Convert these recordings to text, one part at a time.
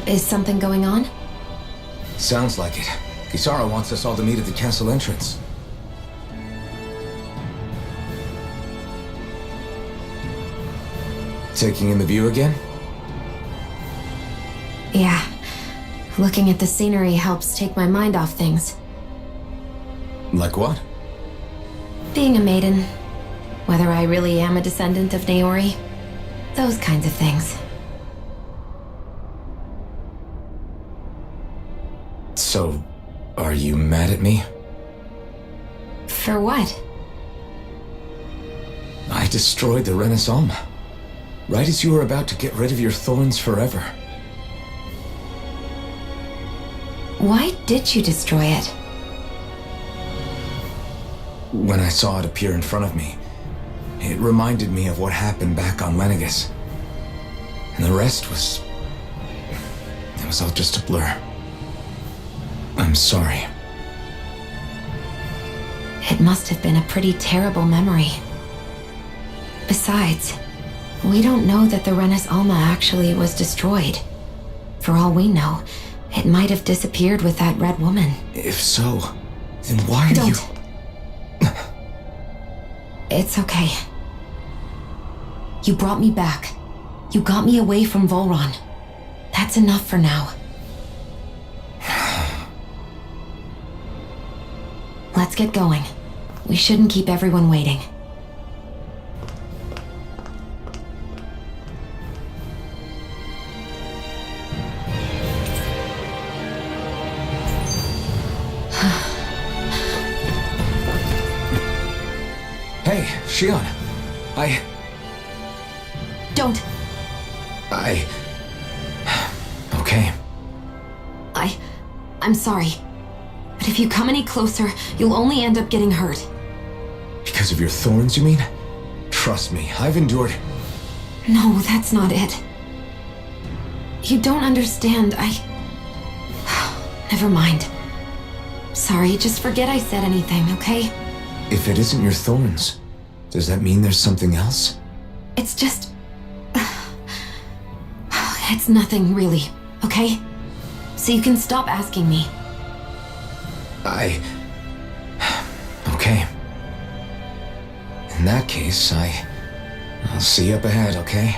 Is something going on? Sounds like it. Kisara wants us all to meet at the castle entrance. Taking in the view again? Yeah. Looking at the scenery helps take my mind off things. Like what? Being a maiden. Whether I really am a descendant of Naori. Those kinds of things. So, are you mad at me? For what? I destroyed the Renaissance, right as you were about to get rid of your thorns forever. Why did you destroy it? When I saw it appear in front of me, it reminded me of what happened back on Lenegus. And the rest was... it was all just a blur. I'm sorry. It must have been a pretty terrible memory. Besides, we don't know that the Renis Alma actually was destroyed. For all we know, it might have disappeared with that red woman. If so, then why are you... It's okay. You brought me back. You got me away from Volron. That's enough for now. Let's get going. We shouldn't keep everyone waiting. Hey, Shion. Don't. Okay. I'm sorry. But if you come any closer, you'll only end up getting hurt. Because of your thorns, you mean? Trust me, I've endured... No, that's not it. You don't understand, Never mind. Sorry, just forget I said anything, okay? If it isn't your thorns, does that mean there's something else? It's just... It's nothing, really, okay? So you can stop asking me. Okay. In that case, I'll see you up ahead, okay?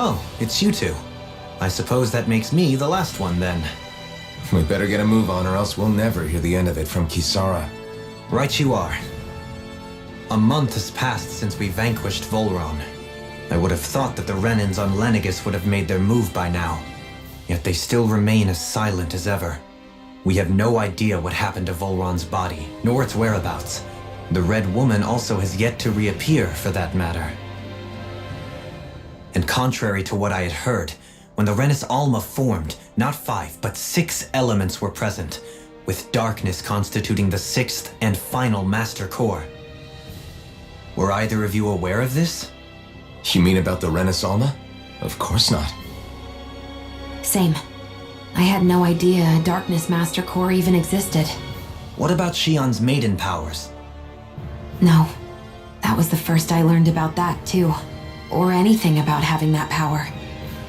Oh, it's you two. I suppose that makes me the last one then. We better get a move on or else we'll never hear the end of it from Kisara. Right you are. A month has passed since we vanquished Volron. I would have thought that the Renans on Lenegis would have made their move by now. Yet they still remain as silent as ever. We have no idea what happened to Volron's body, nor its whereabouts. The Red Woman also has yet to reappear, for that matter. And contrary to what I had heard, when the Renis Alma formed, not 5, but 6 elements were present, with darkness constituting the 6th and final Master Core. Were either of you aware of this? You mean about the Renis Alma? Of course not. Same. I had no idea a Darkness Master Core even existed. What about Shion's maiden powers? No. That was the first I learned about that, too. Or anything about having that power.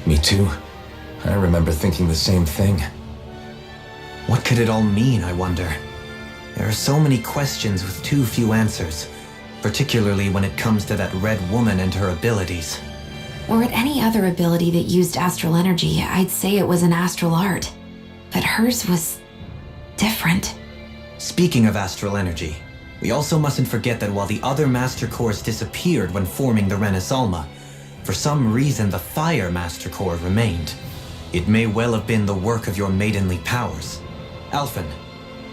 Me too. I remember thinking the same thing. What could it all mean, I wonder? There are so many questions with too few answers, particularly when it comes to that Red Woman and her abilities. Or at any other ability that used astral energy, I'd say it was an astral art. But hers was different. Speaking of astral energy, we also mustn't forget that while the other Master Cores disappeared when forming the Renis Alma, for some reason the Fire Master Core remained. It may well have been the work of your maidenly powers. Alphen,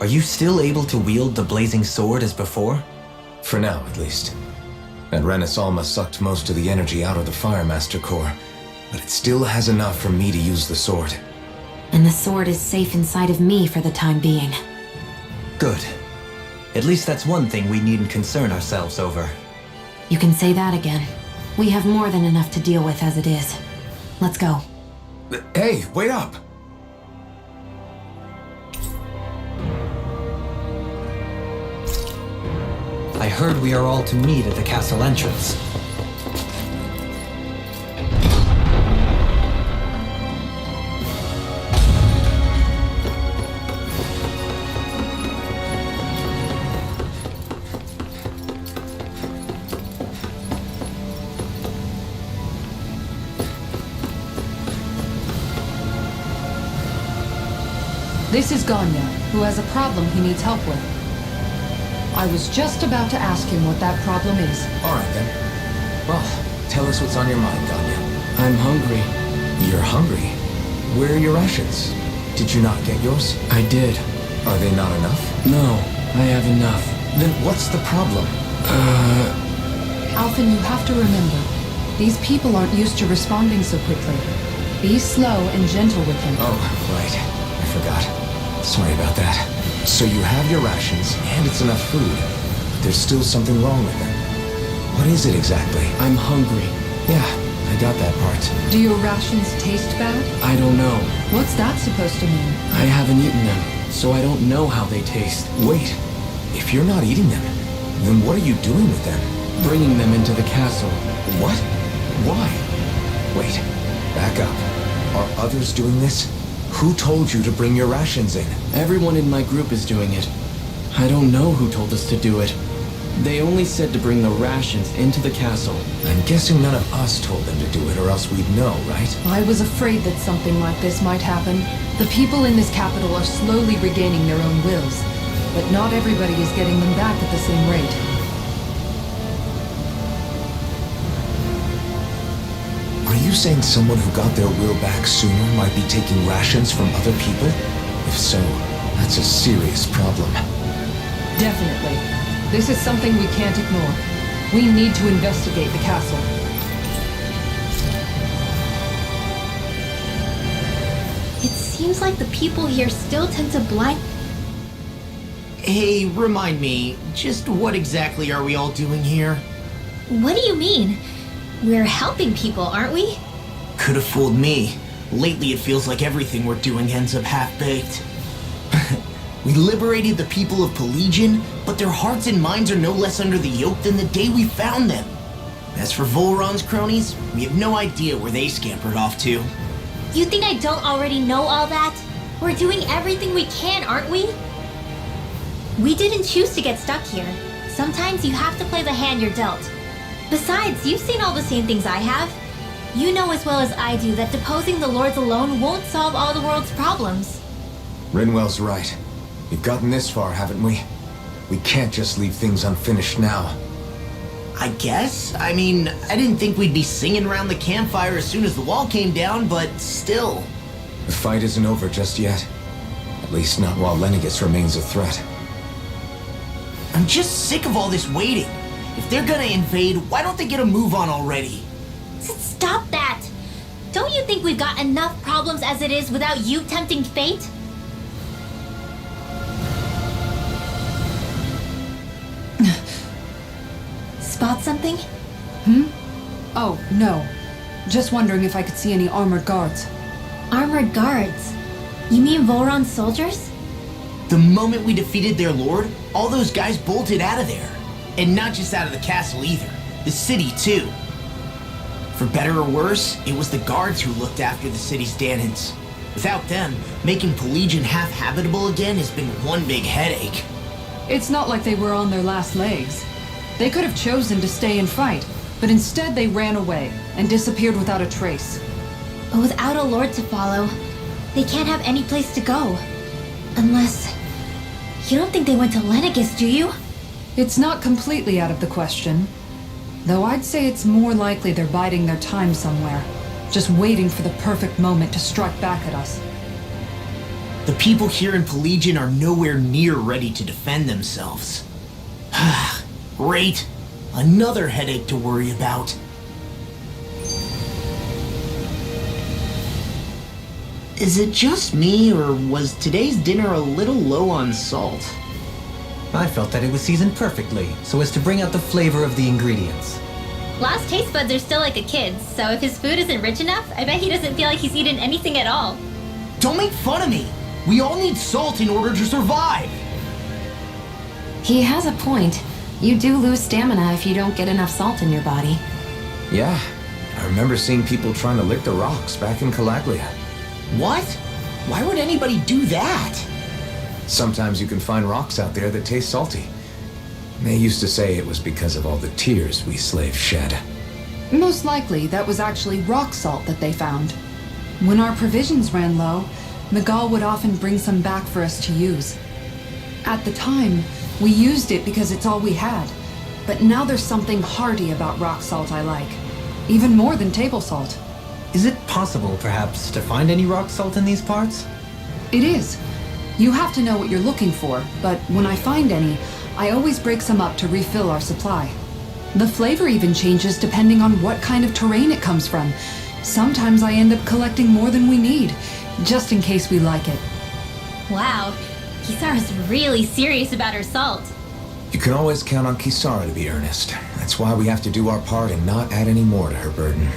are you still able to wield the blazing sword as before? For now, at least. That Renis Alma sucked most of the energy out of the Fire Master Core, but it still has enough for me to use the sword. And the sword is safe inside of me for the time being. Good. At least that's one thing we needn't concern ourselves over. You can say that again. We have more than enough to deal with as it is. Let's go. Hey, wait up! I heard we are all to meet at the castle entrance. This is Ganya, who has a problem he needs help with. I was just about to ask him what that problem is. Alright then. Well, tell us what's on your mind, Ganya. I'm hungry. You're hungry? Where are your rations? Did you not get yours? I did. Are they not enough? No, I have enough. Then what's the problem? Alphen, you have to remember, these people aren't used to responding so quickly. Be slow and gentle with them. Oh, right. I forgot. Sorry about that. So you have your rations, and it's enough food, but there's still something wrong with them. What is it exactly? I'm hungry. Yeah, I got that part. Do your rations taste bad? I don't know. What's that supposed to mean? I haven't eaten them, so I don't know how they taste. Wait, if you're not eating them, then what are you doing with them? Bringing them into the castle. What? Why? Wait, back up. Are others doing this? Who told you to bring your rations in? Everyone in my group is doing it. I don't know who told us to do it. They only said to bring the rations into the castle. I'm guessing none of us told them to do it, or else we'd know, right? I was afraid that something like this might happen. The people in this capital are slowly regaining their own wills, but not everybody is getting them back at the same rate. Are you saying someone who got their will back sooner might be taking rations from other people? If so, that's a serious problem. Definitely. This is something we can't ignore. We need to investigate the castle. It seems like the people here still tend to blind... Hey, remind me, just what exactly are we all doing here? What do you mean? We're helping people, aren't we? Could have fooled me. Lately it feels like everything we're doing ends up half-baked. We liberated the people of Pelagian, but their hearts and minds are no less under the yoke than the day we found them. As for Volron's cronies, we have no idea where they scampered off to. You think I don't already know all that? We're doing everything we can, aren't we? We didn't choose to get stuck here. Sometimes you have to play the hand you're dealt. Besides, you've seen all the same things I have. You know as well as I do that deposing the lords alone won't solve all the world's problems. Rinwell's right. We've gotten this far, haven't we? We can't just leave things unfinished now. I guess? I mean, I didn't think we'd be singing around the campfire as soon as the wall came down, but still. The fight isn't over just yet. At least not while Lenegis remains a threat. I'm just sick of all this waiting. If they're gonna invade, why don't they get a move on already? Stop that! Don't you think we've got enough problems as it is without you tempting fate? Spot something? Oh, no. Just wondering if I could see any armored guards. Armored guards? You mean Volron's soldiers? The moment we defeated their lord, all those guys bolted out of there. And not just out of the castle either. The city, too. For better or worse, it was the guards who looked after the city's Daenons. Without them, making Pelagian half-habitable again has been one big headache. It's not like they were on their last legs. They could have chosen to stay and fight, but instead they ran away and disappeared without a trace. But without a lord to follow, they can't have any place to go. Unless... You don't think they went to Lenegis, do you? It's not completely out of the question. Though I'd say it's more likely they're biding their time somewhere, just waiting for the perfect moment to strike back at us. The people here in Pelagian are nowhere near ready to defend themselves. Great. Another headache to worry about. Is it just me, or was today's dinner a little low on salt? I felt that it was seasoned perfectly, so as to bring out the flavor of the ingredients. Last taste buds are still like a kid's, so if his food isn't rich enough, I bet he doesn't feel like he's eaten anything at all. Don't make fun of me! We all need salt in order to survive! He has a point. You do lose stamina if you don't get enough salt in your body. Yeah, I remember seeing people trying to lick the rocks back in Calaglia. What? Why would anybody do that? Sometimes you can find rocks out there that taste salty. They used to say it was because of all the tears we slaves shed. Most likely, that was actually rock salt that they found. When our provisions ran low, Miguel would often bring some back for us to use. At the time, we used it because it's all we had. But now there's something hearty about rock salt I like. Even more than table salt. Is it possible, perhaps, to find any rock salt in these parts? It is. You have to know what you're looking for, but when I find any, I always break some up to refill our supply. The flavor even changes depending on what kind of terrain it comes from. Sometimes I end up collecting more than we need, just in case we like it. Wow, Kisara's really serious about her salt. You can always count on Kisara to be earnest. That's why we have to do our part and not add any more to her burden.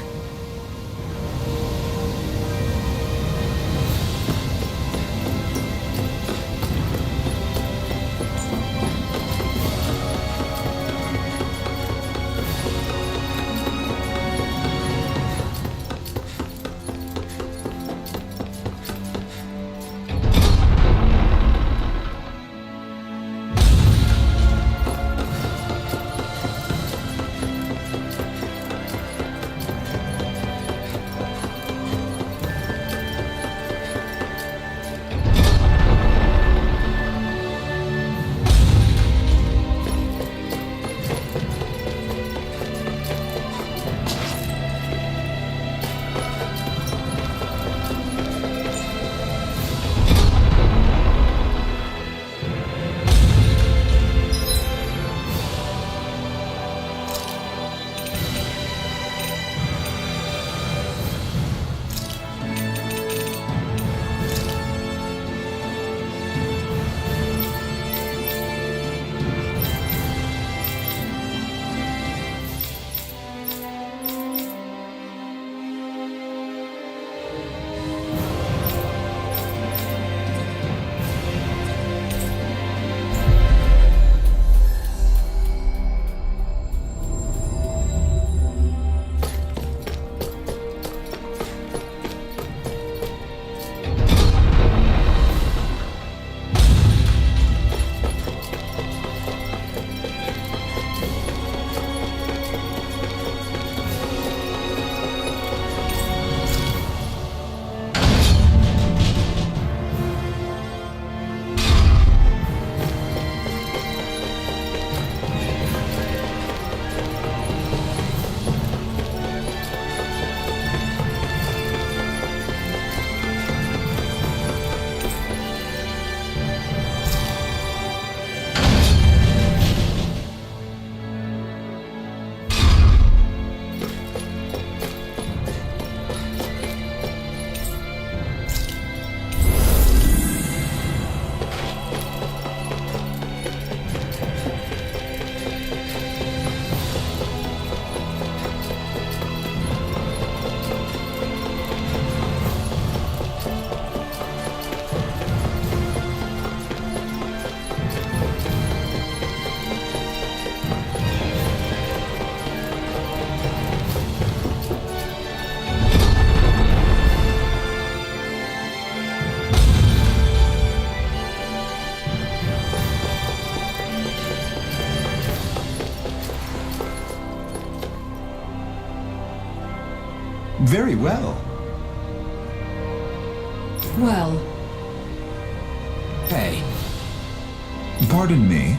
Very well. Well, Hey, Pardon me.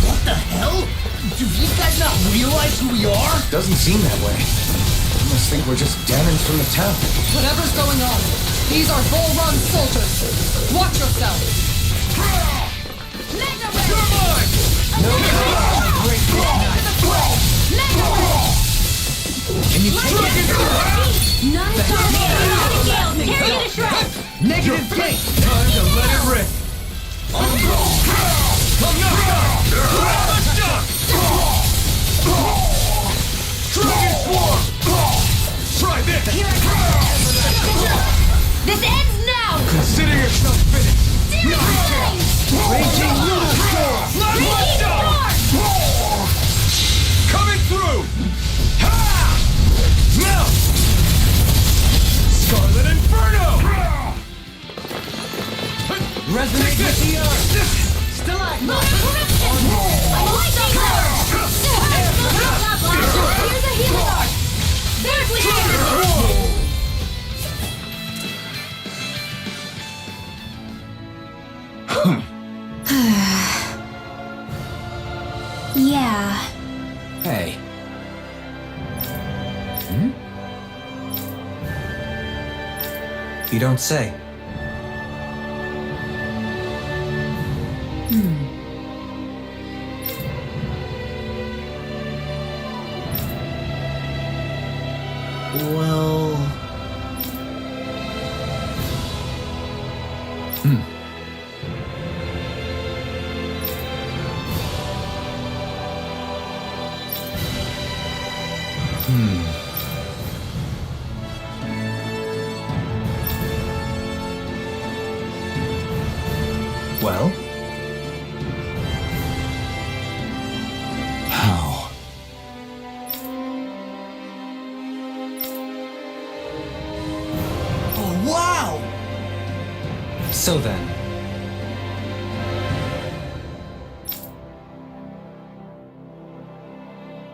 What the hell? Do these guys not realize who we are? doesn't seem that way. I must think we're just demons from the town. whatever's going on, these are Volron soldiers. Watch yourself. Can you take it? Negative gate! Time to let it rip! Dragon Swarm! Try this! This ends now! Consider yourself finished! Raging Noodle Storm! Coming through! Ha! Melt! Scarlet Inferno! Resonate with the earth! Stalagmite! Here's a healing art! There's the Whoa! Yeah. Hey. You don't say. Well... Well? How? Oh, wow! So then,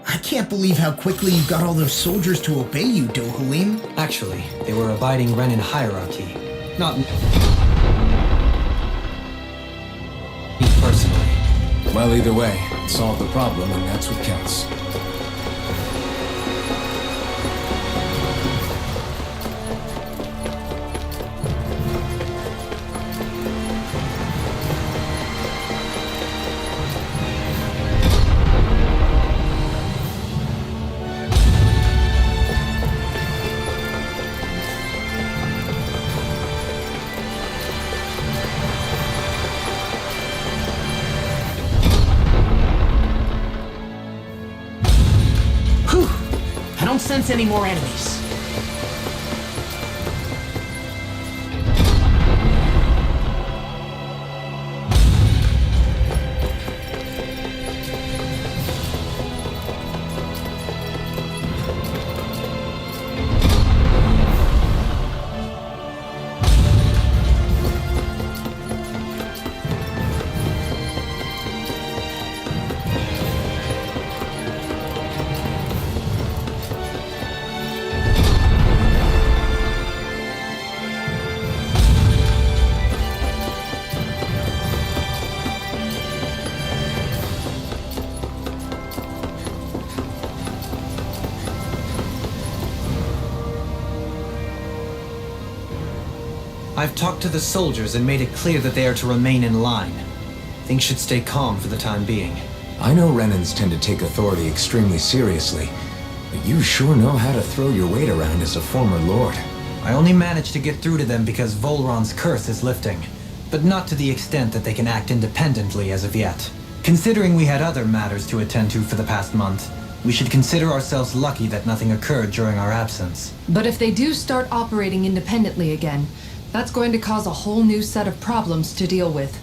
I can't believe how quickly you got all those soldiers to obey you, Dohalim. actually, they were abiding Renin hierarchy. Not me personally. Well, either way, it solved the problem, and that's what counts. I don't sense any more enemies. I've talked to the soldiers and made it clear that they are to remain in line. Things should stay calm for the time being. I know Renans tend to take authority extremely seriously, but you sure know how to throw your weight around as a former lord. I only managed to get through to them because Volron's curse is lifting, but not to the extent that they can act independently as of yet. Considering we had other matters to attend to for the past month, we should consider ourselves lucky that nothing occurred during our absence. But if they do start operating independently again, that's going to cause a whole new set of problems to deal with.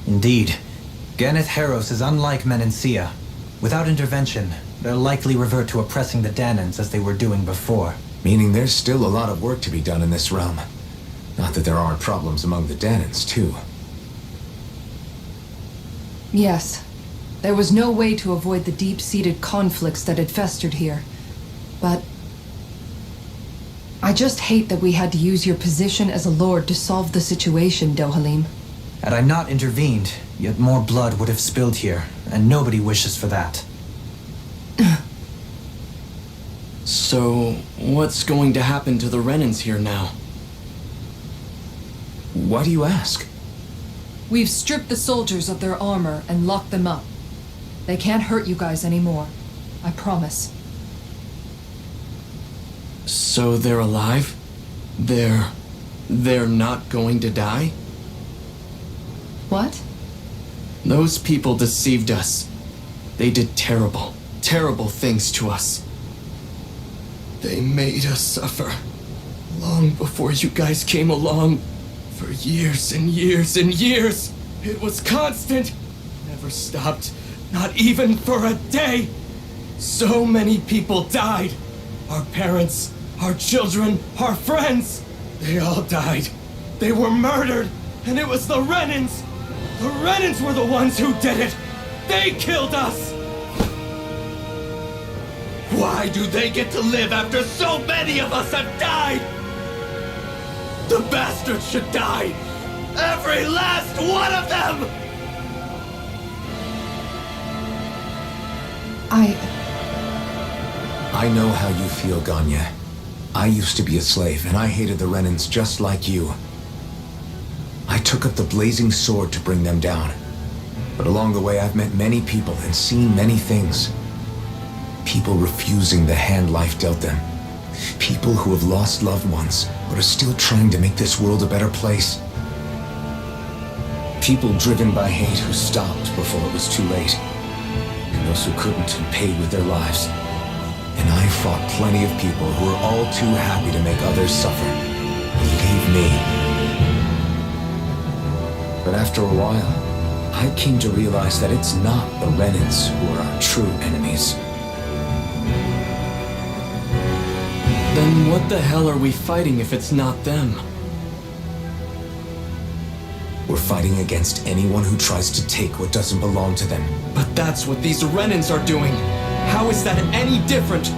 Indeed. Ganeth Heros is unlike Menencia. Without intervention, they'll likely revert to oppressing the Danans as they were doing before. Meaning there's still a lot of work to be done in this realm. Not that there aren't problems among the Daenons, too. Yes. There was no way to avoid the deep-seated conflicts that had festered here. But I just hate that we had to use your position as a lord to solve the situation, Dohalim. Had I not intervened, yet more blood would have spilled here, and nobody wishes for that. So, what's going to happen to the Renans here now? Why do you ask? We've stripped the soldiers of their armor and locked them up. They can't hurt you guys anymore. I promise. So they're alive? They're not going to die? What? Those people deceived us. They did terrible, terrible things to us. They made us suffer. Long before you guys came along. For years and years and years. It was constant. Never stopped. Not even for a day. So many people died. Our parents, our children, our friends. They all died. They were murdered. And it was the Renans. The Renans were the ones who did it. They killed us. Why do they get to live after so many of us have died? The bastards should die! Every last one of them! I know how you feel, Ganya. I used to be a slave, and I hated the Renans just like you. I took up the blazing sword to bring them down. But along the way, I've met many people and seen many things. People refusing the hand life dealt them. People who have lost loved ones, but are still trying to make this world a better place. People driven by hate who stopped before it was too late. And those who couldn't and paid with their lives. And I fought plenty of people who were all too happy to make others suffer. Believe me. But after a while, I came to realize that it's not the Renans who are our true enemies. Then what the hell are we fighting if it's not them? We're fighting against anyone who tries to take what doesn't belong to them. But that's what these Renans are doing. How is that any different?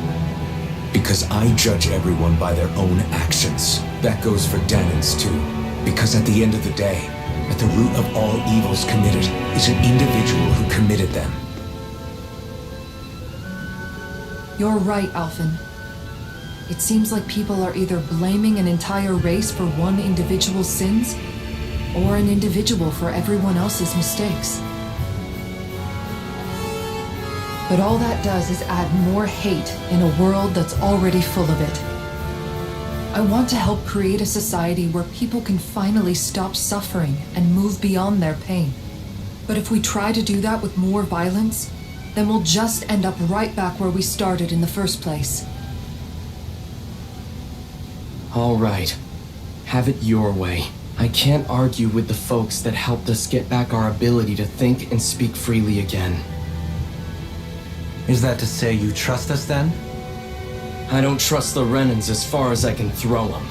Because I judge everyone by their own actions. That goes for Daenons too. Because at the end of the day, at the root of all evils committed is an individual who committed them. You're right, Alphen. It seems like people are either blaming an entire race for one individual's sins, or an individual for everyone else's mistakes. But all that does is add more hate in a world that's already full of it. I want to help create a society where people can finally stop suffering and move beyond their pain. But if we try to do that with more violence, then we'll just end up right back where we started in the first place. All right. Have it your way. I can't argue with the folks that helped us get back our ability to think and speak freely again. Is that to say you trust us then? I don't trust the Renans as far as I can throw them.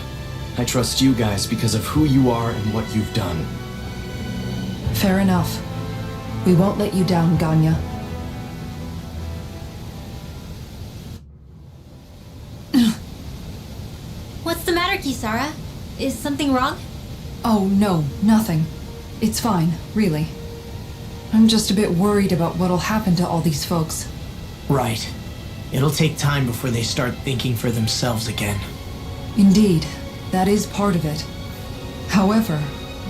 I trust you guys because of who you are and what you've done. Fair enough. We won't let you down, Ganya. What's the matter, Kisara? Is something wrong? Oh, no, nothing. It's fine, really. I'm just a bit worried about what'll happen to all these folks. Right. It'll take time before they start thinking for themselves again. Indeed, that is part of it. However,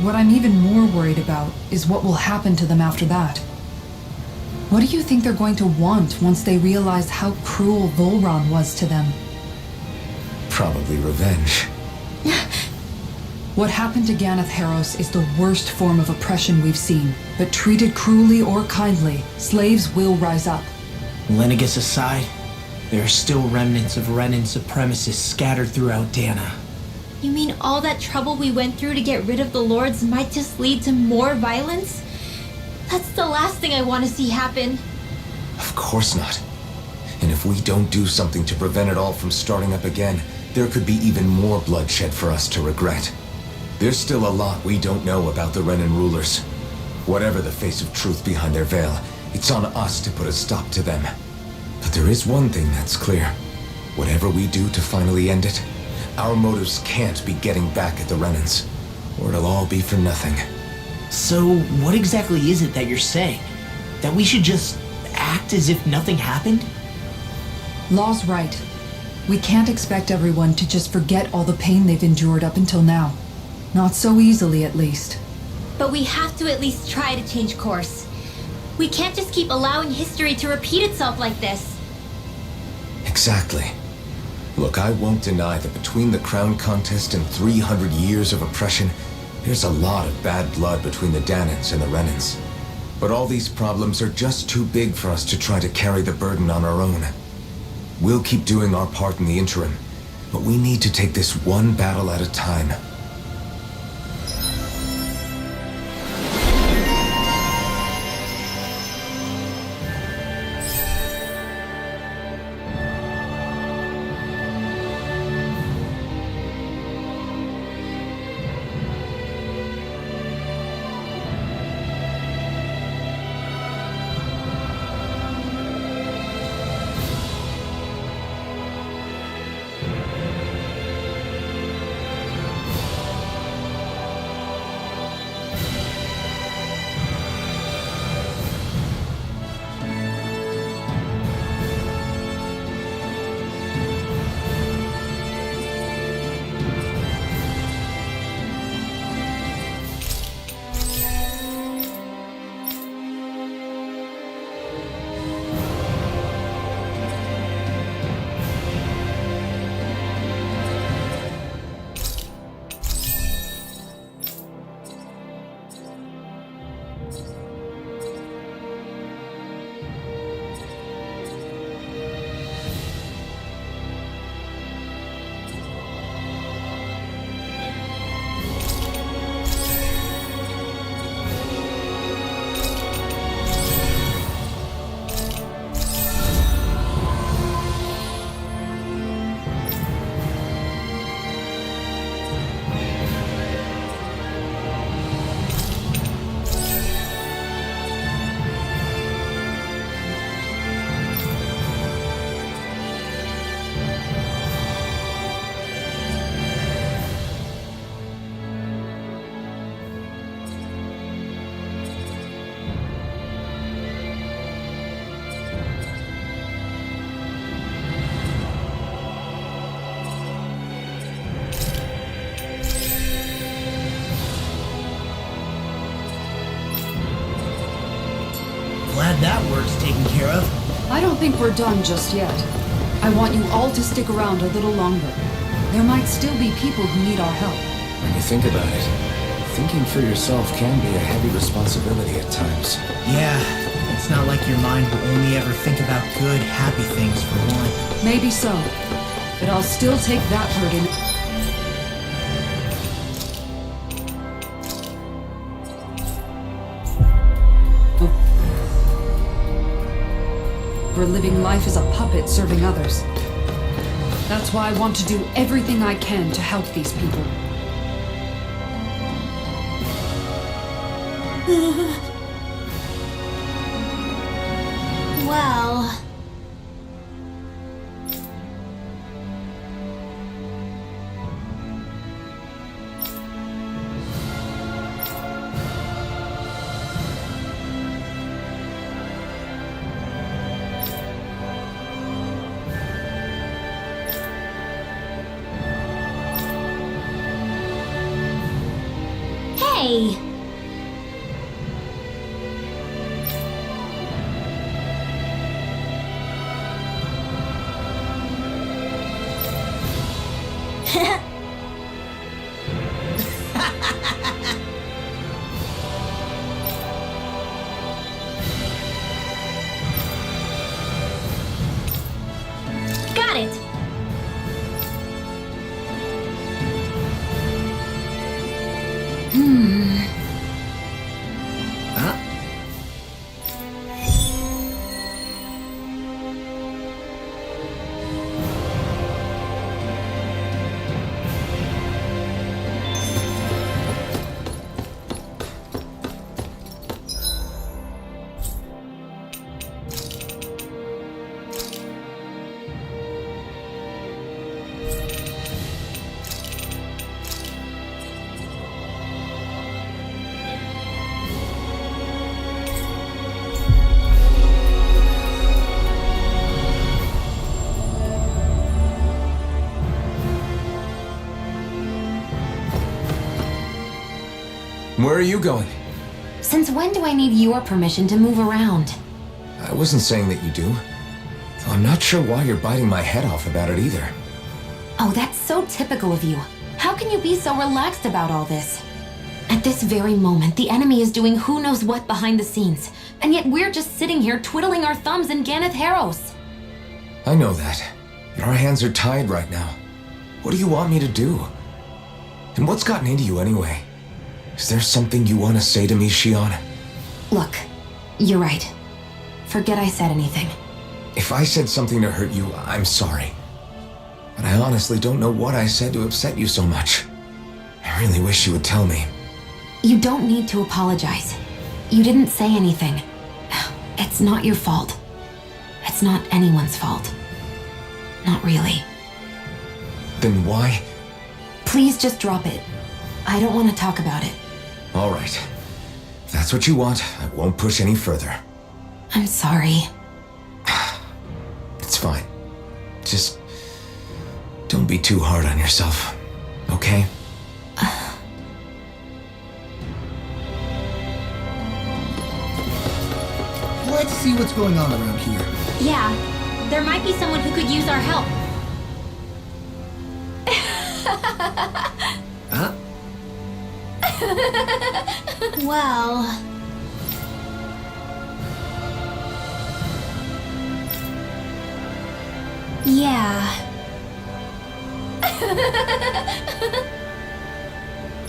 what I'm even more worried about is what will happen to them after that. What do you think they're going to want once they realize how cruel Volron was to them? Probably revenge. What happened to Ganeth Haros is the worst form of oppression we've seen, but treated cruelly or kindly, slaves will rise up. Lenegus aside, there are still remnants of Renan supremacists scattered throughout Dana. You mean all that trouble we went through to get rid of the lords might just lead to more violence? That's the last thing I want to see happen. Of course not. And if if we don't do something to prevent it all from starting up again, there could be even more bloodshed for us to regret. There's still a lot we don't know about the Renan rulers. Whatever the face of truth behind their veil, it's on us to put a stop to them. But there is one thing that's clear. Whatever we do to finally end it, our motives can't be getting back at the Renans, or it'll all be for nothing. So, what exactly is it that you're saying? That we should just act as if nothing happened? Law's right. We can't expect everyone to just forget all the pain they've endured up until now. Not so easily, at least. But we have to at least try to change course. We can't just keep allowing history to repeat itself like this. Exactly. Look, I won't deny that between the crown contest and 300 years of oppression, there's a lot of bad blood between the Danans and the Renans. But all these problems are just too big for us to try to carry the burden on our own. We'll keep doing our part in the interim, but we need to take this one battle at a time. Glad that work's taken care of. I don't think we're done just yet. I want you all to stick around a little longer. There might still be people who need our help. When you think about it, thinking for yourself can be a heavy responsibility at times. Yeah, it's not like your mind will only ever think about good, happy things for one. Maybe so. But I'll still take that burden. For living life as a puppet serving others. That's why I want to do everything I can to help these people. Well... Hey! Got it! Where are you going? Since when do I need your permission to move around? I wasn't saying that you do. Though I'm not sure why you're biting my head off about it either. Oh, that's so typical of you. How can you be so relaxed about all this? At this very moment, the enemy is doing who knows what behind the scenes, and yet we're just sitting here twiddling our thumbs in Ganeth Harros. I know that, but our hands are tied right now. What do you want me to do? And what's gotten into you anyway? Is there something you want to say to me, Shion? Look, you're right. Forget I said anything. If I said something to hurt you, I'm sorry. But I honestly don't know what I said to upset you so much. I really wish you would tell me. You don't need to apologize. You didn't say anything. It's not your fault. It's not anyone's fault. Not really. Then why? Please just drop it. I don't want to talk about it. All right. If that's what you want, I won't push any further. I'm sorry. It's fine. Just don't be too hard on yourself, okay? Let's see what's going on around here. Yeah, there might be someone who could use our help. Huh? Well... Yeah.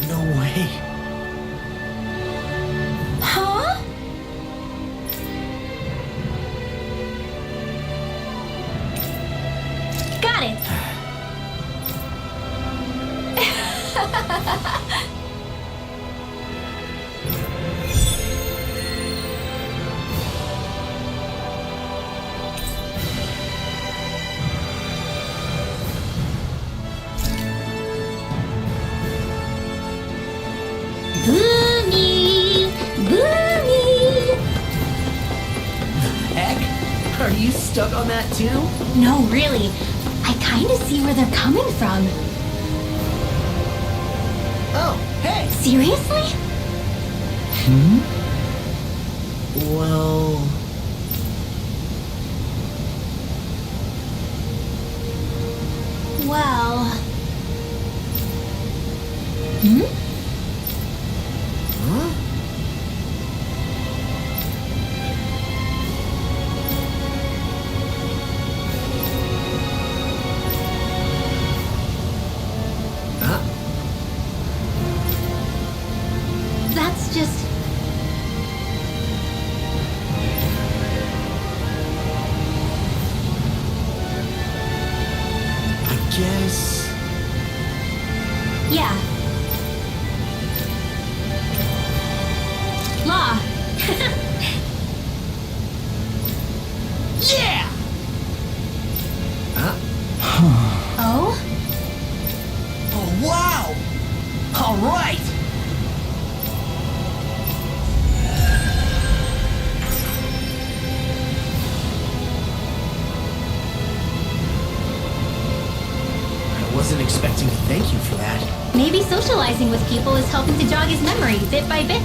No way. Huh? Got it. Boomy! Boomy! Heck? Are you stuck on that too? No, really. I kind of see where they're coming from. Oh, hey! Seriously? Well... Well... Hmm? Huh? That's just... I guess... Yeah. Law. Yeah! Huh? Oh? Oh, wow! All right! I wasn't expecting to thank you for that. Maybe socializing with people is helping to jog his memory bit by bit.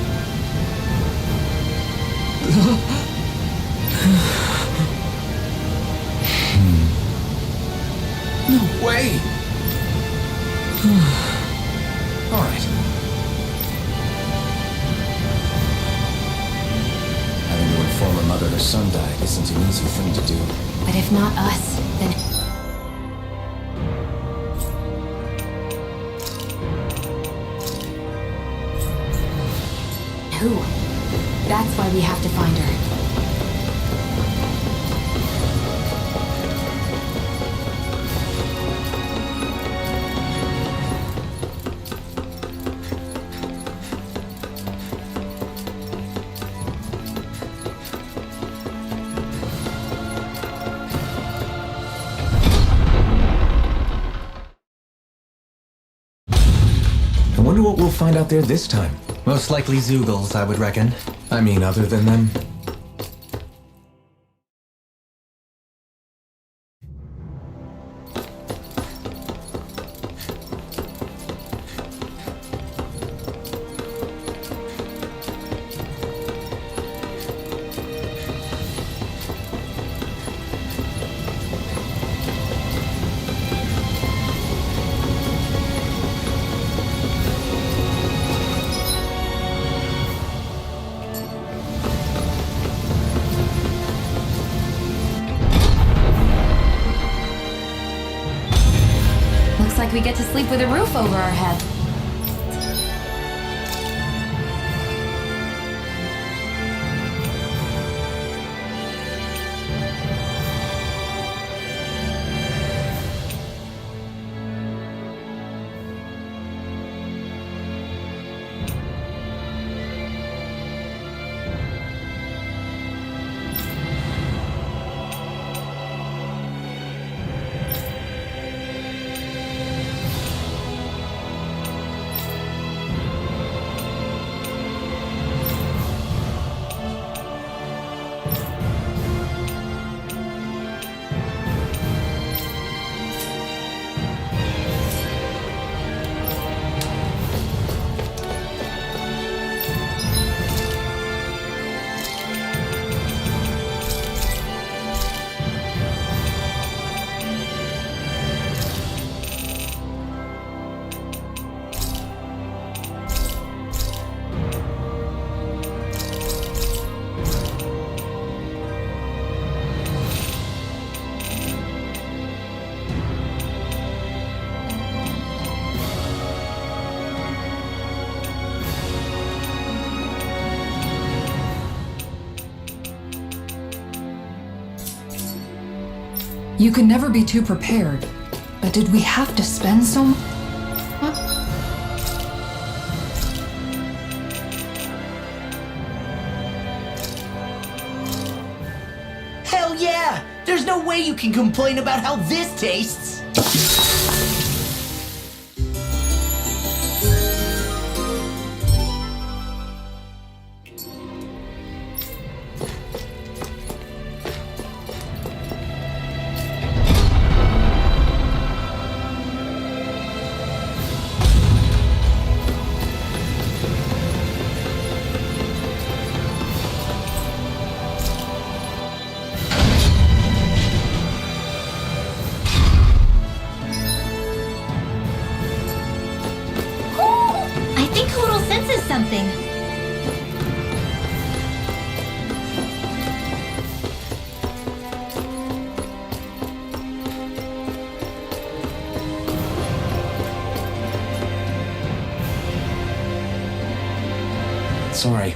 No way! All right. Having to inform a mother her son died isn't an easy thing to do. But if not us, then... Who? That's why we have to find her. I wonder what we'll find out there this time. Most likely Zoogles, I would reckon. I mean, other than them. like we get to sleep with a roof over our head. You could never be too prepared. But did we have to spend so much? Hell yeah! There's no way you can complain about how this tastes! Something. Sorry.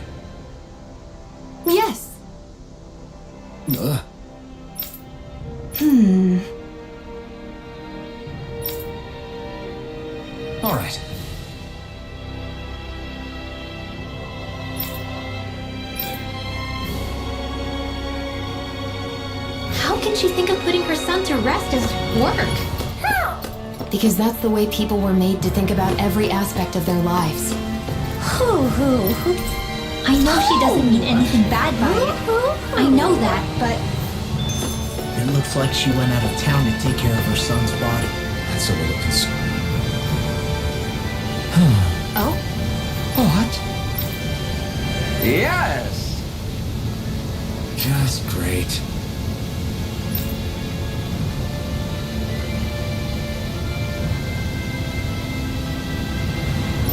Yes. All right. How can she think of putting her son to rest as work? Because that's the way people were made to think about every aspect of their lives. I know she doesn't mean anything bad by it. I know that, but It looks like she went out of town to take care of her son's body. That's a little concerning. Oh? What? Yes! Just great.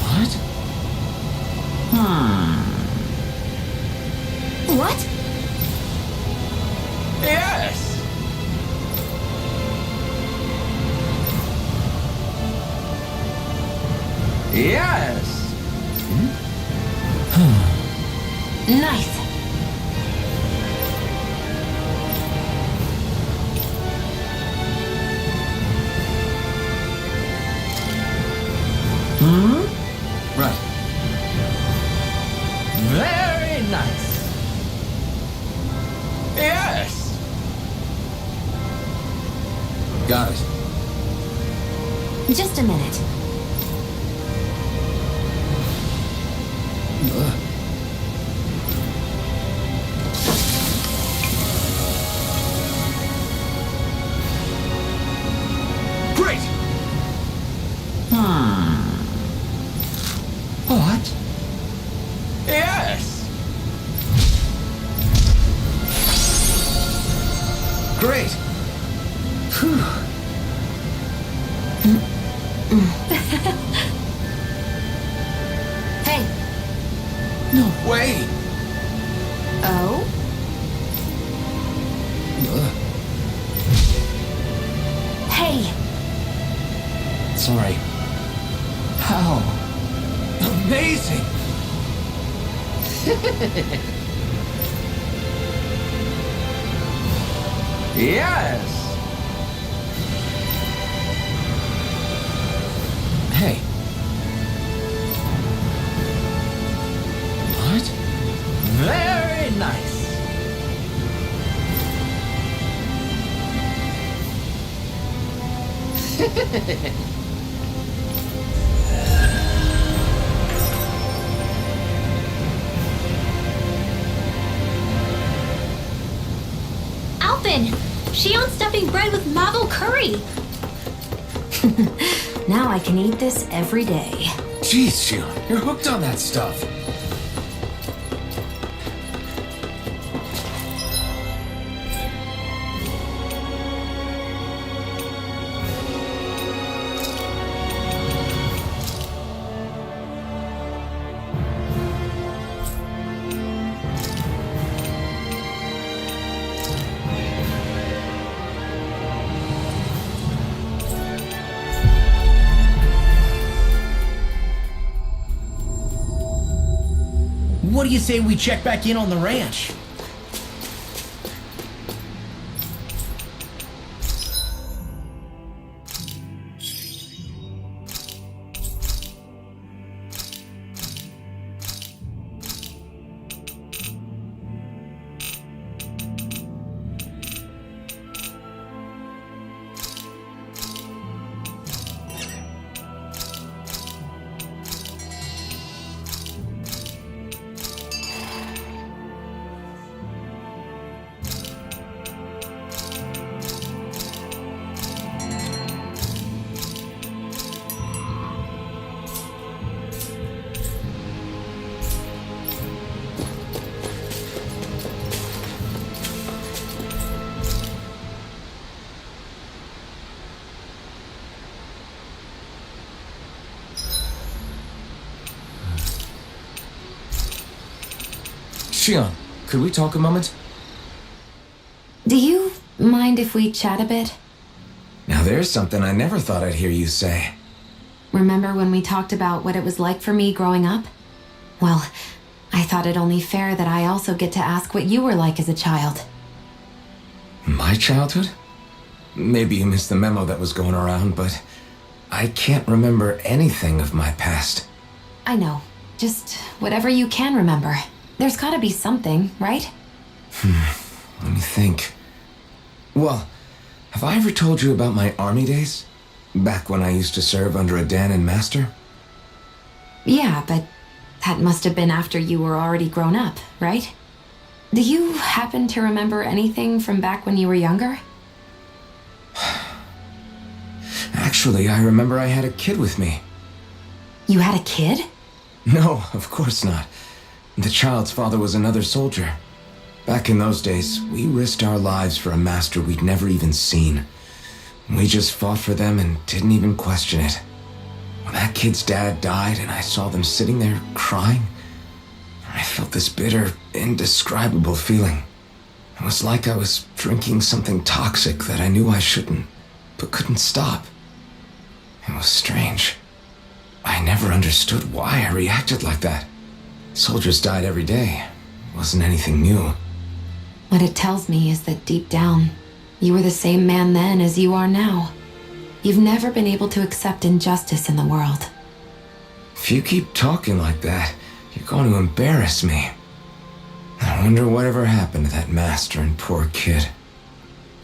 What? What? Yes! Yes! Nice. Right. Very nice. Yes! Got it. Just a minute. Great! What? Yes! Great! Phew. Hey. No way! Oh? Hey. Sorry. How? Amazing! Yes! Hey. What? Very nice. Alvin! Shion's stuffing bread with mavo curry! Now I can eat this every day. Jeez, Shion, you're hooked on that stuff. What do you say we check back in on the ranch? Shion, could we talk a moment? Do you mind if we chat a bit? Now there's something I never thought I'd hear you say. Remember when we talked about what it was like for me growing up? Well, I thought it only fair that I also get to ask what you were like as a child. My childhood? Maybe you missed the memo that was going around, but I can't remember anything of my past. I know. Just whatever you can remember. There's gotta be something, right? Let me think. Well, have I ever told you about my army days? Back when I used to serve under a Daenon master? Yeah, but that must have been after you were already grown up, right? Do you happen to remember anything from back when you were younger? Actually, I remember I had a kid with me. You had a kid? No, of course not. The child's father was another soldier. Back in those days, we risked our lives for a master we'd never even seen. We just fought for them and didn't even question it. When that kid's dad died and I saw them sitting there crying, I felt this bitter, indescribable feeling. It was like I was drinking something toxic that I knew I shouldn't, but couldn't stop. It was strange. I never understood why I reacted like that. Soldiers died every day. It wasn't anything new. What it tells me is that deep down, you were the same man then as you are now. You've never been able to accept injustice in the world. If you keep talking like that, you're going to embarrass me. I wonder whatever happened to that master and poor kid.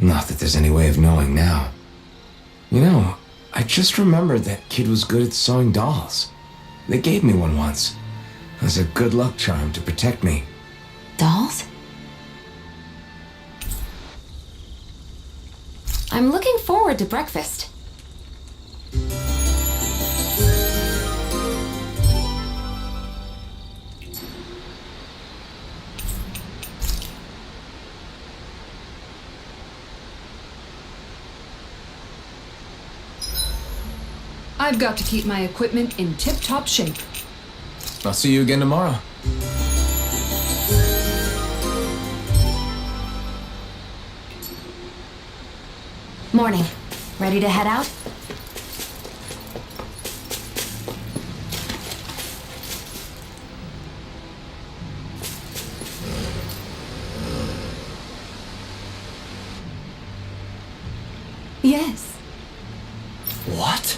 Not that there's any way of knowing now. You know, I just remembered that kid was good at sewing dolls. They gave me one once. As a good luck charm to protect me. Dolls? I'm looking forward to breakfast. I've got to keep my equipment in tip-top shape. I'll see you again tomorrow. Morning. Ready to head out? What?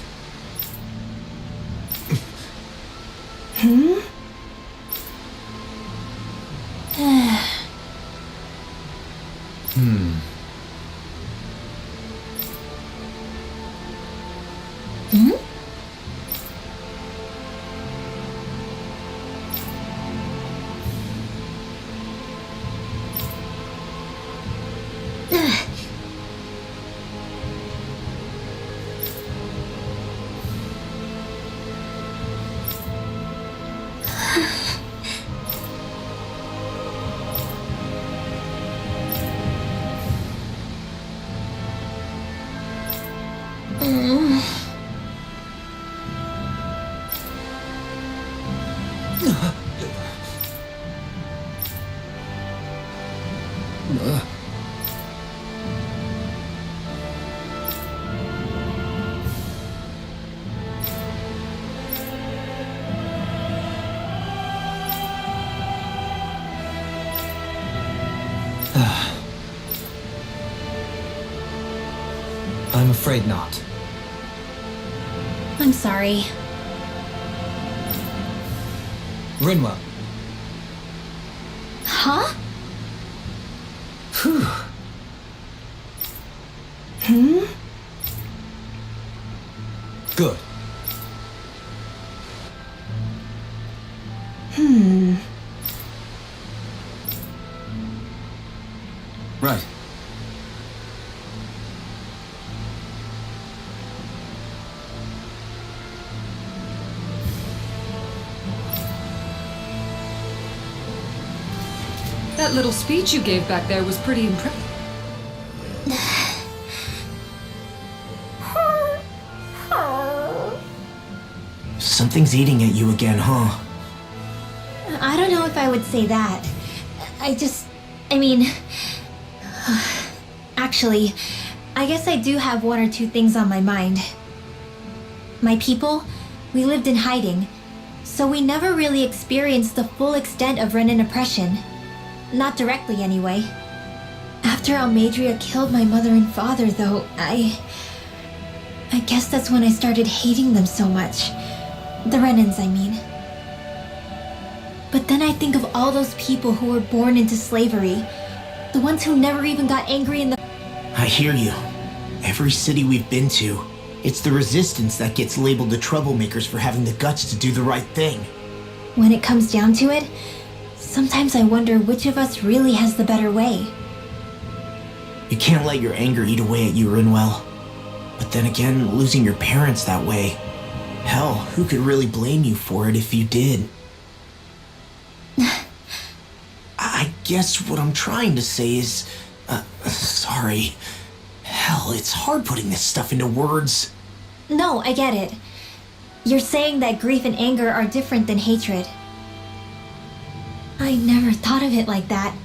I'm afraid not. I'm sorry. Rinwell. Huh? Good. Right. That little speech you gave back there was pretty impressive. Something's eating at you again, huh? I don't know if I would say that. I mean... Actually, I guess I do have one or two things on my mind. My people, we lived in hiding, so we never really experienced the full extent of Renan oppression. Not directly, anyway. After Almadria killed my mother and father, though, I guess that's when I started hating them so much. The Renans, I mean. But then I think of all those people who were born into slavery. The ones who never even got angry in the... I hear you. Every city we've been to, it's the resistance that gets labeled the troublemakers for having the guts to do the right thing. When it comes down to it, sometimes I wonder which of us really has the better way. You can't let your anger eat away at you, Rinwell. But then again, losing your parents that way... Hell, who could really blame you for it if you did? I guess what I'm trying to say is... sorry. Hell, it's hard putting this stuff into words. No, I get it. You're saying that grief and anger are different than hatred. I never thought of it like that.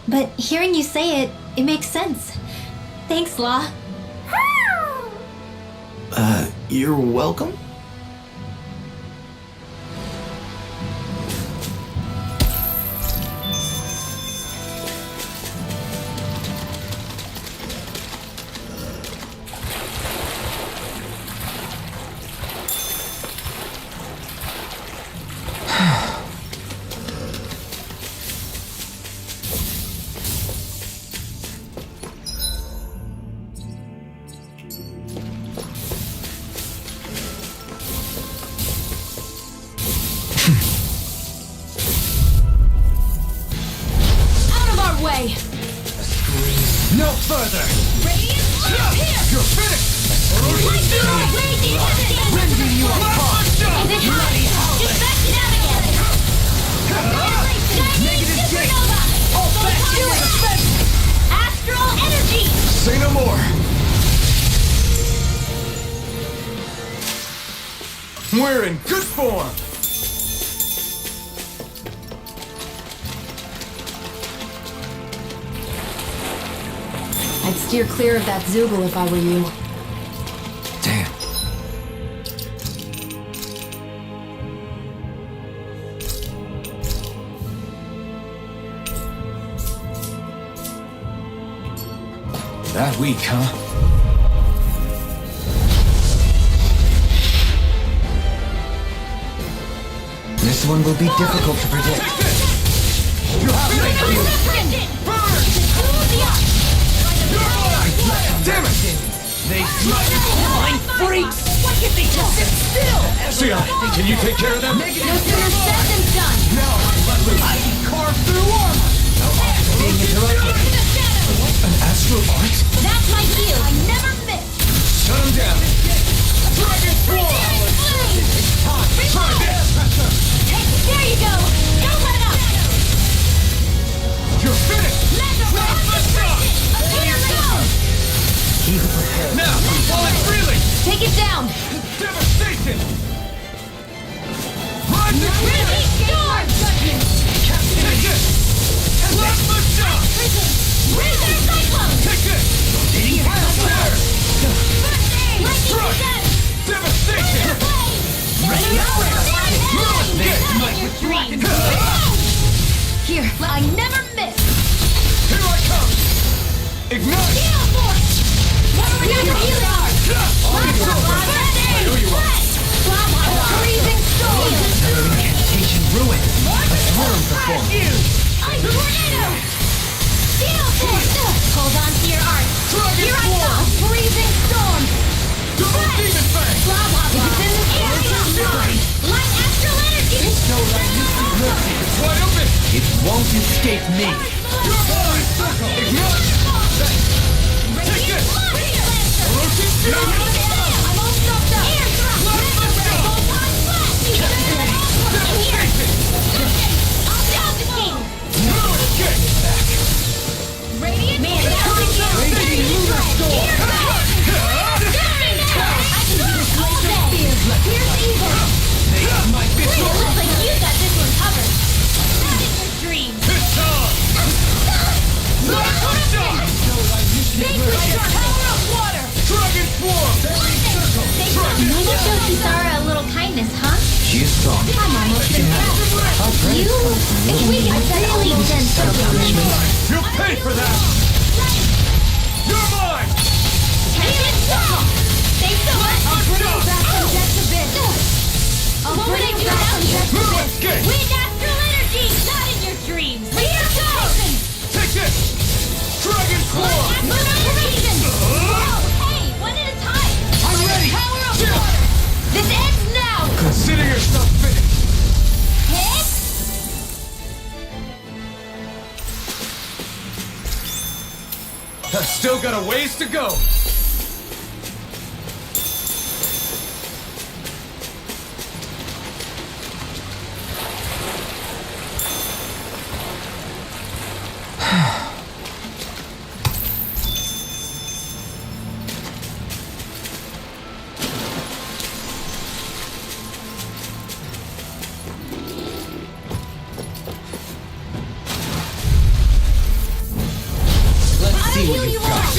But hearing you say it, it makes sense. Thanks, Law. You're welcome? No further! Radiant Leap here! You're finished! Rending you apart! Is it hot? Just back it out again! Negative supernova! All back in the defense! Astral energy! Say no more. We're in good form. I'd steer clear of that Zoogle if I were you. Damn. That weak, huh? This one will be difficult to predict. You have faith in you! Burn! Damn it! They smite you blind freaks! Why can't they just sit still? Sion, can you take care of them? No sooner said than done! No, I can carve through armor! Being interrupted. An astral art? That's my deal! I never miss! Shut him down! Dragon Swarm! Try this! There you go! Don't let up! You're finished! Here goes! Now, falling freely! Take it down! Devastation! Rise to Ready, storm! Take this! Plasma shock! Razor cyclone! Take this! Lightning Strike! descent! Devastation! Here, I never miss! Here I come! Ignite! Gale force! Freezing storm! Incantation ruined. A swarm performed. Ice tornado! Gale force! Hold on to your art! Here I go! Freezing storm! Double demon fang! Blah blah blah! Light astral energy! No light you can mercy. It's wide open! It won't escape me. You're mine! Ignite! Take this! Erosion shock! I'm all stuffed up! Plasma shock! Devastation! I'll down the king! No escape! Radiant Raging lunar storm! Here's evil! My It fist looks like you got this one covered! Not in your dreams! It's on! Plasma shock! Power of water! Dragon Swarm! Maybe show Kisara a little kindness, huh? She is strong. I'm almost impressed. How praise You, comes from if we could really done something. You'll pay for that! You're mine! Take it down! Thanks so much! I'll bring you back from death to bit! I'll bring you back from death to bit! Escape! Wind astral energy! Not in your dreams! Here goes! Take this! Dragon Swarm! Hey, one at a time! I'm ready! Power of water! This ends now! Consider yourself finished! Hit! I've still got a ways to go! Let's see what you've got.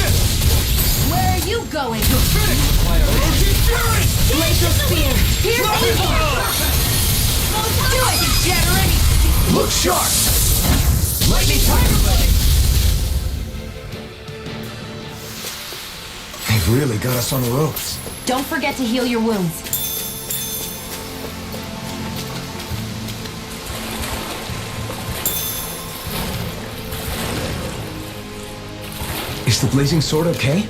Where are you going? Erosion Fury! Glacial spear! Here's evil! Do it! Shatter anything! Look sharp! Lightning Tiger Blade! They've really got us on the ropes. Don't forget to heal your wounds. Is the blazing sword okay?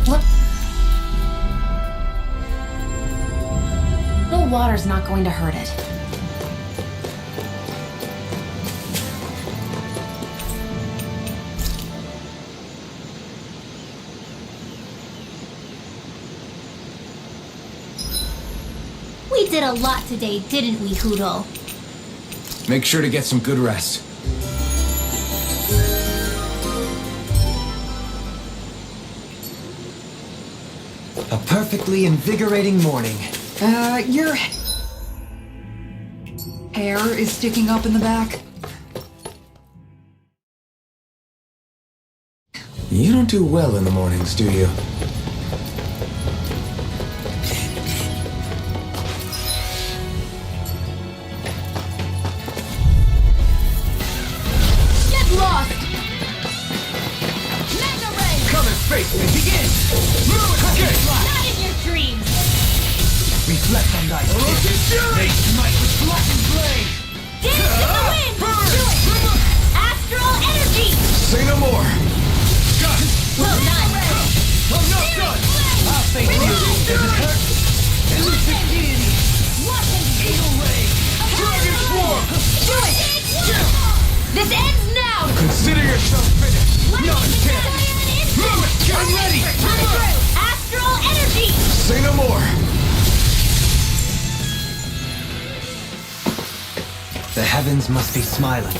Look. The water's not going to hurt it. We did a lot today, didn't we, Hoodle? Make sure to get some good rest. A perfectly invigorating morning. Your hair is sticking up in the back. You don't do well in the mornings, do you? This ends now! Consider yourself finished! Not a chance! Move it! Get ready! Astral energy! Say no more! The heavens must be smiling.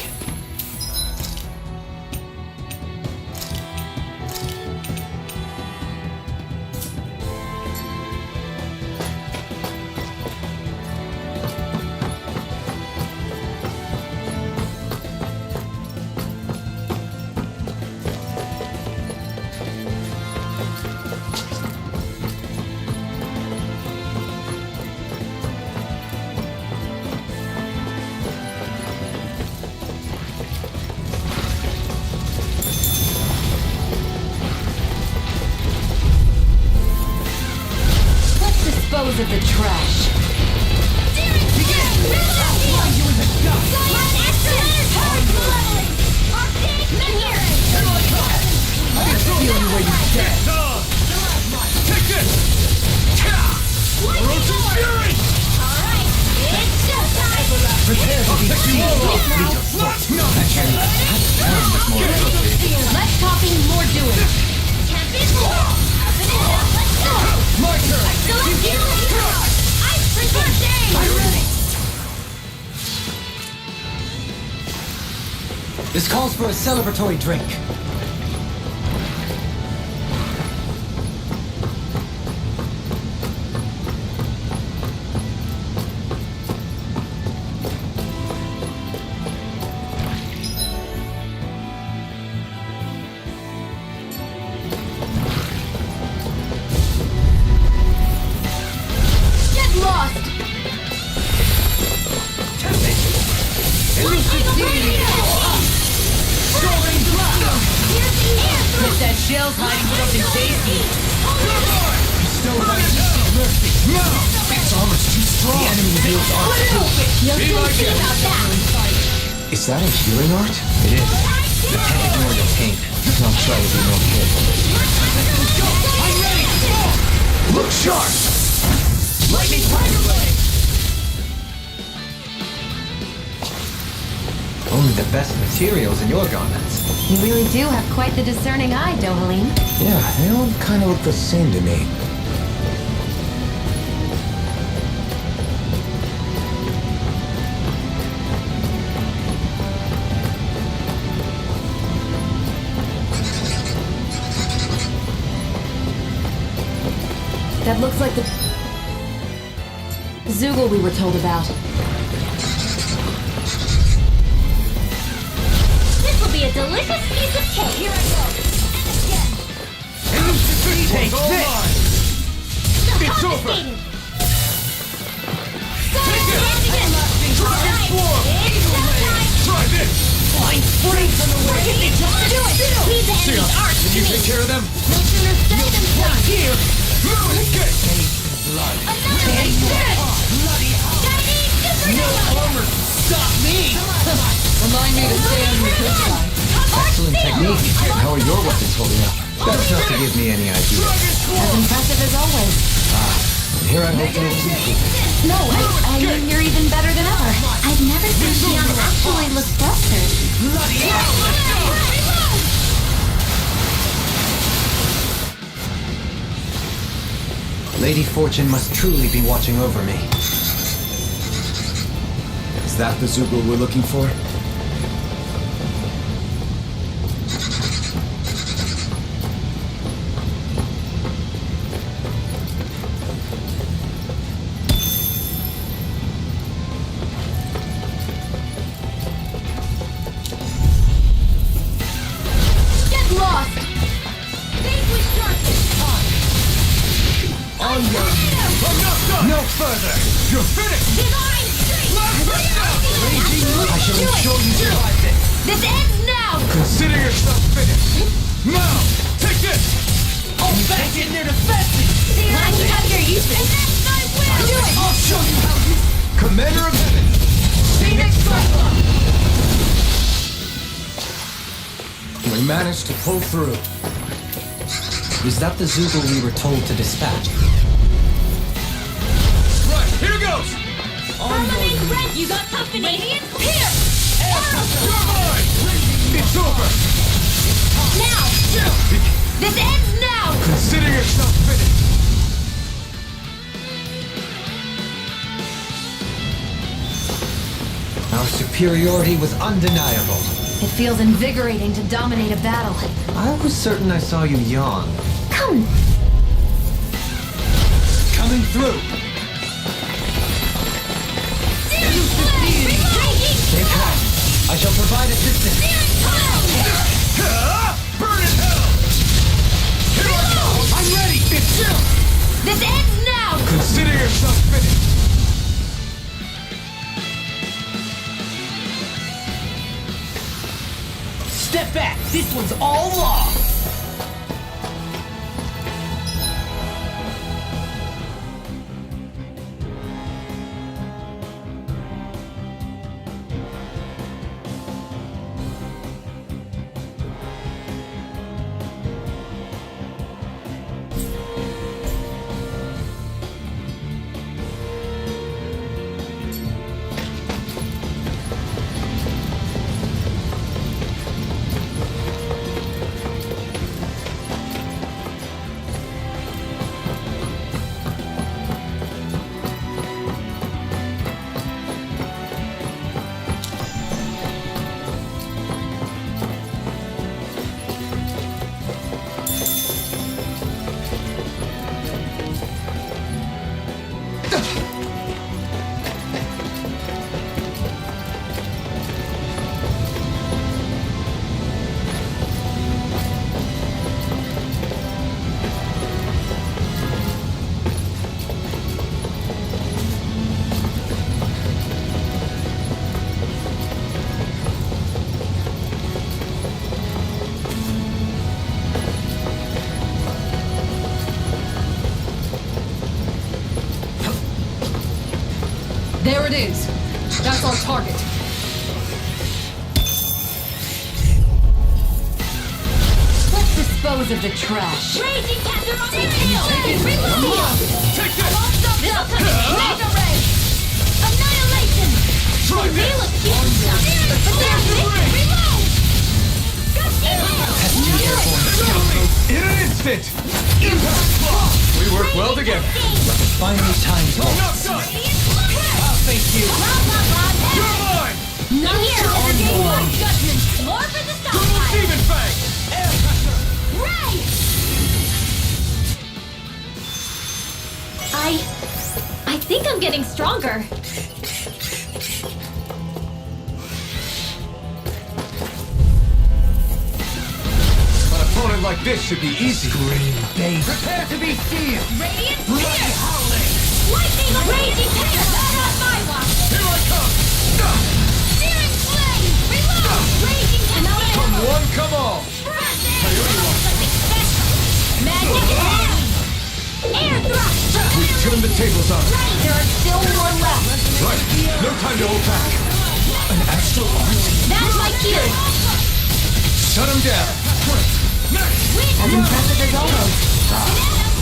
Dispose of the trash. Less talking, more doing. My turn! This calls for a celebratory drink. Shells hiding something tasty. Its armor's too strong! The enemy wields art too! Be my guest! Is that a healing art? It is. But can't ignore your pain. I'll try to be more careful. I'm ready! Look sharp! Lightning Tiger Blade! Only the best materials in your garments. You really do have quite the discerning eye, Dohalim. Yeah, they all kind of look the same to me. That looks like the Zoogle we were told about. This will be a delicious piece of cake. Here I go. And again. Take this! It's over! Take it! Try this! Flying springs on the way! Just do it! Leave the enemy's art Can to you me. take care of them? No sooner said than done. Here! Move it! Get! Blood! Another big fish! Bloody Gotta need no supernova! armor! Stop me! Remind me to stay on your good side. Excellent technique. How are your weapons holding up? That's not to give me any idea. As impressive as always. And here I hope to appreciate it. No, I mean you're even better than ever. I've never seen Keanu actually look flustered. Bloody hell! Lady Fortune must truly be watching over me. Is that the Zoogle we're looking for? Get lost! Think with sharpness. On your I'm not done! No further! You're finished! Divine strength! I shall ensure you survive this! This ends now! Consider yourself finished! Now! Take this! All back in their defenses! I'm under you. And that's my will! Do it! I'll show you how you... Commander of Heaven! Phoenix Cyclone! We managed to pull through. Was that the Zoogle we were told to dispatch? close! You got company! Radiant here! You're mine! It's over! Now! This ends now! Consider yourself finished! Our superiority was undeniable. It feels invigorating to dominate a battle. I was certain I saw you yawn. Come! Coming through! Stay calm. I shall provide assistance. Burn in hell! Here I go! I'm ready! It's Jim! This ends now! Consider yourself finished! Step back! This one's all law! There it is. That's our target. Let's dispose of the trash. Raging Cat, they're on the hill! Reload! Take this! This'll come in! Mega Ray! Annihilation! Try They this! look cute! But they're big! Reload! In an instant! Impact block! We work well together. Finally time to... I'm not done! I'll face you! You're mine! Not here! One judgment! More for the Double stockpile! demon fang! Air pressure! Ray! I think I'm getting stronger. An opponent like this should be easy. Prepare to be seized! Radiant Bloody Spear! howling! Lightning Raging Cat! Not on my watch! Here I come! Searing Flame! Reload! Raging Cat! Come one, come all! Magic Hand! Air Thrust! We've turned the tables on. There are still more left. Right, no time to hold back. An astral art? That's my cue! Shut him down! As impressive as always.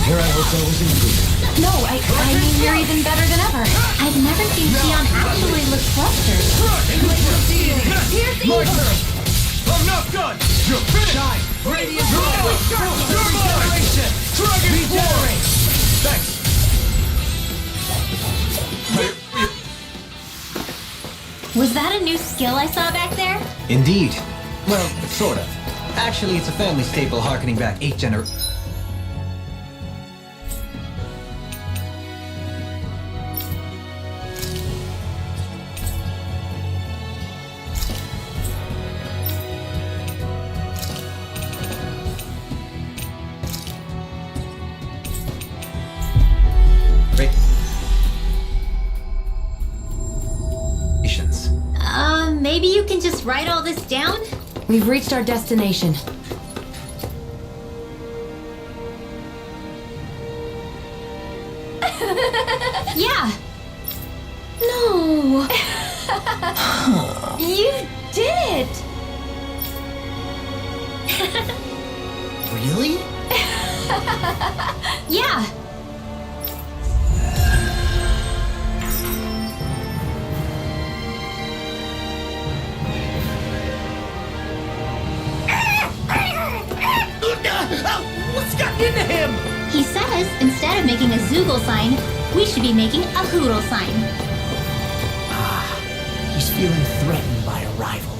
Here I was always included. No, I mean you're even better than ever. I've never seen Xion actually look flustered. Here's the My evil! turn! I'm not done! You're finished! Radiant You're mine! Dragon Glory! Thanks! Was that a new skill I saw back there? Indeed. Well, sort of. Actually, it's a family staple harkening back 8 generations. Maybe you can just write all this down? We've reached our destination. Yeah. No. You did it! Really? Yeah. Instead of making a Zoogle sign, we should be making a Hoodle sign. He's feeling threatened by a rival.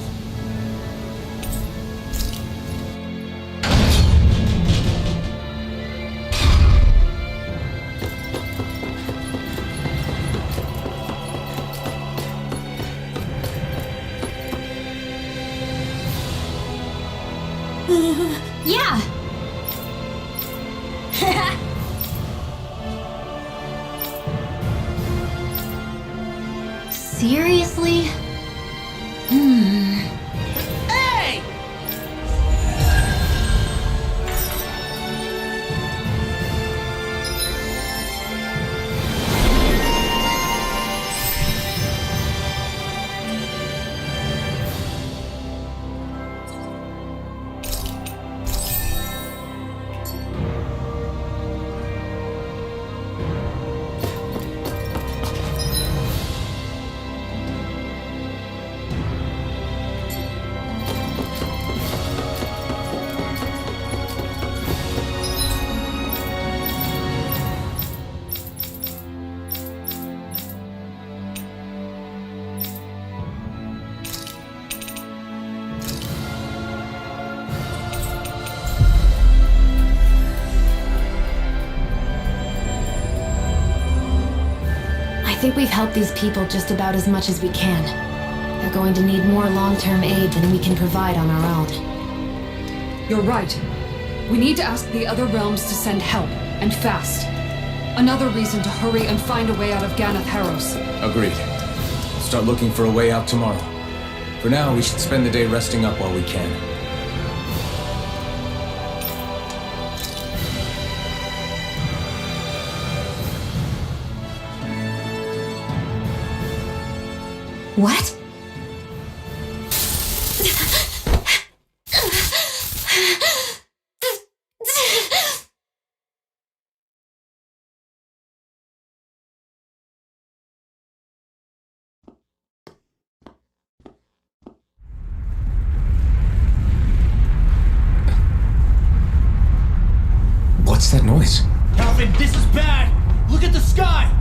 Yeah! Seriously? Hey! I think we've helped these people just about as much as we can. They're going to need more long-term aid than we can provide on our own. You're right. We need to ask the other realms to send help, and fast. Another reason to hurry and find a way out of Ganath Harros. Agreed. We'll start looking for a way out tomorrow. For now, we should spend the day resting up while we can. What? What's that noise? Alvin, this is bad! Look at the sky!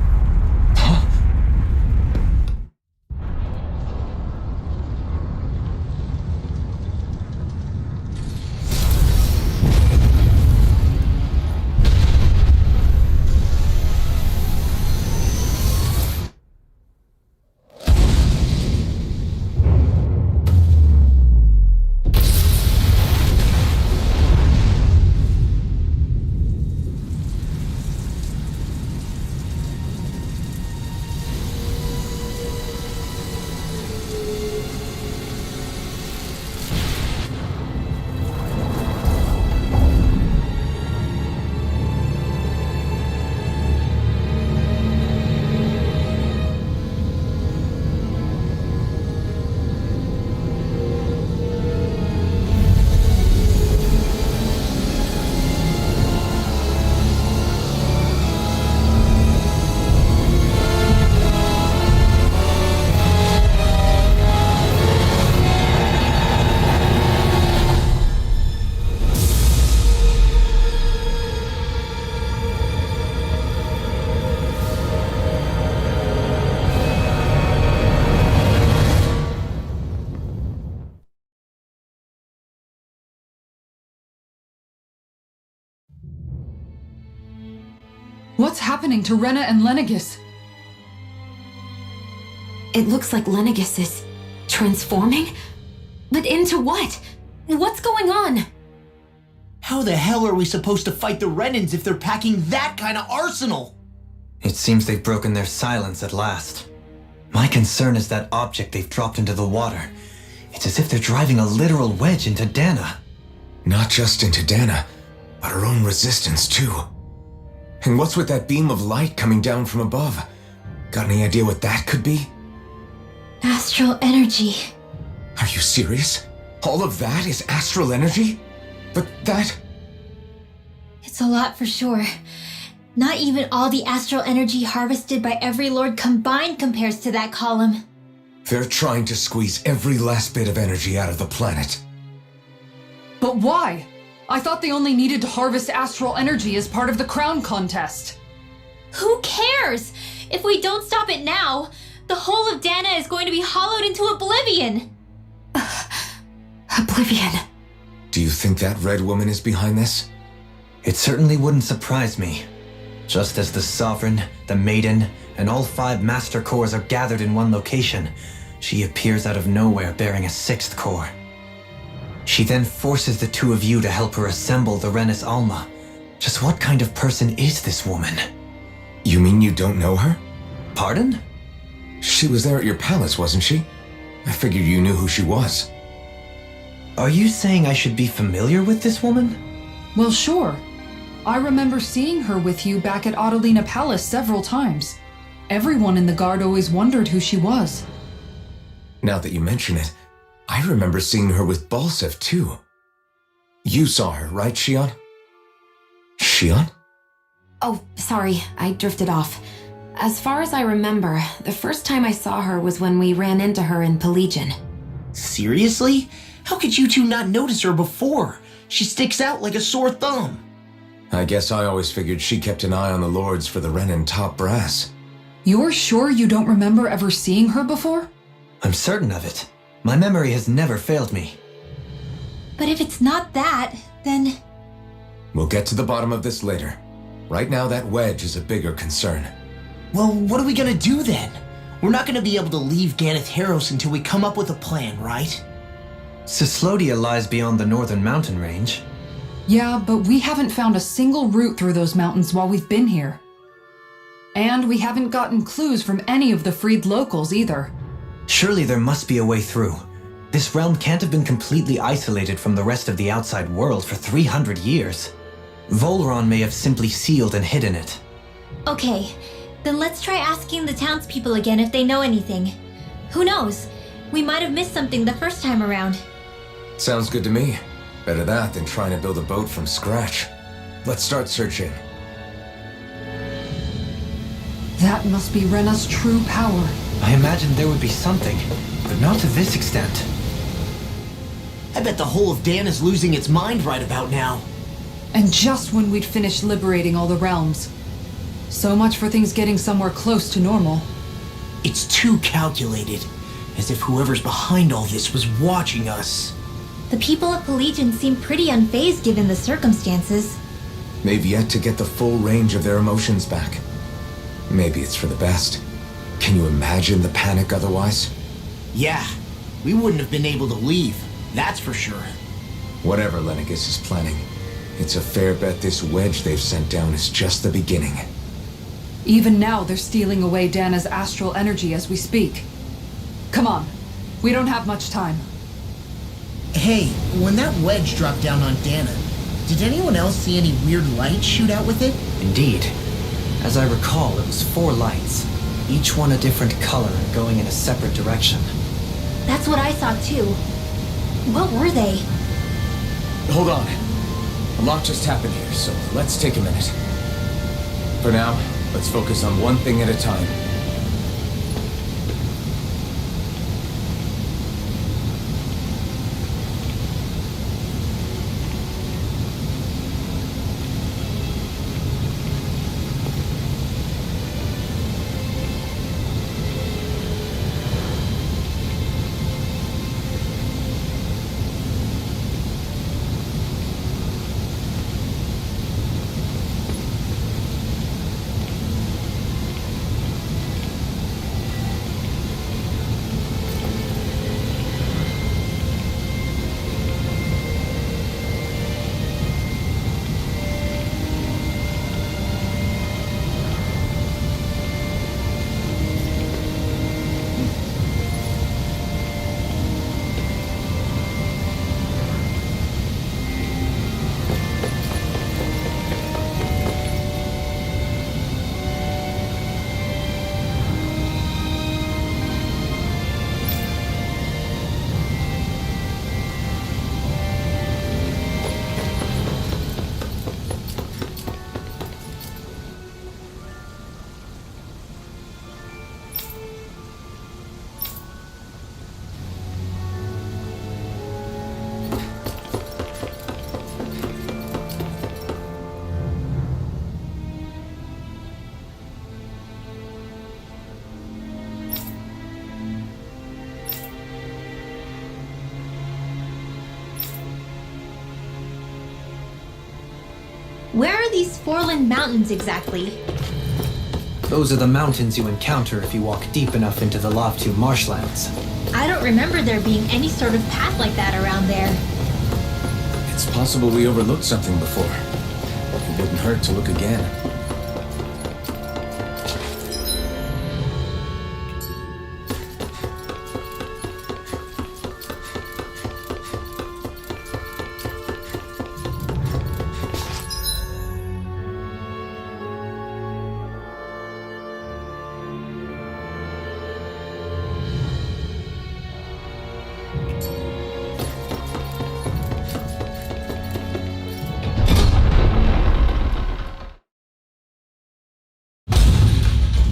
What's happening to Rena and Lenegis? It looks like Lenegis is transforming? But into what? What's going on? How the hell are we supposed to fight the Renans if they're packing that kind of arsenal? It seems they've broken their silence at last. My concern is that object they've dropped into the water. It's as if they're driving a literal wedge into Dana. Not just into Dana, but her own resistance too. And what's with that beam of light coming down from above? Got any idea what that could be? Astral energy. Are you serious? All of that is astral energy? But that... It's a lot for sure. Not even all the astral energy harvested by every lord combined compares to that column. They're trying to squeeze every last bit of energy out of the planet. But why? I thought they only needed to harvest astral energy as part of the crown contest. Who cares? If we don't stop it now, the whole of Dana is going to be hollowed into oblivion! Oblivion. Do you think that red woman is behind this? It certainly wouldn't surprise me. Just as the Sovereign, the Maiden, and all 5 Master Cores are gathered in one location, she appears out of nowhere bearing a 6th core. She then forces the 2 of you to help her assemble the Renis Alma. Just what kind of person is this woman? You mean you don't know her? Pardon? She was there at your palace, wasn't she? I figured you knew who she was. Are you saying I should be familiar with this woman? Well, sure. I remember seeing her with you back at Adelina Palace several times. Everyone in the guard always wondered who she was. Now that you mention it, I remember seeing her with Balsef too. You saw her, right, Shion? Shion? Oh, sorry, I drifted off. As far as I remember, the first time I saw her was when we ran into her in Pelagian. Seriously? How could you two not notice her before? She sticks out like a sore thumb. I guess I always figured she kept an eye on the lords for the Renin top brass. You're sure you don't remember ever seeing her before? I'm certain of it. My memory has never failed me. But if it's not that, then... We'll get to the bottom of this later. Right now, that wedge is a bigger concern. Well, what are we gonna do then? We're not gonna be able to leave Ganath Haros until we come up with a plan, right? Cyslodia lies beyond the northern mountain range. Yeah, but we haven't found a single route through those mountains while we've been here. And we haven't gotten clues from any of the freed locals either. Surely there must be a way through. This realm can't have been completely isolated from the rest of the outside world for 300 years. Volron may have simply sealed and hidden it. Okay, then let's try asking the townspeople again if they know anything. Who knows? We might have missed something the first time around. Sounds good to me. Better that than trying to build a boat from scratch. Let's start searching. That must be Rena's true power. I imagined there would be something, but not to this extent. I bet the whole of Dan is losing its mind right about now. And just when we'd finished liberating all the realms. So much for things getting somewhere close to normal. It's too calculated. As if whoever's behind all this was watching us. The people of Pelagian seem pretty unfazed given the circumstances. They've yet to get the full range of their emotions back. Maybe it's for the best. Can you imagine the panic otherwise? Yeah, we wouldn't have been able to leave, that's for sure. Whatever Lenegis is planning, it's a fair bet this wedge they've sent down is just the beginning. Even now, they're stealing away Dana's astral energy as we speak. Come on, we don't have much time. Hey, when that wedge dropped down on Dana, did anyone else see any weird lights shoot out with it? Indeed. As I recall, it was 4 lights, each one a different color and going in a separate direction. That's what I saw too. What were they? Hold on. A lot just happened here, so let's take a minute. For now, let's focus on one thing at a time. Where are these Foreland Mountains exactly? Those are the mountains you encounter if you walk deep enough into the Loftu marshlands. I don't remember there being any sort of path like that around there. It's possible we overlooked something before. It wouldn't hurt to look again.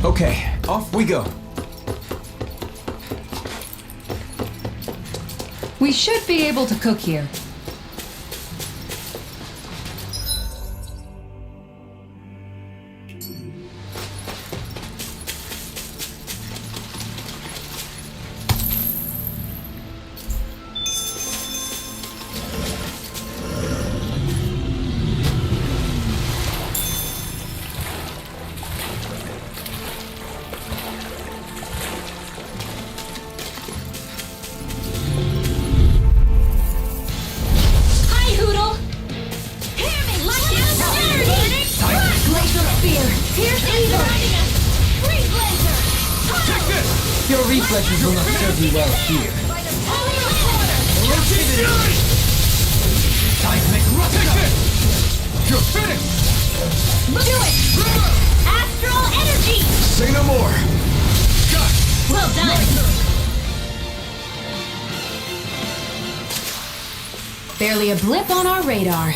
Okay, off we go. We should be able to cook here. Your reflexes will not serve you well here. Seismic rupture! You're finished! Do it! Astral energy! Say no more! Got it! Well done! Barely a blip on our radar.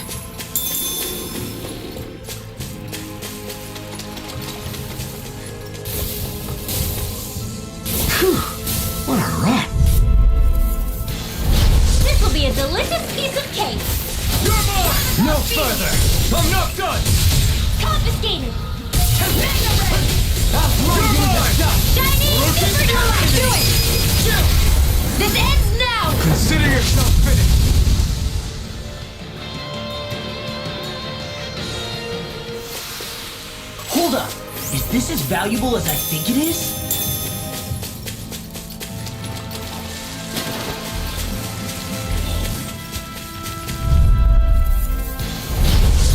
What a run! This will be a delicious piece of cake! You're mine! No further! I'm not done! Confiscated! You're Chinese supernova! Do it! This ends now! Consider yourself finished! Hold up. Is this as valuable as I think it is?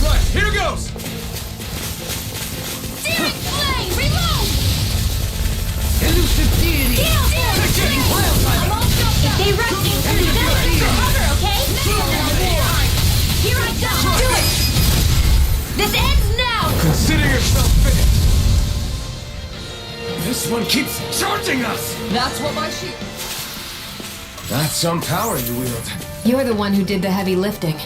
Right, here goes! Searing flame! Reload! Elusive deity! If they rush me, you better look for cover, okay? Here I go! Do it! This ends now! Consider yourself finished! This one keeps charging us! That's what my sheep. That's some power you wield. You're the one who did the heavy lifting.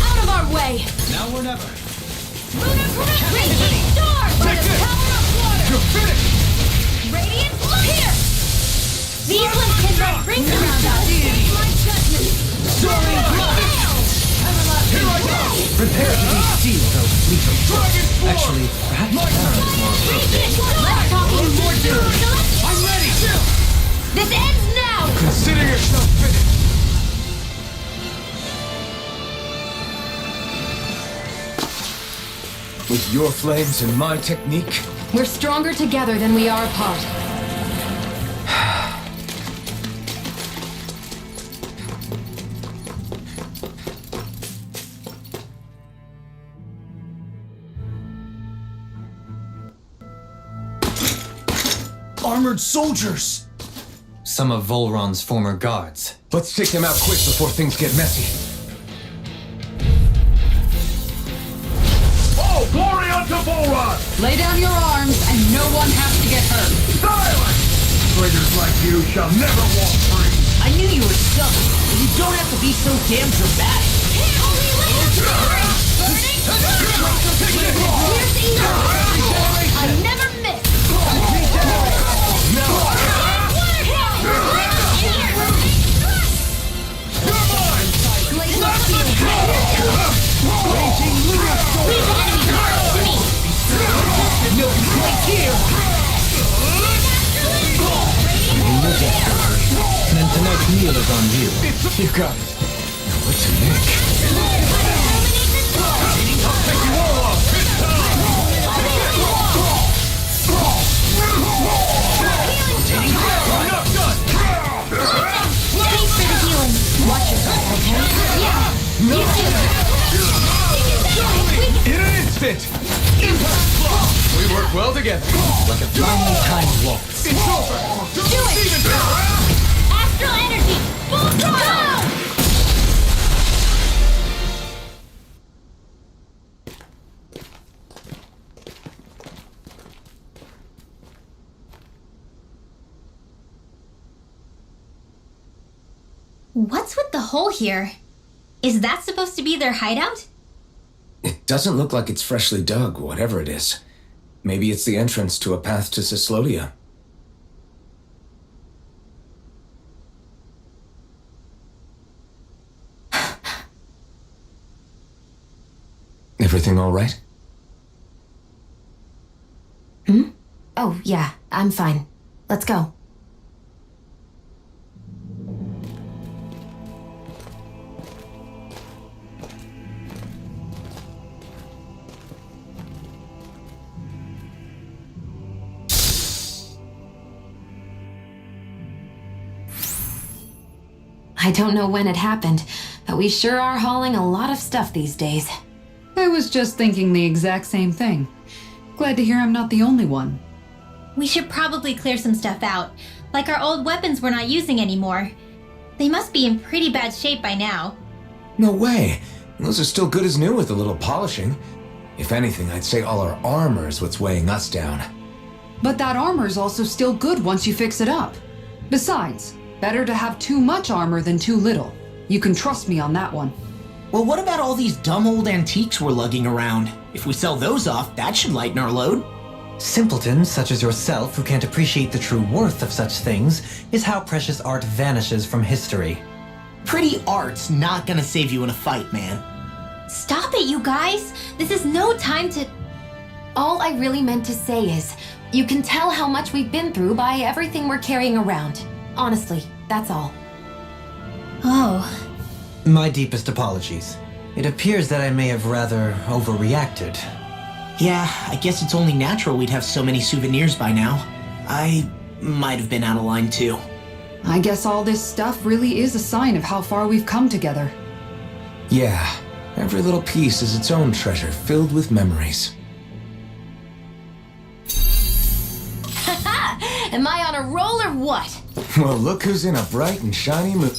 Out of our way! Now or never! Lunar Raging Storm! By the power of water! You're finished! Radiant look here! These ones can run rings around us! Soaring blast! Here I go! Prepare to be sealed, O fleet of Dragon form! Actually, perhaps that is more appropriate. Let's talk even more doom! I'm ready! This ends now! Consider yourself finished! With your flames and my technique, We're stronger together than we are apart. armored soldiers! Some of Volron's former guards. Let's take them out quick before things get messy. Oh, glory unto Volron! Lay down your arms and no one has to get hurt. Silence! Traitors like you shall never walk free! I knew you were stubborn, but you don't have to be so damn dramatic. I never miss! you. You got it. Now what to make? I'll take you all off this time! I'm not done! Thanks for the healing. Watch yourself, okay? Yeah. No! In an instant! Impact block! We work well together. Like a finely timed waltz. It's over! Do it! Astral energy! Full throttle! What's with the hole here? Is that supposed to be their hideout? It doesn't look like it's freshly dug, whatever it is. Maybe it's the entrance to a path to Cyslodia. Everything all right? Oh, yeah, I'm fine. Let's go. I don't know when it happened, but we sure are hauling a lot of stuff these days. I was just thinking the exact same thing. Glad to hear I'm not the only one. We should probably clear some stuff out, like our old weapons we're not using anymore. They must be in pretty bad shape by now. No way. Those are still good as new with a little polishing. If anything, I'd say all our armor is what's weighing us down. But that armor's also still good once you fix it up. Besides, better to have too much armor than too little. You can trust me on that one. Well, what about all these dumb old antiques we're lugging around? If we sell those off, that should lighten our load. Simpletons such as yourself who can't appreciate the true worth of such things is how precious art vanishes from history. Pretty art's not gonna save you in a fight, man. Stop it, you guys! This is no time to... All I really meant to say is, you can tell how much we've been through by everything we're carrying around. Honestly, that's all. Oh. My deepest apologies. It appears that I may have rather overreacted. Yeah, I guess it's only natural we'd have so many souvenirs by now. I might have been out of line too. I guess all this stuff really is a sign of how far we've come together. Yeah, every little piece is its own treasure filled with memories. Am I on a roll or what? Well, look who's in a bright and shiny mood.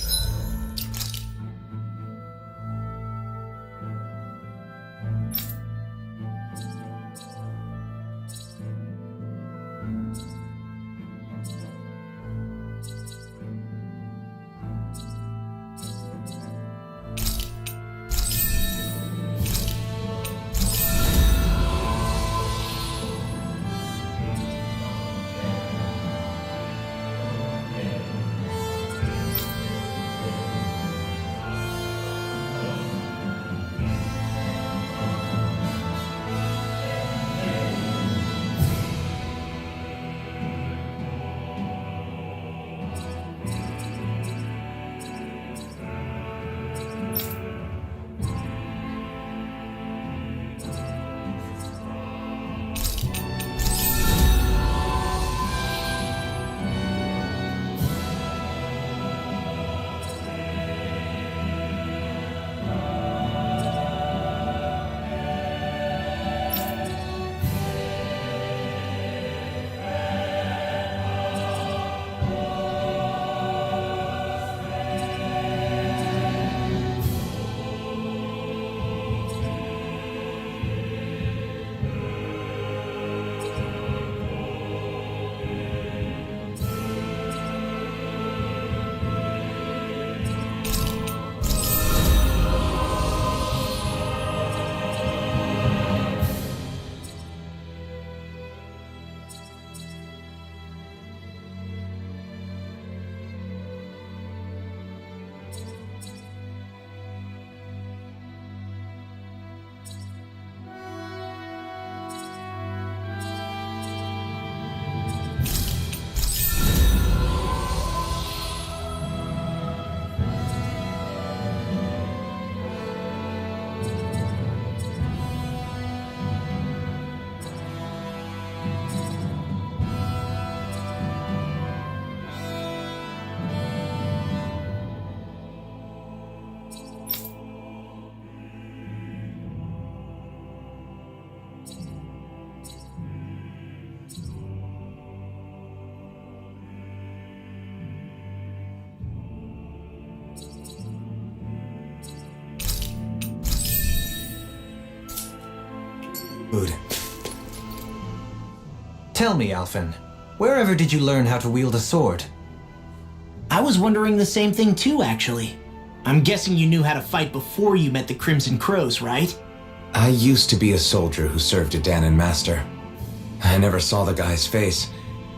Food. Tell me, Alphen, wherever did you learn how to wield a sword? I was wondering the same thing too, actually. I'm guessing you knew how to fight before you met the Crimson Crows, right? I used to be a soldier who served a Danon master. I never saw the guy's face,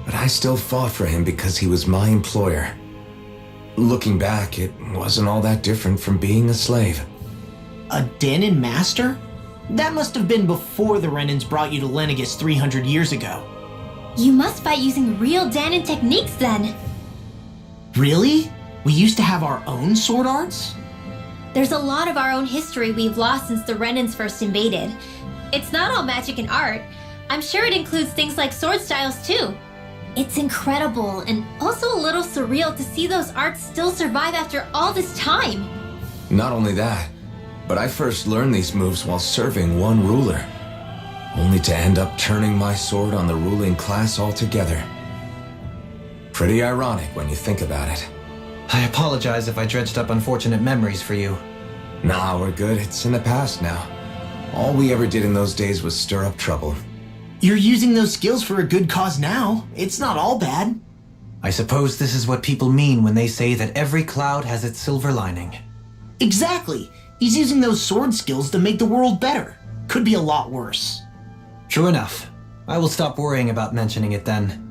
but I still fought for him because he was my employer. Looking back, it wasn't all that different from being a slave. A Danon master? That must have been before the Renans brought you to Lenegis 300 years ago. You must fight using real Danon techniques then. Really? We used to have our own sword arts? There's a lot of our own history we've lost since the Renans first invaded. It's not all magic and art. I'm sure it includes things like sword styles too. It's incredible and also a little surreal to see those arts still survive after all this time. Not only that, but I first learned these moves while serving one ruler, only to end up turning my sword on the ruling class altogether. Pretty ironic when you think about it. I apologize if I dredged up unfortunate memories for you. Nah, we're good. It's in the past now. All we ever did in those days was stir up trouble. You're using those skills for a good cause now. It's not all bad. I suppose this is what people mean when they say that every cloud has its silver lining. Exactly. He's using those sword skills to make the world better. Could be a lot worse. True enough. I will stop worrying about mentioning it then.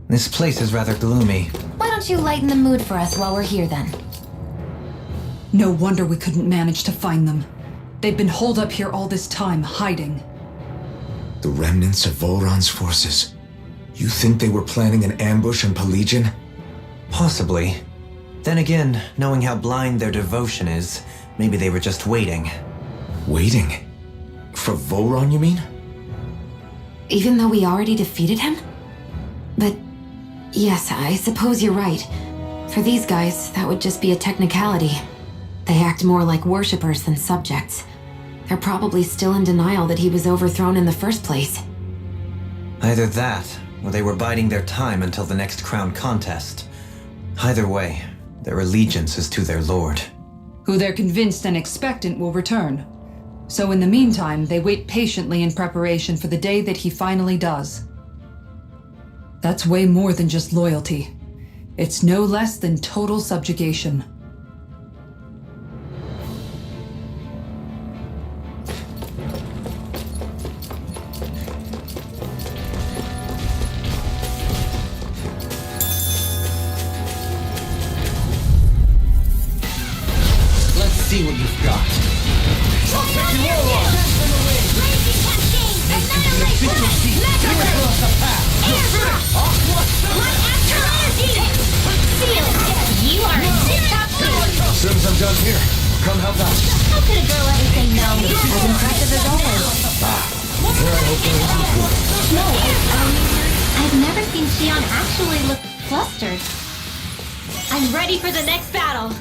This place is rather gloomy. Why don't you lighten the mood for us while we're here then? No wonder we couldn't manage to find them. They've been holed up here all this time, hiding. The remnants of Volron's forces. You think they were planning an ambush on Pelagian? Possibly. Then again, knowing how blind their devotion is, maybe they were just waiting. Waiting? For Volron, you mean? Even though we already defeated him? But yes, I suppose you're right. For these guys, that would just be a technicality. They act more like worshippers than subjects. They're probably still in denial that he was overthrown in the first place. Either that, or they were biding their time until the next crown contest. Either way, their allegiance is to their lord. Who they're convinced and expectant will return. So in the meantime, they wait patiently in preparation for the day that he finally does. That's way more than just loyalty. It's no less than total subjugation. Let's see what you've got. You are in tip-top shape. As soon as I'm done here, come help out. How could a girl ever say no? As impressive as always. No, I've never seen Xion actually look flustered. I'm ready for the next battle.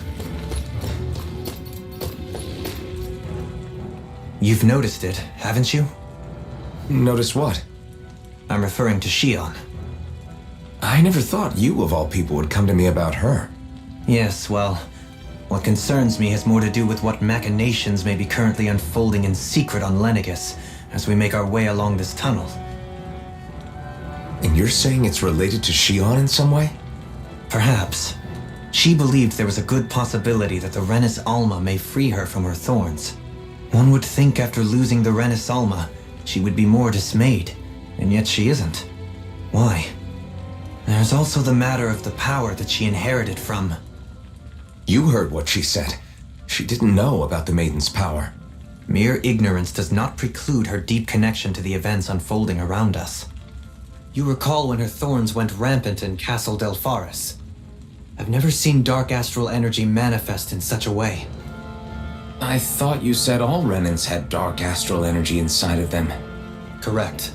You've noticed it, haven't you? Notice what? I'm referring to Xion. I never thought you, of all people, would come to me about her. Yes, well, what concerns me has more to do with what machinations may be currently unfolding in secret on Lenegis as we make our way along this tunnel. And you're saying it's related to Xion in some way? Perhaps. She believed there was a good possibility that the Renis Alma may free her from her thorns. One would think after losing the Renis Alma, she would be more dismayed, and yet she isn't. Why? There's also the matter of the power that she inherited from... You heard what she said. She didn't know about the Maiden's power. Mere ignorance does not preclude her deep connection to the events unfolding around us. You recall when her thorns went rampant in Castle Del Faris. I've never seen dark astral energy manifest in such a way. I thought you said all Renans had dark astral energy inside of them. Correct.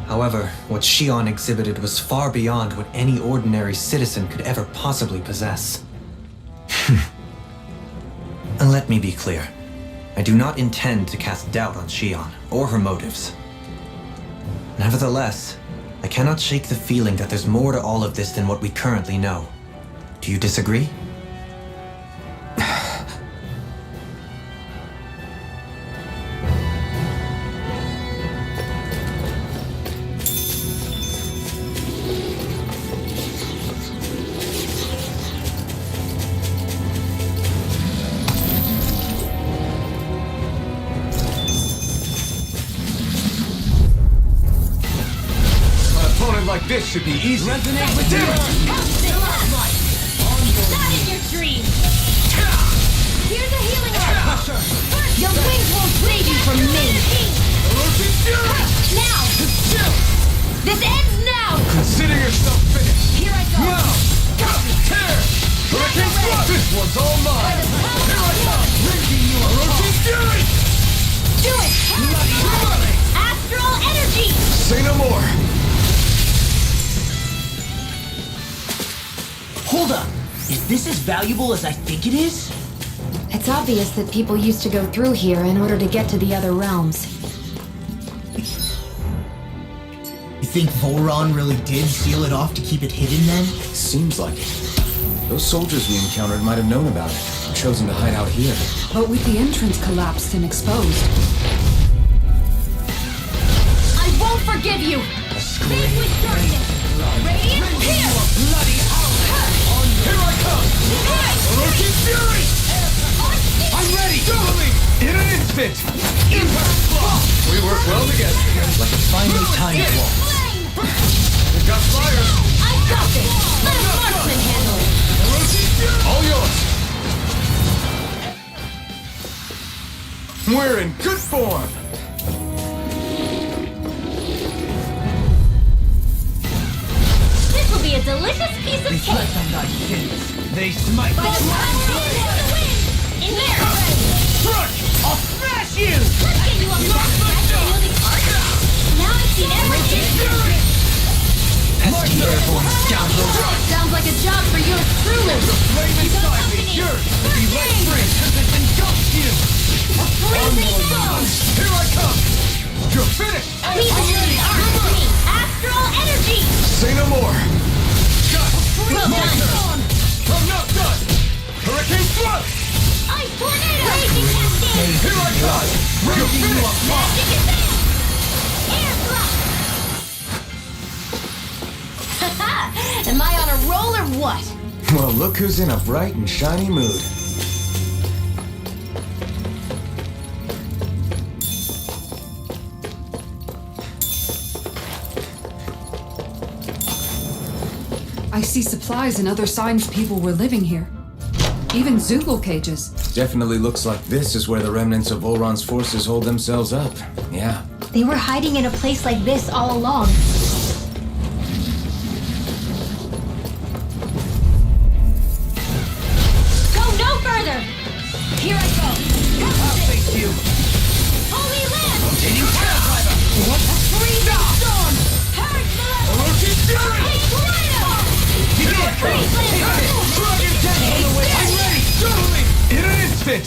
However, what Xion exhibited was far beyond what any ordinary citizen could ever possibly possess. And let me be clear. I do not intend to cast doubt on Shion or her motives. Nevertheless, I cannot shake the feeling that there's more to all of this than what we currently know. Do you disagree? Like this should be easy. Resonate with you! Not in your dreams! Here's a healing herb! Your wings won't save you from me! Now! This ends now! Consider yourself finished. Here I go! This one's all mine. Here I come! Ripping you apart. Fury! Do it! Astral energy! Say no more. Hold up! Is this as valuable as I think it is? It's obvious that people used to go through here in order to get to the other realms. You think Volron really did seal it off to keep it hidden then? Seems like it. Those soldiers we encountered might have known about it and chosen to hide out here. But with the entrance collapsed and exposed, I won't forgive you! Face with darkness! Radiant here! Bloody Here I come! Orochi Fury! I'm ready! Totally! In an instant! Impact block! We work well together. Like a finely timed waltz. We've got fire! I got this! Let a marksman handle it! Orochi Fury! All yours! We're in good form! This will be a delicious piece of cake! They smite! By the power of the wind! In there! Crush! I'll smash you! Let's get you a wielding art! Now I've seen everything! Pesky airborne scoundrels! Sounds like a job for yours truly! Flame inside me! Yours! Be let free! It engulfs you! Freezing storm! Here I come! You're finished! These abilities aren't for me! Astral energy! Say no more! Well done! I'm not done! Hurricane Thrust! Ice tornado! Raging cascade! Here I come! You're finished! Magic advance! Air thrust! Haha! Am I on a roll or what? Well, look who's in a bright and shiny mood. I see supplies and other signs people were living here. Even Zoogle cages. Definitely looks like this is where the remnants of Volron's forces hold themselves up. Yeah. They were hiding in a place like this all along. Go no further! Here I go! I'll face you! Holy land! Rotating tail driver! What a freezing storm! Purge below! Orochi Fury! Hey, tornado! Here I come! Dragon Death on the way! I'm ready! Totally! In an instant!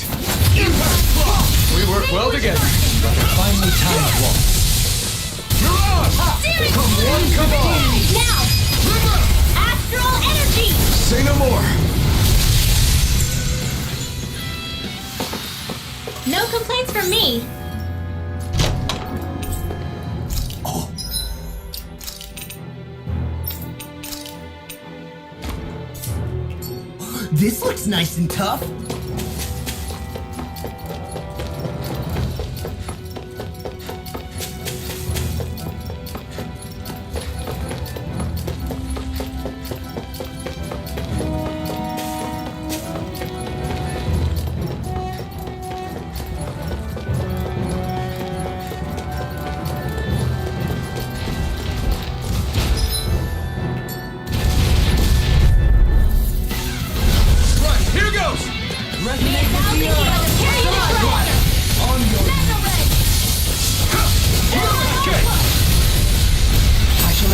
Impact block! We work well together. Like a finely timed waltz. You're on! Come one, come on! Now! Astral energy! Say no more! No complaints from me. This looks nice and tough.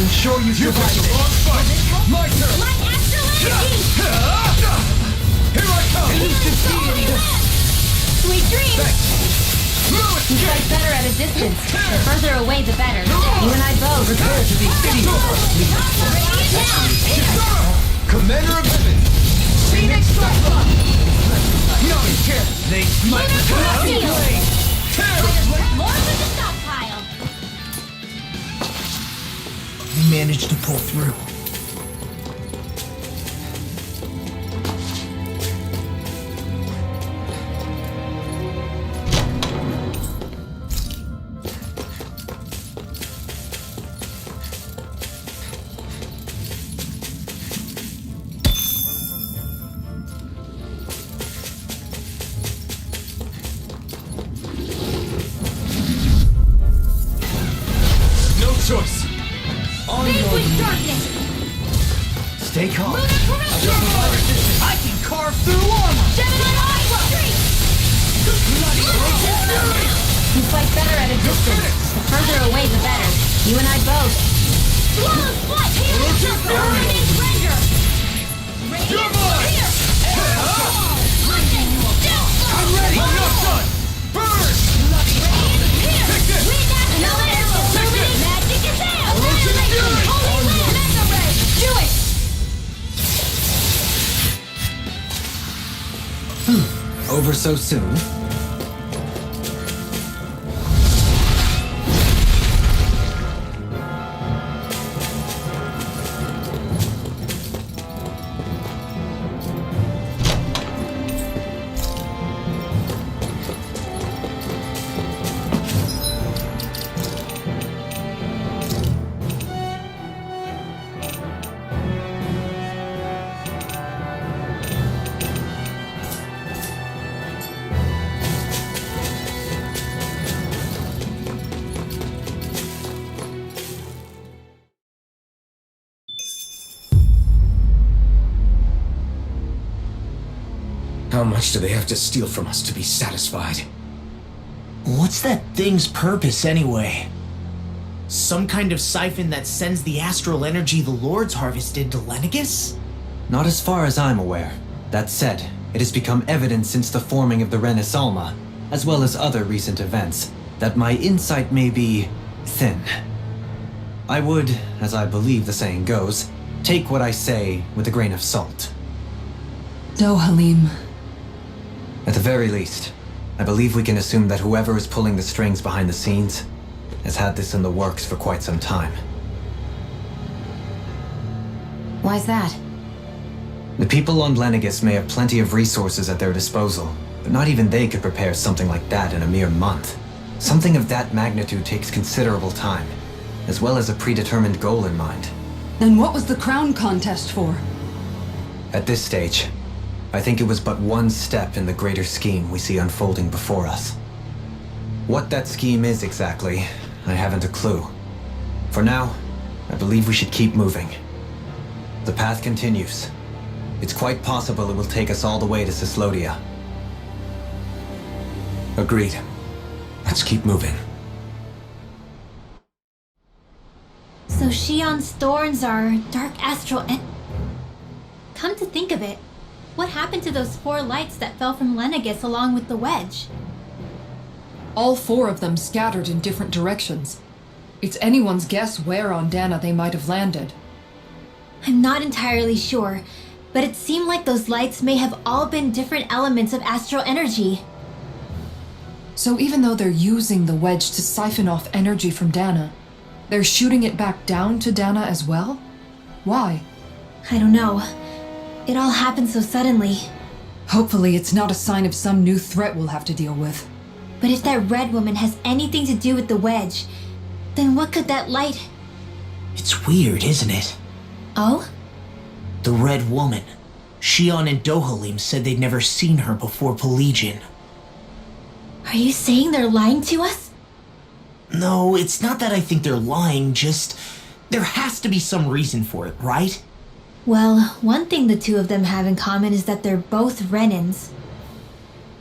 Ensure you You survive picked the it. wrong fight! My turn! My astral energy! Here I come! Instantaneous! You fight better at a distance. The further away, the better. You and I both. Prepare to be Commander of Heaven! Phoenix Strike Block! No, you can't! They might More with the stockpile. We managed to pull through. choice. Vanquish darkness. Stay calm. I can carve through armor. You fight better at a distance. The further away, the better. You and I both. Flawless flight! Ranger! You're mine! I'm ready! I'm not done! Burn! Take this! Magic is out! Holy Land! Mega Ray! Do it! Over so soon? How much do they have to steal from us to be satisfied? What's that thing's purpose anyway? Some kind of siphon that sends the astral energy the Lords harvested to Lenegus? Not as far as I'm aware. That said, it has become evident since the forming of the Renaissance, as well as other recent events, that my insight may be thin. I would, as I believe the saying goes, take what I say with a grain of salt. Halim. At the very least, I believe we can assume that whoever is pulling the strings behind the scenes has had this in the works for quite some time. Why's that? The people on Lenegus may have plenty of resources at their disposal, but not even they could prepare something like that in a mere month. Something of that magnitude takes considerable time, as well as a predetermined goal in mind. Then what was the crown contest for? At this stage, I think it was but one step in the greater scheme we see unfolding before us. What that scheme is exactly, I haven't a clue. For now, I believe we should keep moving. The path continues. It's quite possible it will take us all the way to Cislodia. Agreed. Let's keep moving. So Shion's thorns are dark astral and... Come to think of it, what happened to those 4 lights that fell from Lenegus along with the wedge? All 4 of them scattered in different directions. It's anyone's guess where on Dana they might have landed. I'm not entirely sure, but it seemed like those lights may have all been different elements of astral energy. So even though they're using the wedge to siphon off energy from Dana, they're shooting it back down to Dana as well? Why? I don't know. It all happened so suddenly. Hopefully it's not a sign of some new threat we'll have to deal with. But if that red woman has anything to do with the wedge, then what could that light... It's weird, isn't it? Oh? The Red Woman. Shion and Dohalim said they'd never seen her before Pelagian. Are you saying they're lying to us? No, it's not that I think they're lying, just... There has to be some reason for it, right? Well, one thing the 2 of them have in common is that they're both Renins.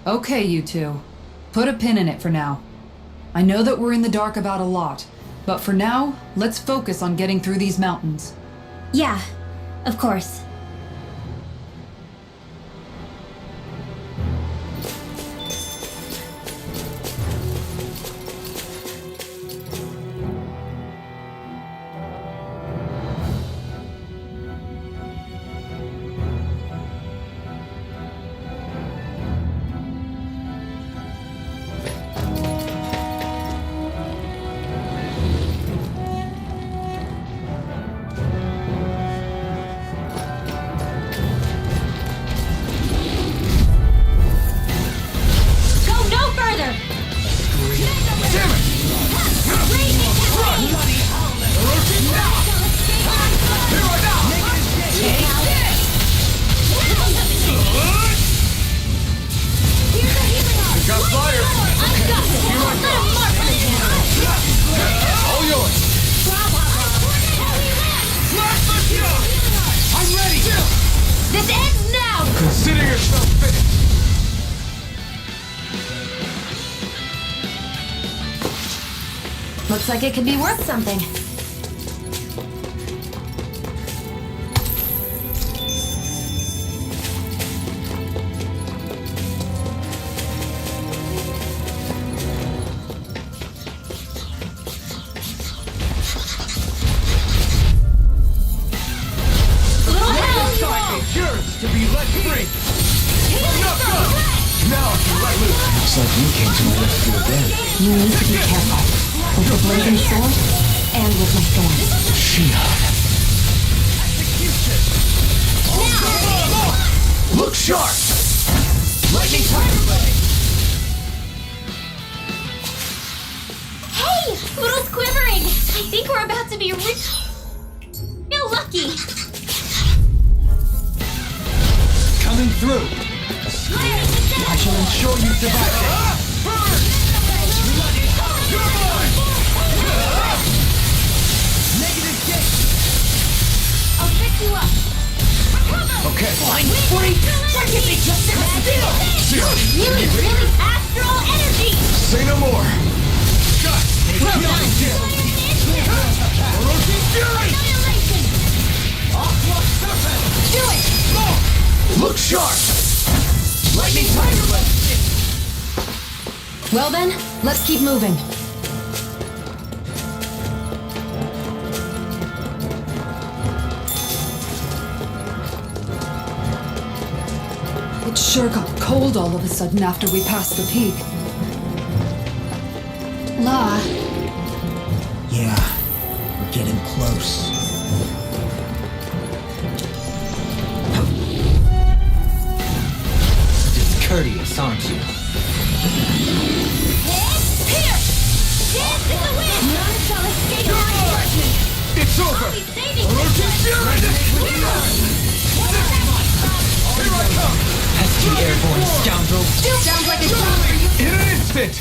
Okay, you 2. Put a pin in it for now. I know that we're in the dark about a lot, but for now, let's focus on getting through these mountains. Yeah, of course. Looks like it could be worth something. Yours to be let free! Enough done! Now I can let loose! Looks like you came to my rescue again. You need to be careful. With the blazing sword, and with my thorns. Shion. Look sharp! Lightning tiger blade! Hey! Poodle's quivering! I think we're about to be real lucky! Coming through! I shall ensure you survive it! Burn! You're mine! Negative gate! I'll pick you up! Okay. Fine, free! Why can't they just sit still? Really astral energy! Say no more! Guts! Well done! Orochi Fury! Annihilation! Aqua Serpent! Do it! Look sharp! Lightning tiger blade! Well then, let's keep moving. It sure got cold all of a sudden after we passed the peak. La, Yeah, we're getting close. Discourteous, aren't you? Here! Dance in the wind! None shall escape my judgment! It's over! I'll be saving Orochi this Fury! Here I come! Pesky airborne scoundrel! Sounds like a job for you. In an instant!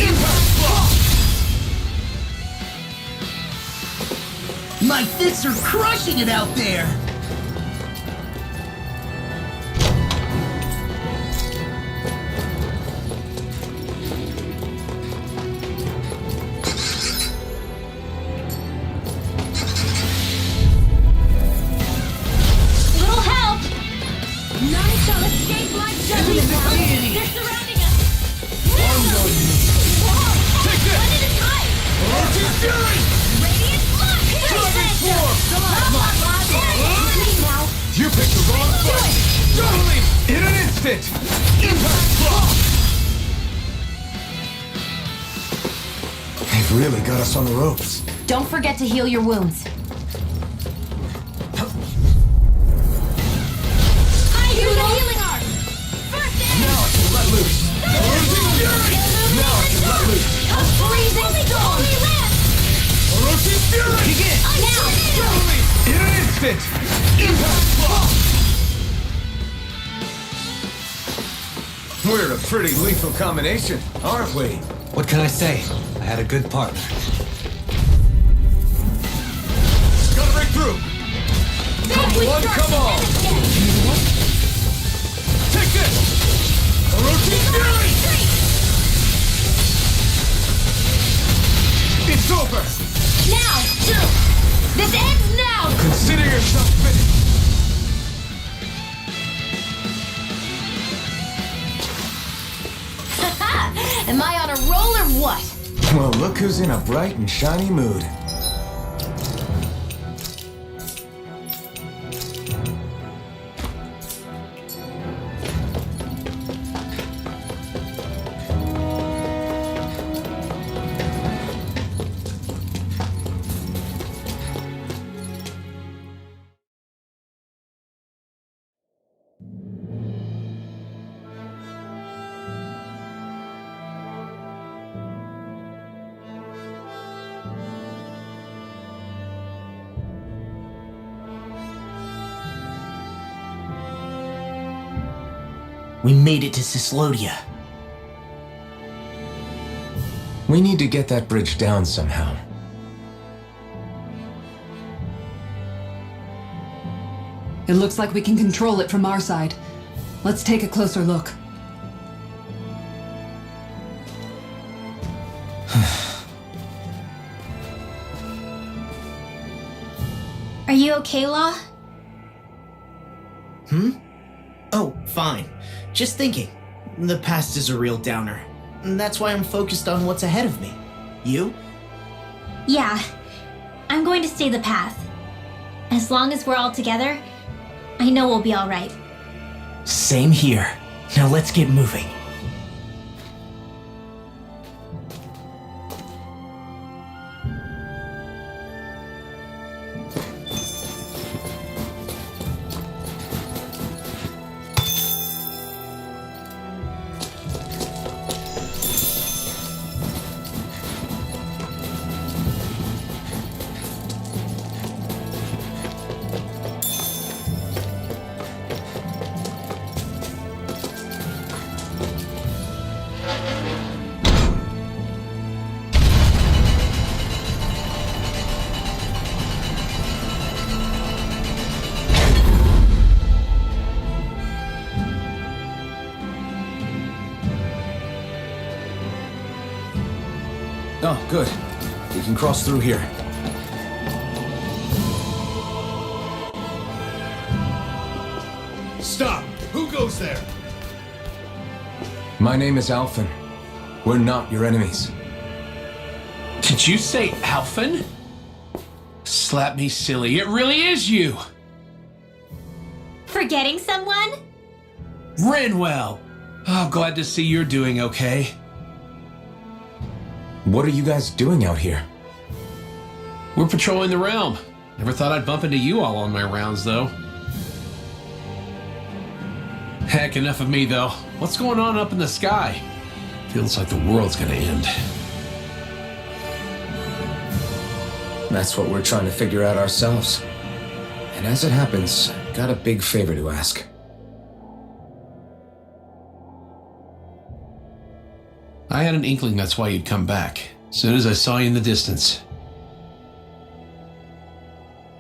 Impact block! My fists are crushing it out there! Little help! None shall escape my judgment! They're surrounding us! Take this! One at a time! Orochi Fury! Radiant block! Dragon form! Now! You picked the wrong fight! Double leap! In an instant! Impact block! They've really got us on the ropes. Don't forget to heal your wounds. I do the healing art! First aid! Now I can let loose! Orochi Fury! Now I can let loose! A freezing storm! Orochi Fury! Begin! Now! Double leap! In an instant! Impact block! We're a pretty lethal combination, aren't we? What can I say? I had a good partner. Gotta break through! Come one, come all! Take this! Orochi Fury! It's over! Now! This ends now! Consider yourself finished! Am I on a roll or what? Well, look who's in a bright and shiny mood. We made it to Cislodia. We need to get that bridge down somehow. it looks like we can control it from our side. Let's take a closer look. Are you okay, Law? Oh, fine. Just thinking. The past is a real downer. That's why I'm focused on what's ahead of me. You? Yeah. I'm going to stay the path. As long as we're all together, I know we'll be alright. Same here. Now let's get moving. Oh, good. We can cross through here. Stop! Who goes there? My name is Alphen. We're not your enemies. Did you say Alphen? Slap me silly, it really is you! Forgetting someone? Renwell! Oh, glad to see you're doing okay. What are you guys doing out here? We're patrolling the realm. Never thought I'd bump into you all on my rounds, though. Heck, enough of me, though. What's going on up in the sky? Feels like the world's gonna end. That's what we're trying to figure out ourselves. And as it happens, I've got a big favor to ask. I had an inkling that's why you'd come back. As soon as I saw you in the distance.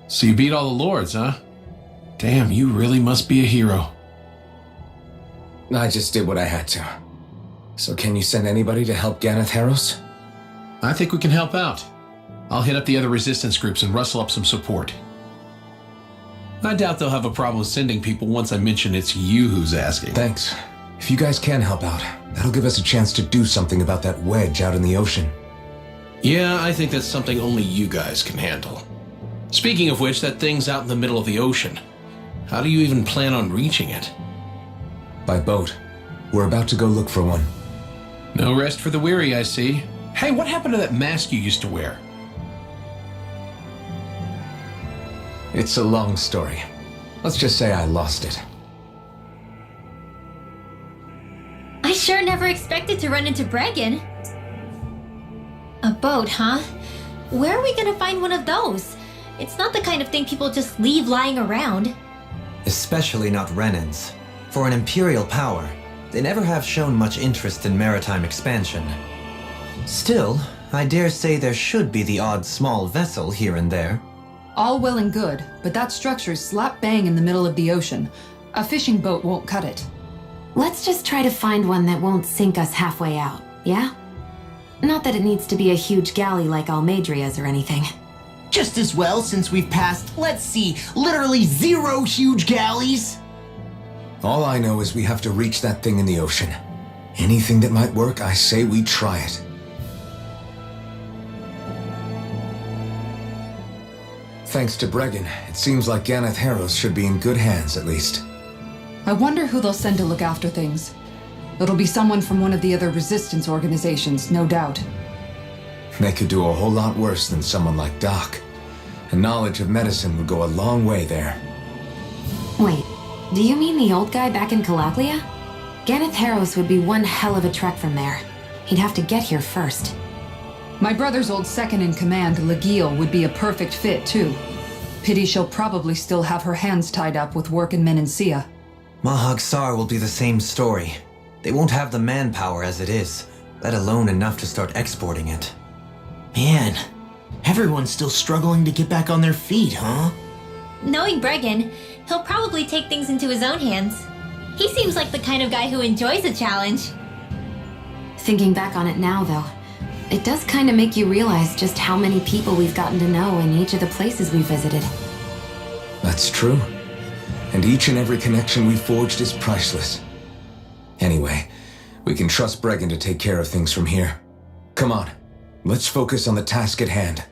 So you beat all the lords, huh? Damn, you really must be a hero. I just did what I had to. So can you send anybody to help Ganeth Harros? I think we can help out. I'll hit up the other resistance groups and rustle up some support. I doubt they'll have a problem sending people once I mention it's you who's asking. Thanks. If you guys can help out, that'll give us a chance to do something about that wedge out in the ocean. Yeah, I think that's something only you guys can handle. Speaking of which, that thing's out in the middle of the ocean. How do you even plan on reaching it? By boat. We're about to go look for one. No rest for the weary, I see. Hey, what happened to that mask you used to wear? It's a long story. Let's just say I lost it. I sure never expected to run into Bregan. A boat, huh? Where are we gonna find one of those? It's not the kind of thing people just leave lying around. Especially not Renans. For an imperial power, they never have shown much interest in maritime expansion. Still, I dare say there should be the odd small vessel here and there. All well and good, but that structure's slap bang in the middle of the ocean. A fishing boat won't cut it. Let's just try to find one that won't sink us halfway out, yeah? Not that it needs to be a huge galley like Almadria's or anything. Just as well, since we've passed, let's see, literally 0 huge galleys. All I know is we have to reach that thing in the ocean. Anything that might work, I say we try it. Thanks to Bregan, it seems like Ganeth Harros should be in good hands, at least. I wonder who they'll send to look after things. It'll be someone from one of the other resistance organizations, no doubt. They could do a whole lot worse than someone like Doc. And knowledge of medicine would go a long way there. Wait, do you mean the old guy back in Calaglia? Ganeth Harros would be one hell of a trek from there. He'd have to get here first. My brother's old second-in-command, Legil, would be a perfect fit, too. Pity she'll probably still have her hands tied up with work in Menancia. Mahag Sar will be the same story. They won't have the manpower as it is, let alone enough to start exporting it. Man, everyone's still struggling to get back on their feet, huh? Knowing Bregan, he'll probably take things into his own hands. He seems like the kind of guy who enjoys a challenge. Thinking back on it now, though, it does kind of make you realize just how many people we've gotten to know in each of the places we visited. That's true. And each and every connection we forged is priceless. Anyway, we can trust Bregan to take care of things from here. Come on, let's focus on the task at hand.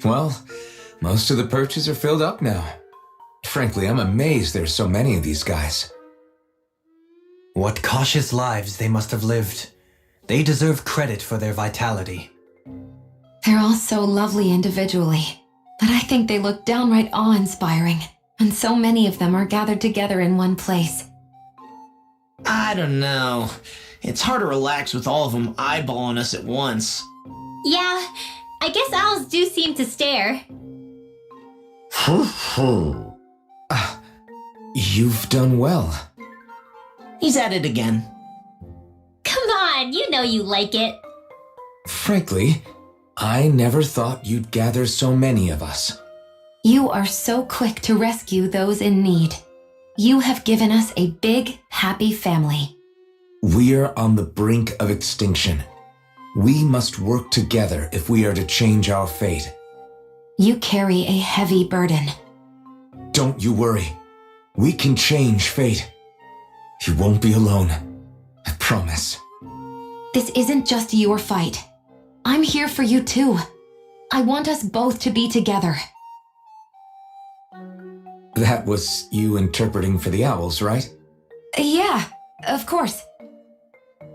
Well, most of the perches are filled up now. Frankly, I'm amazed there's so many of these guys. What cautious lives they must have lived. They deserve credit for their vitality. They're all so lovely individually, but I think they look downright awe-inspiring, and so many of them are gathered together in one place. I don't know. It's hard to relax with all of them eyeballing us at once. Yeah, I guess owls do seem to stare. You've done well. He's at it again. Come on, you know you like it. Frankly, I never thought you'd gather so many of us. You are so quick to rescue those in need. You have given us a big, happy family. We're on the brink of extinction. We must work together if we are to change our fate. You carry a heavy burden. Don't you worry. We can change fate. You won't be alone. I promise. This isn't just your fight. I'm here for you too. I want us both to be together. That was you interpreting for the owls, right? Yeah, of course.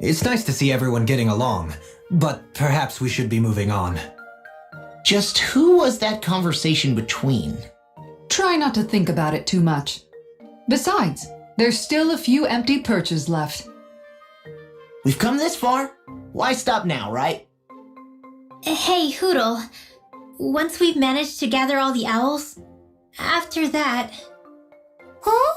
It's nice to see everyone getting along, but perhaps we should be moving on. Just who was that conversation between? Try not to think about it too much. Besides, there's still a few empty perches left. We've come this far. Why stop now, right? Hey, Hoodle. Once we've managed to gather all the owls, after that... Huh?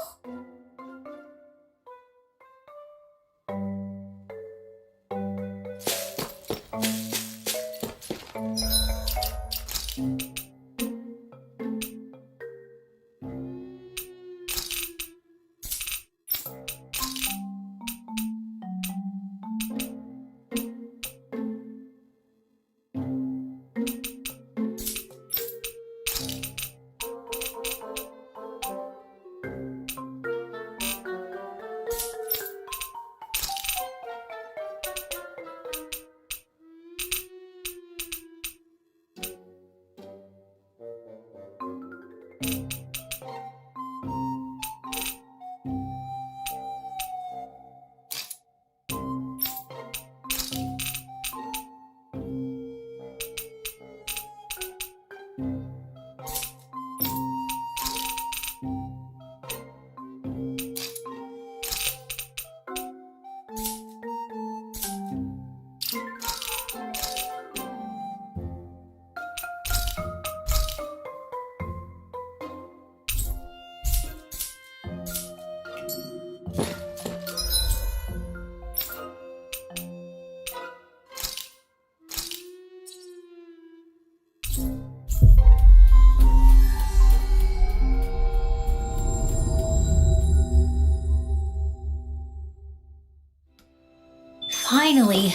Finally.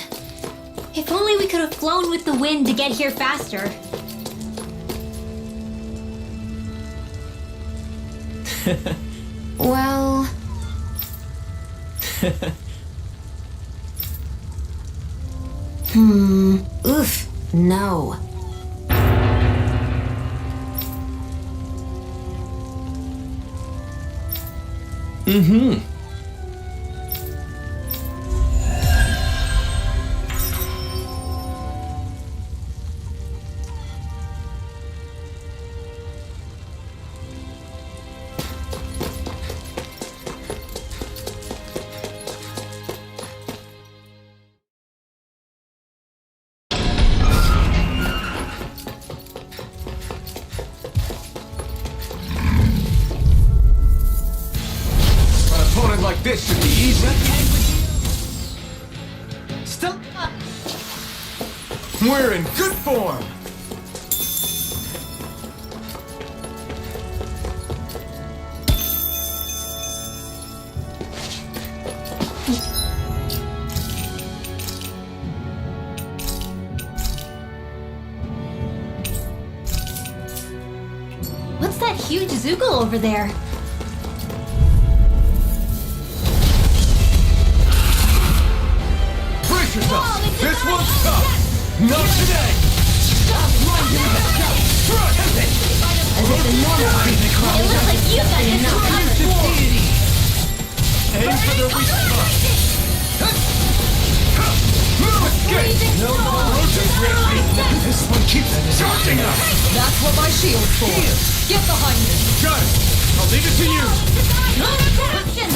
If only we could have flown with the wind to get here faster. Well... Oof. No. An opponent like this should be easy. Still up. We're in good form. What's that huge Zoogle over there? Brace yourself. This one's tough. Not today. It looks like you got enough covered. Aim for their weak spot. Escape. No approaches risky. This one keeps charging us. That's what my shield's for. Get behind me. Got it. I'll leave it to you. Lunar corruption!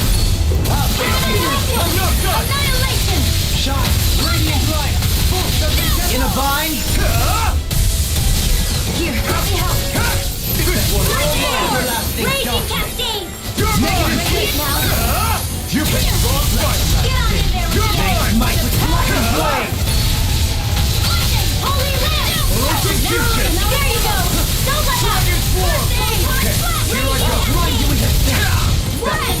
I'm not done. Annihilation! Shot. Radiant light. In a bind. Here, let me help. This one's all mine. Everlasting Raging jump. cascade! You're mine. Wait now. You picked the wrong fight. Get on in there, You're Renee. mine. Might with lightning blade. Holy land! Electrocution. There you go! Don't let up! Swarm. Okay, Here I go. Blind you with a Run!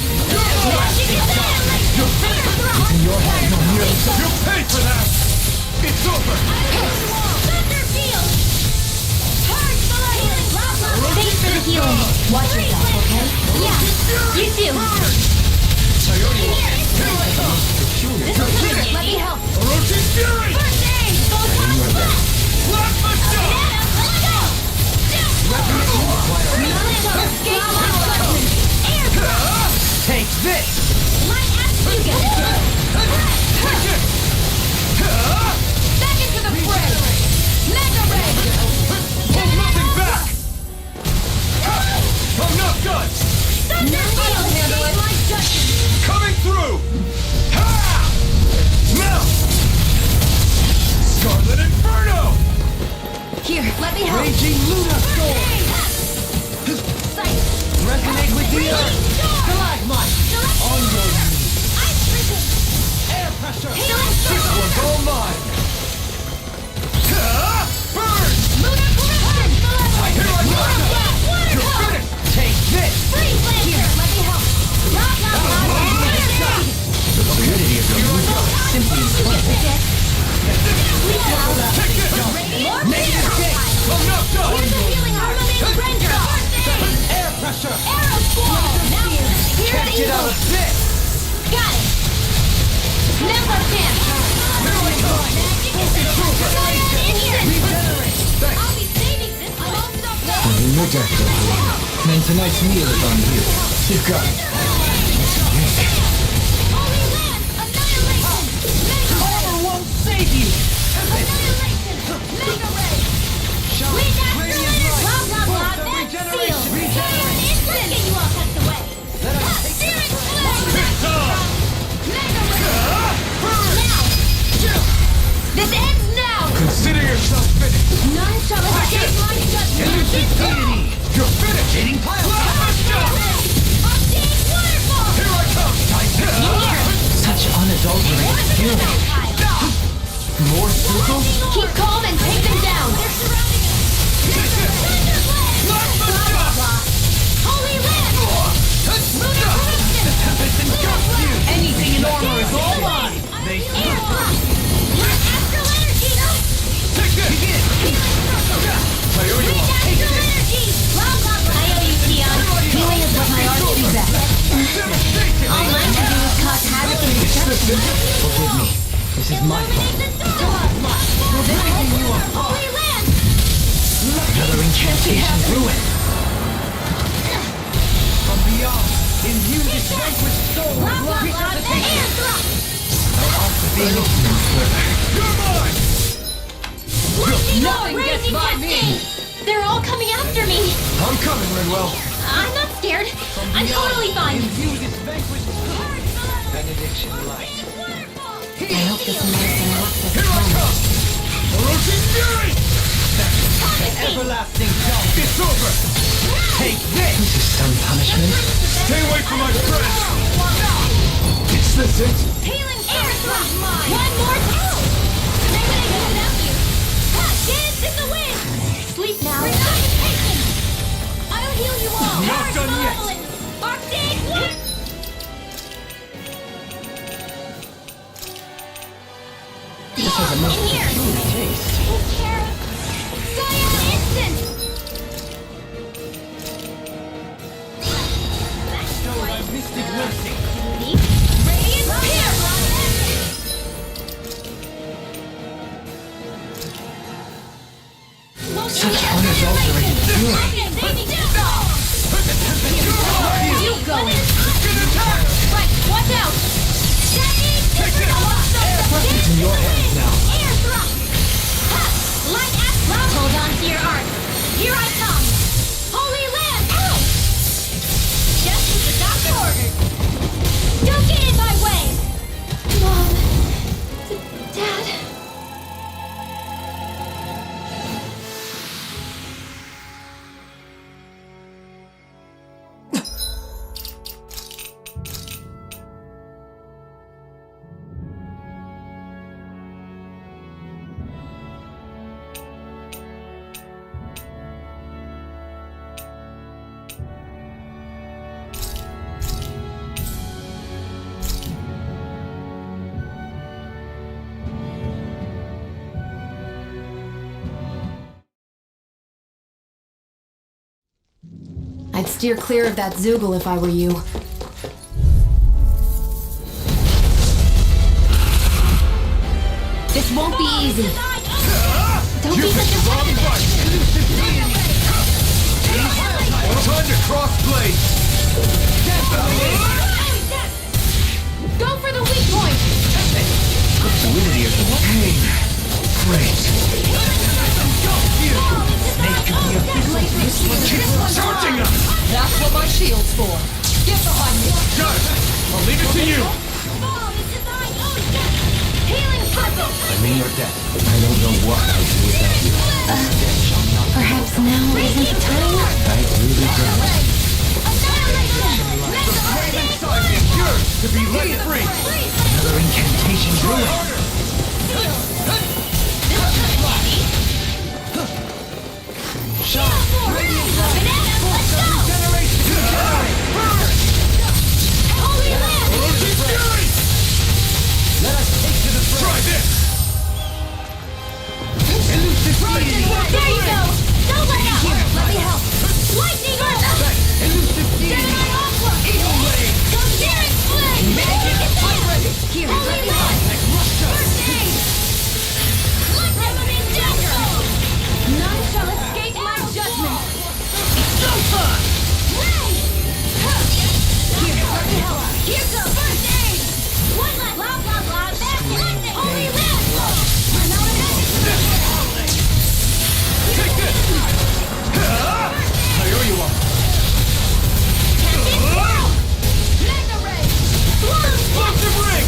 in your head. You'll pay for that. It's over. Thunderfield! Charge the lightning! Thanks for the healing. Watch yourself, okay? Yeah, you too. Let me help. Orochi's Fury. First aid! Plasma shot. Take this. Back into the fray! Mega Ray! Hold nothing back. I'm not done. Coming through. Ha! Now. Scarlet Inferno. Here, let me help. Raging Lunar Storm. Resonate with the earth. Stalagmite. On your knees. Air pressure. This one's all mine. Ha! Burn. Here I go. You're finished. Take this. Here, let me help. The fluidity of your movement is simply incredible. Take this. Negative 6. I'm not done. Here's the healing armament Ranger! Air pressure. Arrow squall! Now, here's Can't the get out evil! of this. Got it! Now's our chance! Magic is in Regenerate. I'll be saving this most of the... In your death, then tonight's meal is on you. You got it. Holy Land! Annihilation! Mega Ray! Won't save you. Annihilation! Mega Ray! We got blah blah blah! That's sealed! Let's get you all tucked away! Spirit Flame! Mega Ray! Now! This ends now! Consider yourself finished. None shall escape my judgment! You're finished. Plasma shot. Arcane waterfall! Here I come. Such unadulterated skill. More circles? Keep calm and take them down. They're surrounding us! Plasma shot. Holy Land! Lunar corruption! Anything in armor is all mine. Air blast! Astral energy! Take this. I owe you all. Astral energy! Blah blah blah! I owe you, Tion. Healing is what my art feedback. Devastation. All mine can do is cause havoc in the jungle. Forgive me. This is my fault. With everything you are Holy Land! Another incantation ruin. From beyond, imbue this vanquished soul with resuscitation. Being no further. You're mine! Nothing gets by me! They're all coming after me! I'm coming, Redwell. I'm not scared. I'm totally fine. Imbue this vanquished soul. Benediction light. I hope this medicine works as Here I come! Orochi Fury! Everlasting jump. It's over! Take this! This is some punishment. Stay away from my friend! Is this it? Healing air thrust! One more time! They're gonna get it out you! Dance in the wind! Sleep now! Resuscitation! I'll heal you all! Not done yet. Arctic one! This has a most Here! peculiar taste. Scion instant! Show thy mystic mercy. Radiant here! Such unadulterated fury. You going? Right, watch out! It's in your hands now. Air thrust! Light at love! Hold on to your arms. Here I come! Holy Land! Ow! Just as the doctor ordered. Don't get in my way! Mom. Dad. I'd steer clear of that Zoogle if I were you. This won't be easy. Don't be such a pessimist. Time to cross blades! Go for the weak point! Fluidity of the pain. Great. Snake could be a Charging us! That's what my shield's for. Get behind me. Got it! I'll leave it to you! Healing circle! I mean your death. I don't know what I'd do without you. Perhaps now isn't the time? I really don't. Inside is yours to be let free! Another incantation ruin. Let us take to the front! Try this! Elusive Deity! There you go! Don't let up! Let me help! Lightning orb! Elusive Deity! Gemini Aqua! Eagle Ray! Coherent Flame! I'm ready! Here, let me help! First aid! Lightning Dagger! None shall escape my judgment! Go time! Here, let me help! Here's the first aid! One left! Blah, blah, blah! That's lightning! Holy land! I'm out of it! Take this! I owe you one! Mega Ray! Swarm! Explosive ring!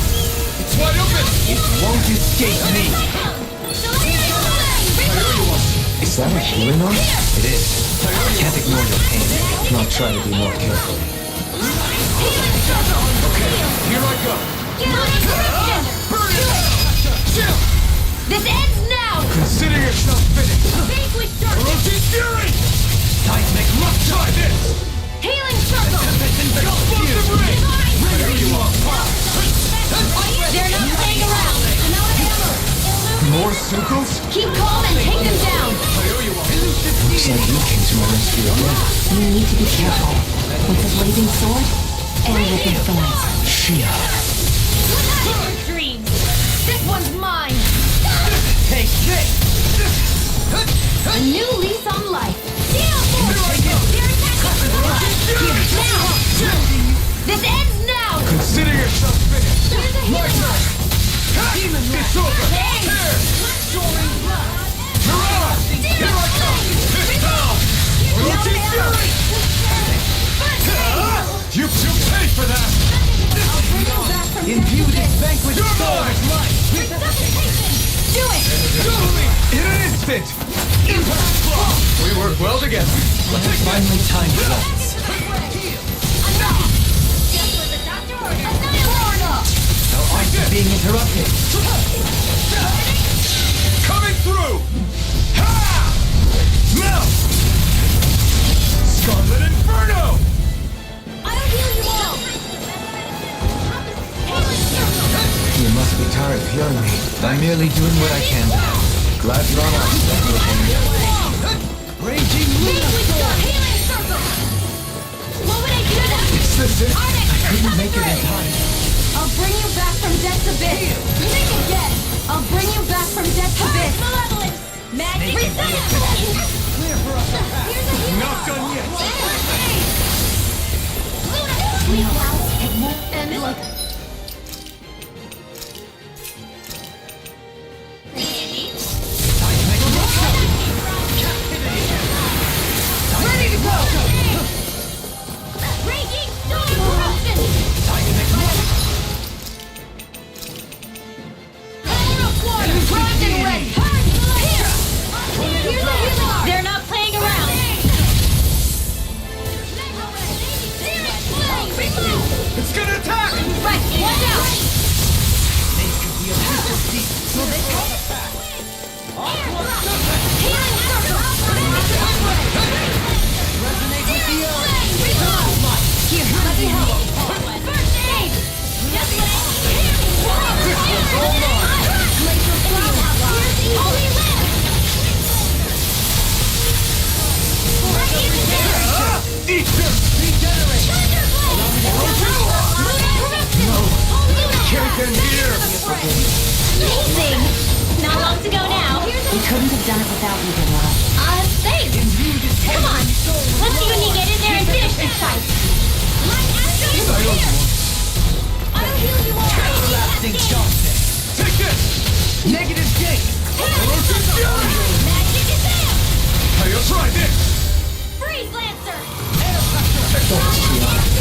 It's wide open! It won't escape me. Is that a healing arm? It is. I can't ignore your pain. I'll try to be more careful. Here I go! Burn it! Chill! This ends now! Consider yourself finished! Vanquish darkness! Orochi Fury! Seismic rush! Try this! Healing circle! Explosive ring! There you are! They're not staying around! I'm out of ammo! More circles? Keep calm and take them down! I owe you one! Looks like you came to my rescue again. You need to be careful. With the blazing sword and with your thorns. Shia. Dreams! This one's mine! Take this! A new lease on life! Deal for now! This ends now! Consider yourself finished! Here's a hero! It's over! Here! Hurrah! Here I come! This down! Orochi Fury! You pay for that! Imbue this vanquished You're soul mine! with life! Do it! Totally! In an instant! Impact block! We work well together. It's finally time for us. No arts being interrupted. Coming through! Ha! Melt! Scarlet Inferno! I'll heal you all! You must be tired of healing me. I'm merely doing what I can. Glad you're on our side. Raging Luna Storm! Healing circle! What would I do to them? Is this it? Couldn't make it in time. I'll bring you back from death's abyss! Think again! I'll bring you back from death's abyss! Malevolence! Magic reset! Clear for us a path. Here's a hero! Not done yet! It won't end like... Ready to go! Raging storm eruption! Power of water! Frozen red! Here! Here's a hero! They're not playing around! It's gonna attack! Right, watch out! Healing circle! Here, let me help! First aid! Just let Laser flower! Here's the holy land! Eat this! Regenerate! Can't end here! Amazing! Not long to go now. We couldn't have done it without you, Daniela. Thanks! Come on! Let's see when you get in there and finish this fight! I'll heal you all! Everlasting darkness. Take this! Negative gate. Magic is there! Hey, let's try this! Freeze Lancer!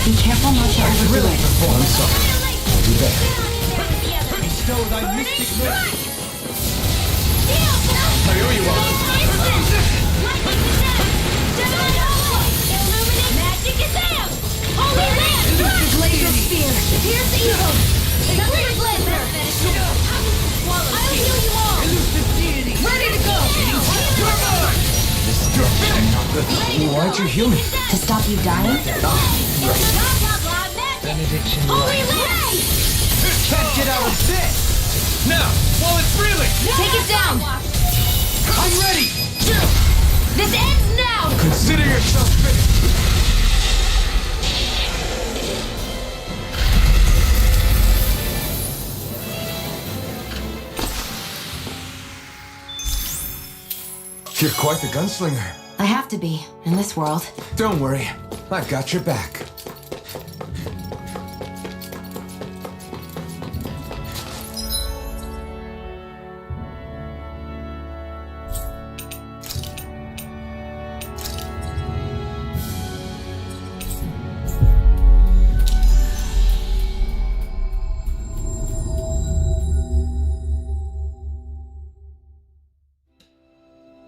Be careful not to overdo it. I'm sorry. I'll do better. Bestow thy mystic mercy. Hey, who you are? Magic is out! Holy land! Laser spear! Here's the evil! The freeze laser! I'll heal you all! Ready to go! Why'd you heal me? To stop you dying? Benediction. Holy land! Can't get out of this. Now, while it's reeling! Take it down! I'm ready! This ends now! Consider yourself finished! You're quite the gunslinger. I have to be, in this world. Don't worry. I've got your back.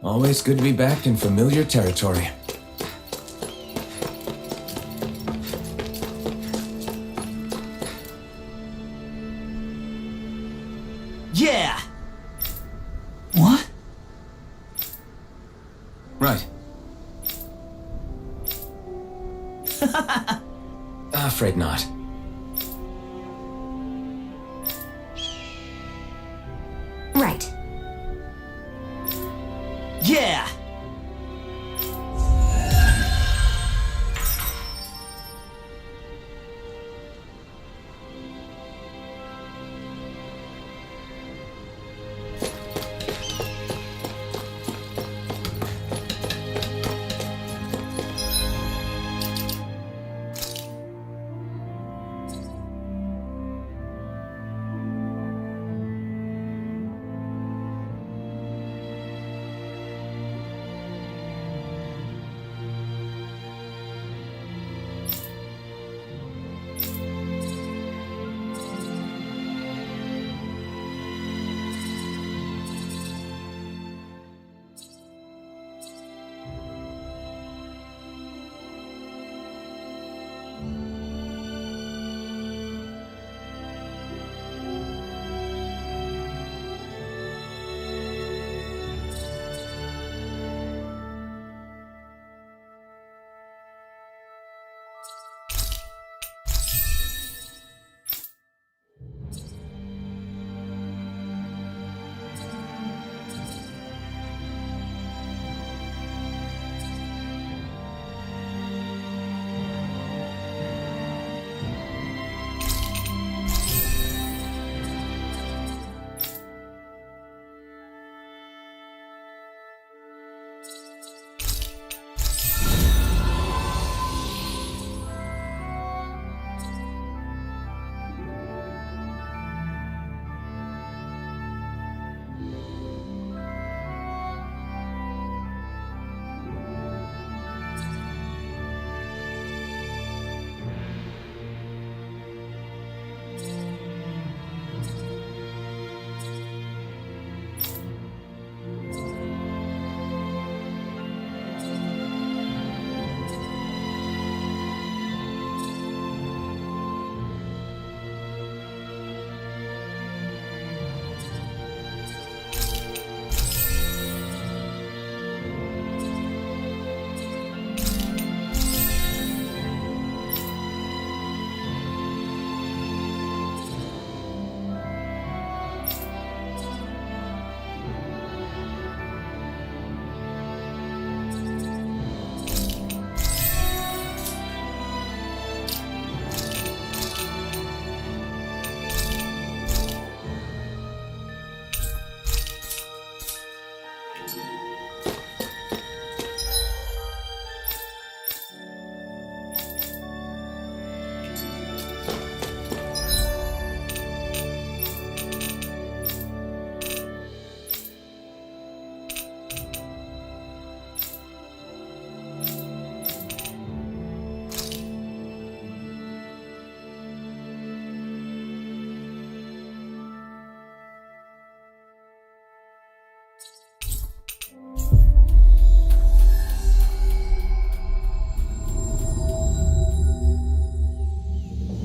Always good to be back in familiar territory. Yeah! What? Right. Afraid not. Right. Yeah!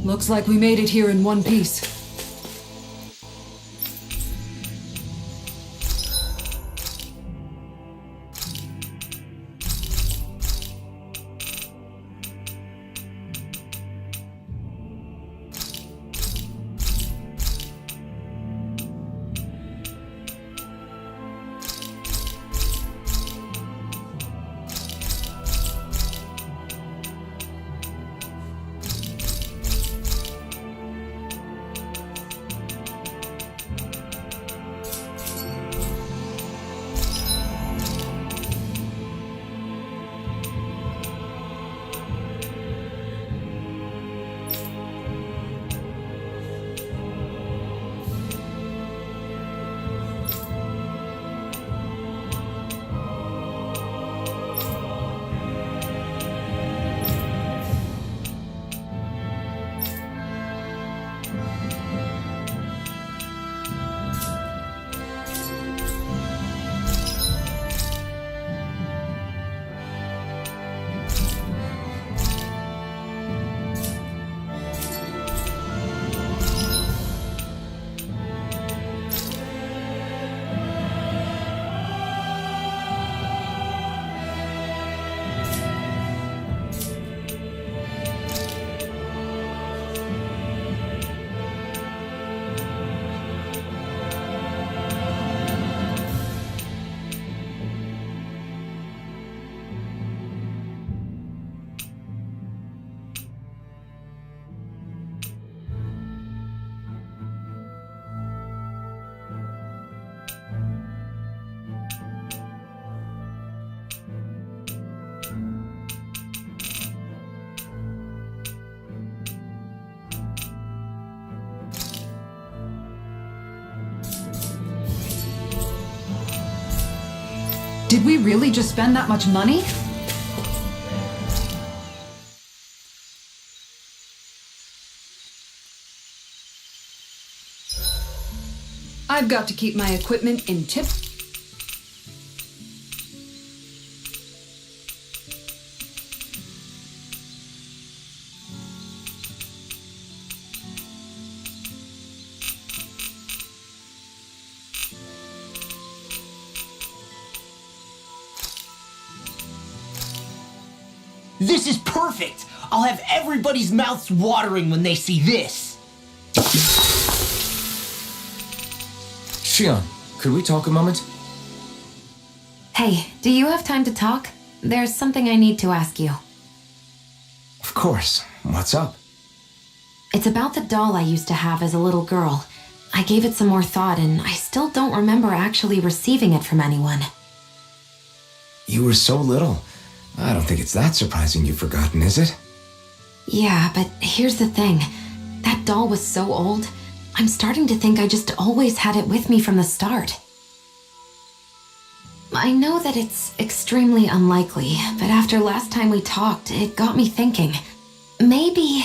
Looks like we made it here in one piece. Did we really just spend that much money? I've got to keep my equipment in tip. This is perfect! I'll have everybody's mouths watering when they see this! Shion, could we talk a moment? Hey, do you have time to talk? There's something I need to ask you. Of course. What's up? It's about the doll I used to have as a little girl. I gave it some more thought, and I still don't remember actually receiving it from anyone. You were so little. I don't think it's that surprising you've forgotten, is it? Yeah, but here's the thing. That doll was so old, I'm starting to think I just always had it with me from the start. I know that it's extremely unlikely, but after last time we talked, it got me thinking. Maybe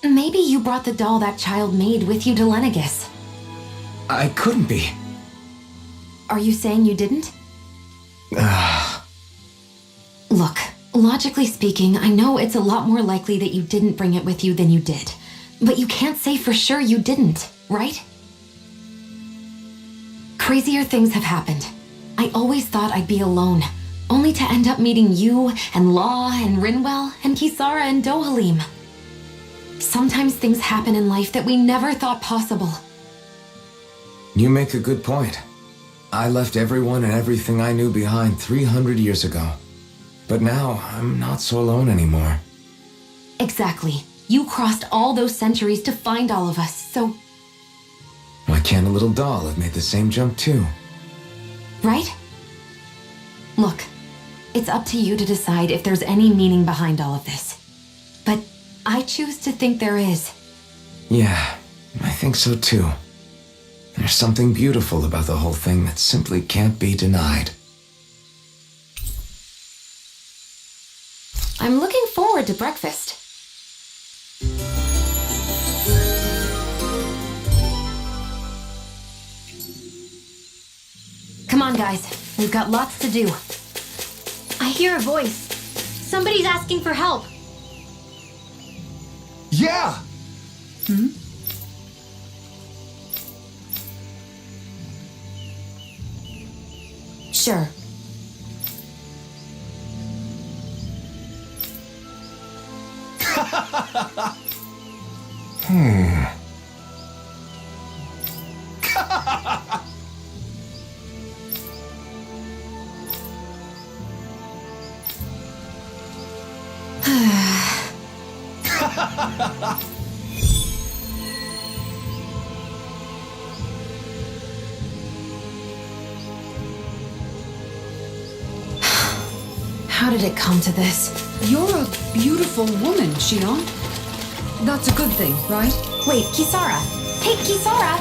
you brought the doll that child made with you to Lenegis. I couldn't be. Are you saying you didn't? Look, logically speaking, I know it's a lot more likely that you didn't bring it with you than you did. But you can't say for sure you didn't, right? Crazier things have happened. I always thought I'd be alone, only to end up meeting you and Law and Rinwell and Kisara and Dohalim. Sometimes things happen in life that we never thought possible. You make a good point. I left everyone and everything I knew behind 300 years ago. But now, I'm not so alone anymore. Exactly. You crossed all those centuries to find all of us, so... Why can't a little doll have made the same jump too? Right? Look, it's up to you to decide if there's any meaning behind all of this. But I choose to think there is. Yeah, I think so too. There's something beautiful about the whole thing that simply can't be denied. I'm looking forward to breakfast. Come on, guys. We've got lots to do. I hear a voice. Somebody's asking for help. Yeah! Sure. How did it come to this? You're a beautiful woman, Shion. That's a good thing, right? Wait, Kisara. Hey, Kisara!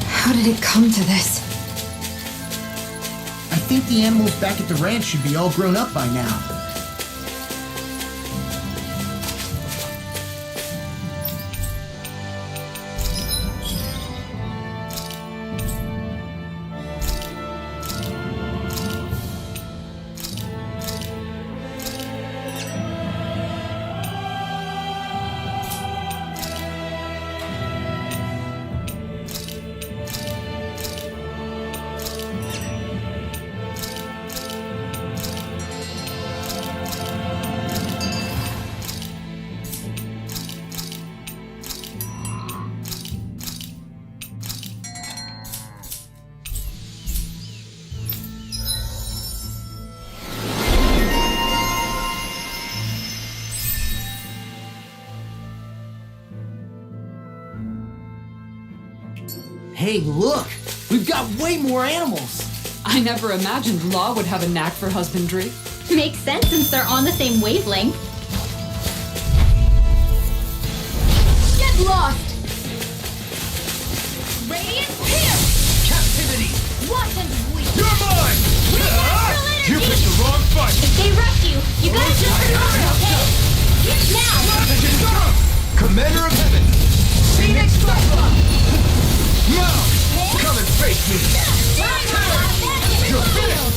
How did it come to this? I think the animals back at the ranch should be all grown up by now. Hey, look! We've got way more animals! I never imagined Law would have a knack for husbandry. Makes sense since they're on the same wavelength. Get lost! Radiant Pierce! Captivity! Watch and weep! You're mine! You picked the wrong fight! If they rush you, you gotta jump for cover, okay? Now! Commander of Heaven! Phoenix Strike! Now! Come and face me! You're finished!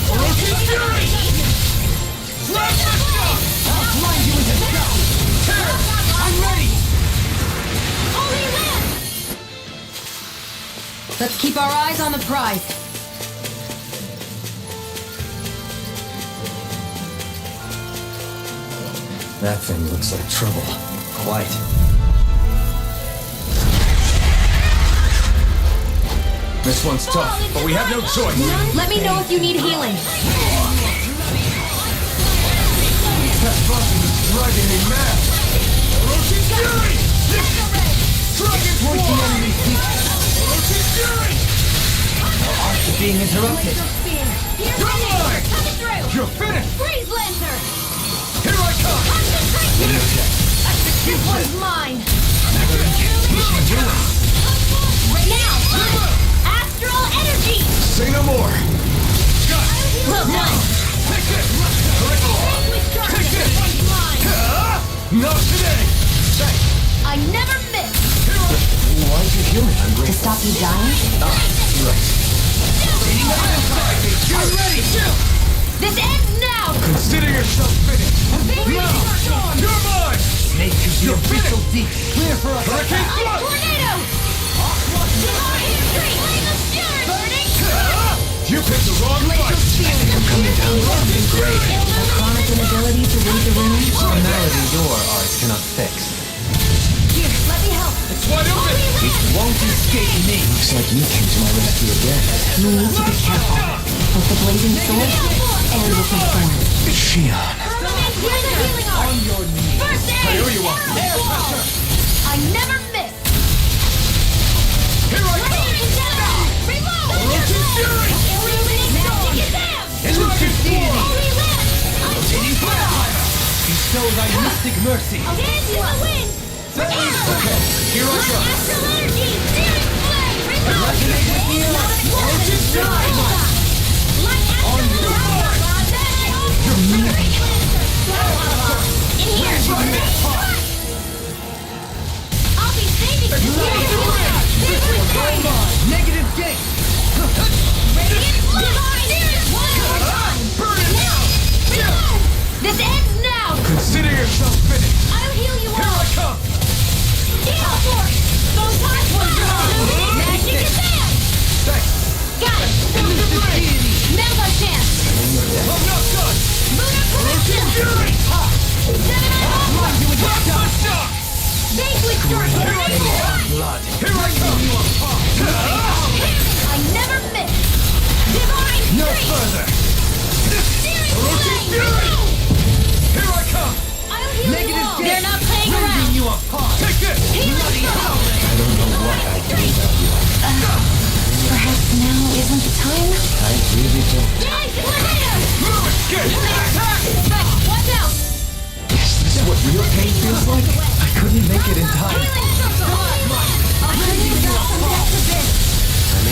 Orochi's Fury! Flash myself! I'll blind you with a shot! Tear! I'm ready! Holy Land! Let's keep our eyes on the prize. That thing looks like trouble. Quite. This one's tough, but we have no choice. Let me know if you need healing. That buzzing is driving me mad! Orochi's Fury! Dragon Force! The enemy Orochi's Fury! Arts are being interrupted. You're mine! You're finished! Freeze Lancer! Here I come! Concentration! This one's mine! Now! Astral Energy! Say no more! Got it! Well done! Take it! Take it! Not today! I never miss! Why'd you heal me? I'm To grateful. stop you dying? Right. I'm ready! This ends now! Consider yourself finished! Now! You're mine! Make the official deep. Clear for us! Hurricane Blood! Tornado! Burning! You picked the wrong fight! I'm coming down with something great. A chronic inability to read the room? A malady your art cannot fix. Here, let me help! It's wide open! It won't escape me. Looks like you came to my rescue again. You need to be careful. With the blazing sword and with my thorn. Shion. Here's the healing art! First aid! I owe you one! Air pressure! I never miss! Here I come! Reload! Orochi's Fury! Elusive deity! Holy Land! Rotating fire! Bestow thy mystic mercy. Dance in the wind! Okay, here I come! Astral Energy! Searing Flame! Reload! Resonate with the earth. Orochi's Fury! Light Astral In here! I'll be saving you! Negative gate. Radiant Burn it now! Reload! This ends now! Consider yourself finished! I'll heal you Here all! I come! Watch out! Is this what real pain feels like? I couldn't make it in time. I'm in your bloody I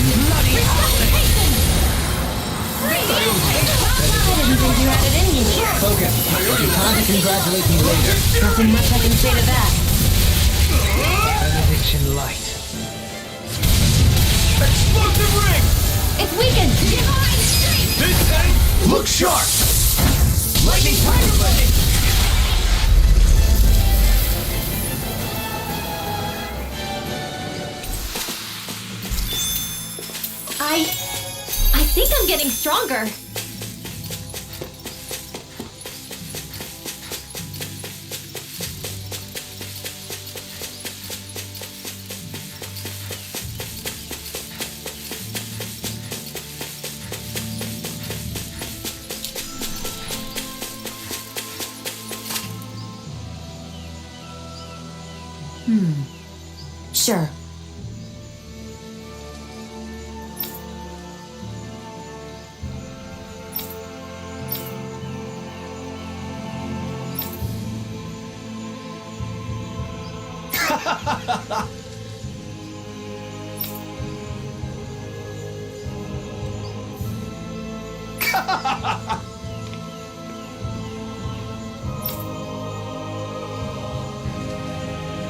didn't think you had it in you. Okay, it'll be time to congratulate me later. Nothing much I can say to that. Benediction light. Explosive ring! It's weakened! Divine strength! This end, look sharp! Lightning tiger lightning! I think I'm getting stronger. Sure.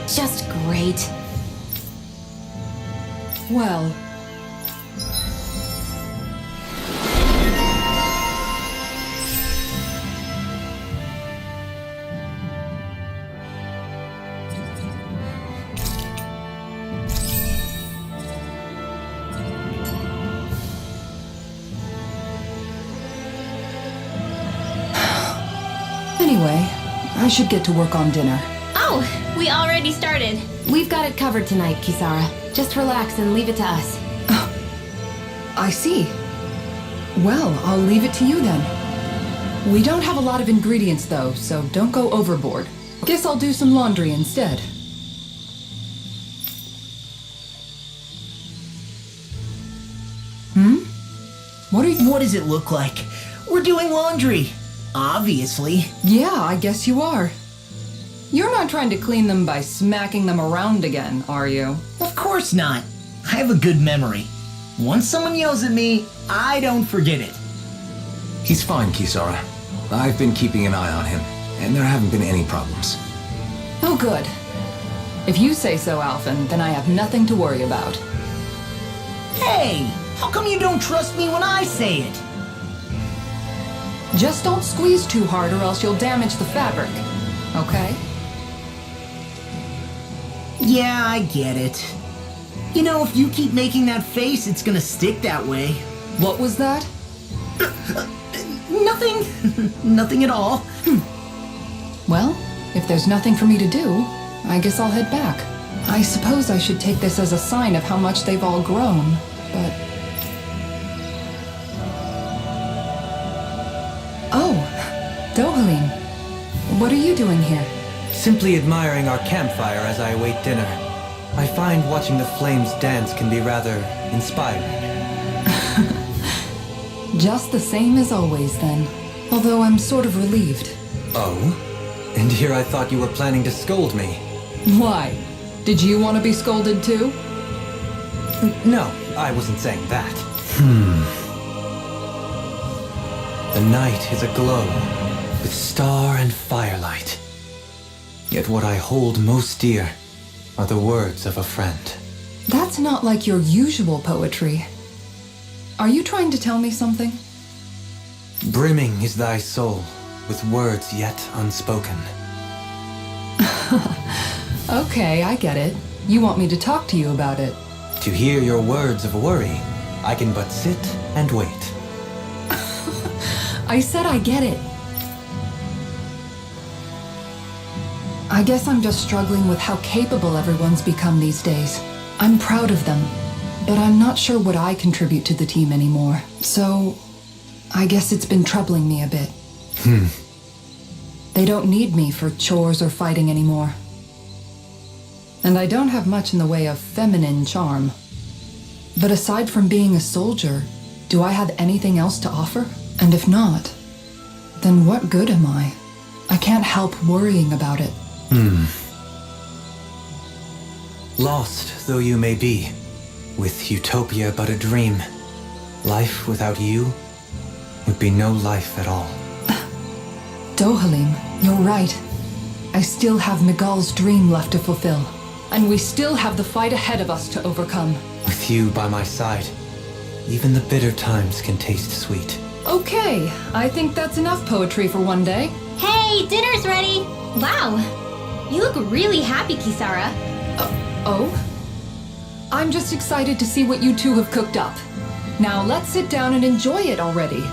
Just great. Well, anyway, I should get to work on dinner. Oh, we already started. We've got it covered tonight, Kisara. Just relax and leave it to us. I see. Well, I'll leave it to you then. We don't have a lot of ingredients though, so don't go overboard. Guess I'll do some laundry instead. What does it look like? We're doing laundry. Obviously. Yeah, I guess you are. You're not trying to clean them by smacking them around again, are you? Of course not. I have a good memory. Once someone yells at me, I don't forget it. He's fine, Kisara. I've been keeping an eye on him, and there haven't been any problems. Oh, good. If you say so, Alphen, then I have nothing to worry about. Hey, how come you don't trust me when I say it? Just don't squeeze too hard or else you'll damage the fabric. Okay? Yeah, I get it. You know, if you keep making that face, it's gonna stick that way. What was that? Nothing. Nothing at all. Well, if there's nothing for me to do, I guess I'll head back. I suppose I should take this as a sign of how much they've all grown, but... Oh, Dohalim. What are you doing here? Simply admiring our campfire as I await dinner. I find watching the flames dance can be rather inspiring. Just the same as always, then. Although I'm sort of relieved. Oh? And here I thought you were planning to scold me. Why? Did you want to be scolded too? No, I wasn't saying that. The night is aglow with star and firelight. Yet what I hold most dear are the words of a friend. That's not like your usual poetry. Are you trying to tell me something? Brimming is thy soul with words yet unspoken. Okay, I get it. You want me to talk to you about it. To hear your words of worry, I can but sit and wait. I said I get it. I guess I'm just struggling with how capable everyone's become these days. I'm proud of them, but I'm not sure what I contribute to the team anymore. So, I guess it's been troubling me a bit. They don't need me for chores or fighting anymore. And I don't have much in the way of feminine charm. But aside from being a soldier, Do I have anything else to offer? And if not, then what good am I? I can't help worrying about it. Lost though you may be, with utopia but a dream, life without you would be no life at all. Dohalim, you're right. I still have Miguel's dream left to fulfill. And we still have the fight ahead of us to overcome. With you by my side, even the bitter times can taste sweet. Okay, I think that's enough poetry for one day. Hey, dinner's ready! Wow, you look really happy, Kisara. Oh? I'm just excited to see what you two have cooked up. Now let's sit down and enjoy it already.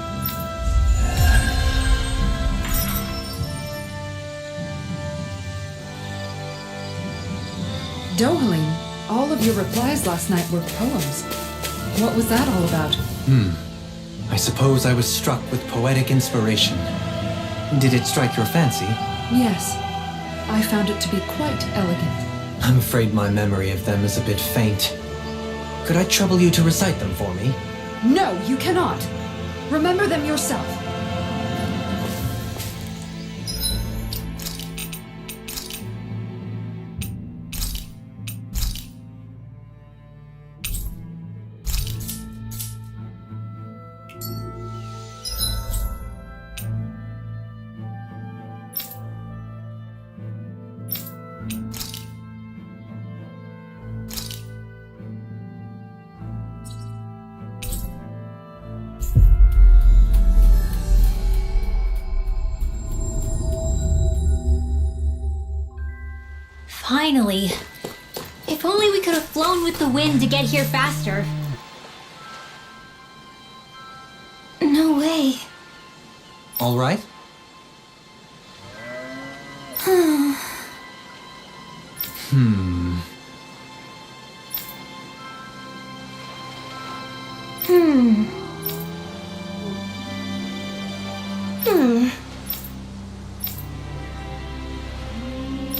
Dohalim, all of your replies last night were poems. What was that all about? I suppose I was struck with poetic inspiration. Did it strike your fancy? Yes, I found it to be quite elegant. I'm afraid my memory of them is a bit faint. Could I trouble you to recite them for me? No, you cannot. Remember them yourself. Finally. If only we could have flown with the wind to get here faster. No way. All right?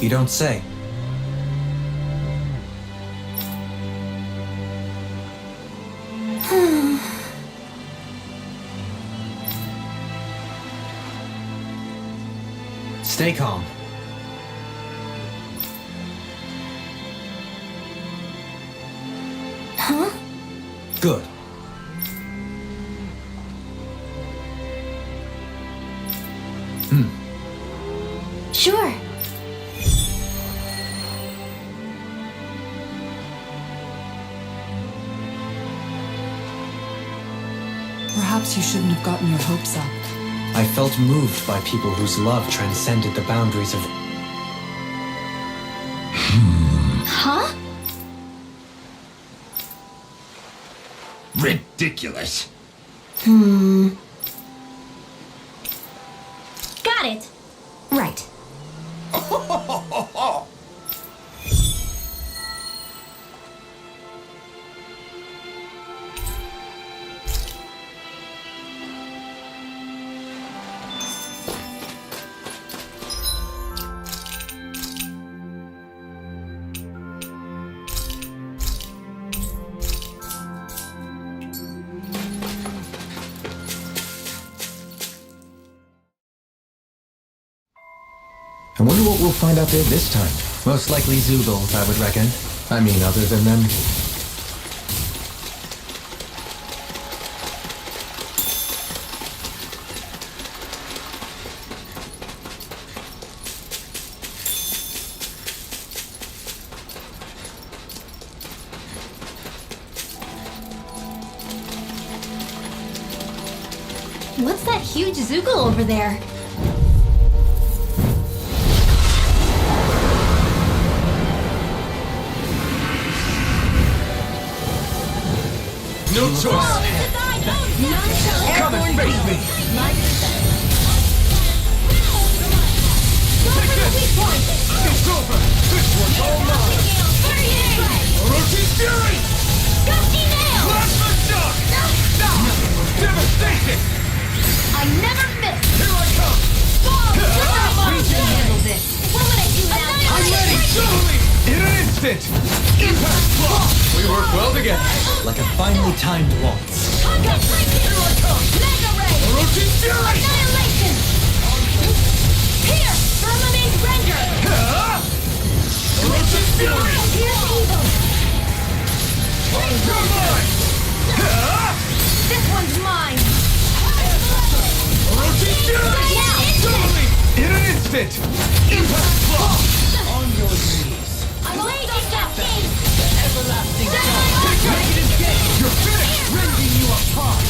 You don't say. Stay calm. Huh? Good. Sure. Perhaps you shouldn't have gotten your hopes up. I felt moved by people whose love transcended the boundaries of... Huh? Ridiculous. Got it. Right. I wonder what we'll find out there this time. Most likely Zoogles, I would reckon. I mean, other than them. What's that huge Zoogle over there? No choice. Come and face me. It's over. This one's all mine. Orochi's Fury. Plasma Shock. Devastation. I never miss. Here I come. We can handle this. What would I do without you? I'm ready. Show me. It is. instant! Impact block! We work well together. Like a finely timed waltz. Here I come! Mega Ray! Orochi Fury! Annihilation! Here! Firmament Render! Orochi Fury! Here's evil! You're mine! This one's mine! Orochi Fury! Now! Totally! In an instant! Impact block! On your knees. I'm blazing that thing! Everlasting You're finished! Rending you apart!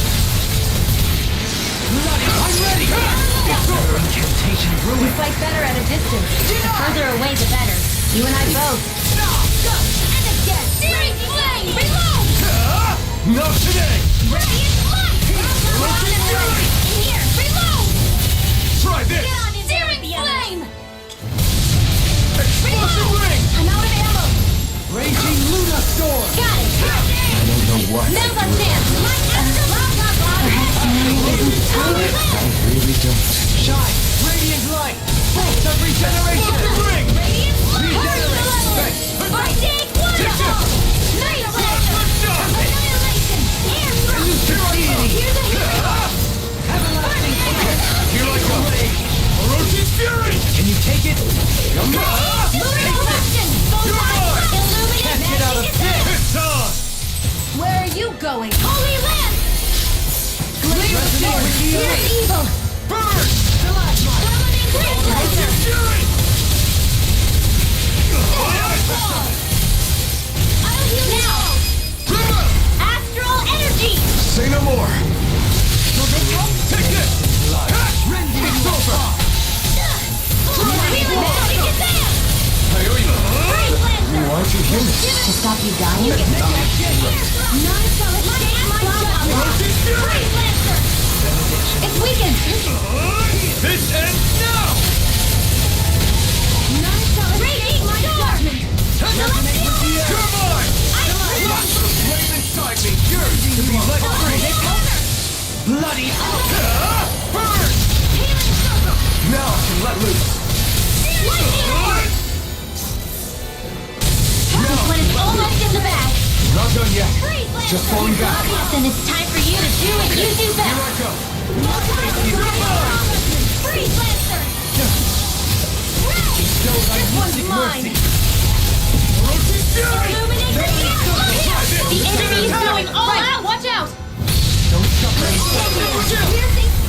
I'm ready! It's over! Incantation We ruined. fight better at a distance. The further away, the better. You and I both. And again! Searing flame! Reload! Not today! Radiant light! Here! Reload! Try this! Get on in Searing flame! Explosive ring! I'm out of ammo! Raging Luna Storm! Got it! I don't know what I Now's our do. chance! I really don't. Shine! Radiant light! Pulse of regeneration! Ring! Radiant Regenerate! Thanks! Radiant waterfall! Night annihilation! Here! Here's a hero! Everlasting fire! Here I come! Orochi Fury! Can you take it? Lunar eruption! Can't get out of Illuminate! It's on! Where are you going? Holy Lance! Resonate with the Here's elite. evil! Burn! Summoning Great Orochi Fury! I'll heal now! Astral energy! Say no more! Take this! It's over! Healing magic advance! Great Lancer! Why aren't you human? To stop you dying? Non-solid Great Lancer! It's weakened! This ends now! Non-solid Radiant judgment! You're mine! Flame inside me! Yours to be let free! Bloody burn! Now I can let loose! When it's almost in the bag, Not done yet. Just falling back. then it's time for you to do what you do Here I best! go. Freeze Lancer! This one's mine! Orochi Fury! Illuminate the enemy is going all out! Watch out! Don't suffer.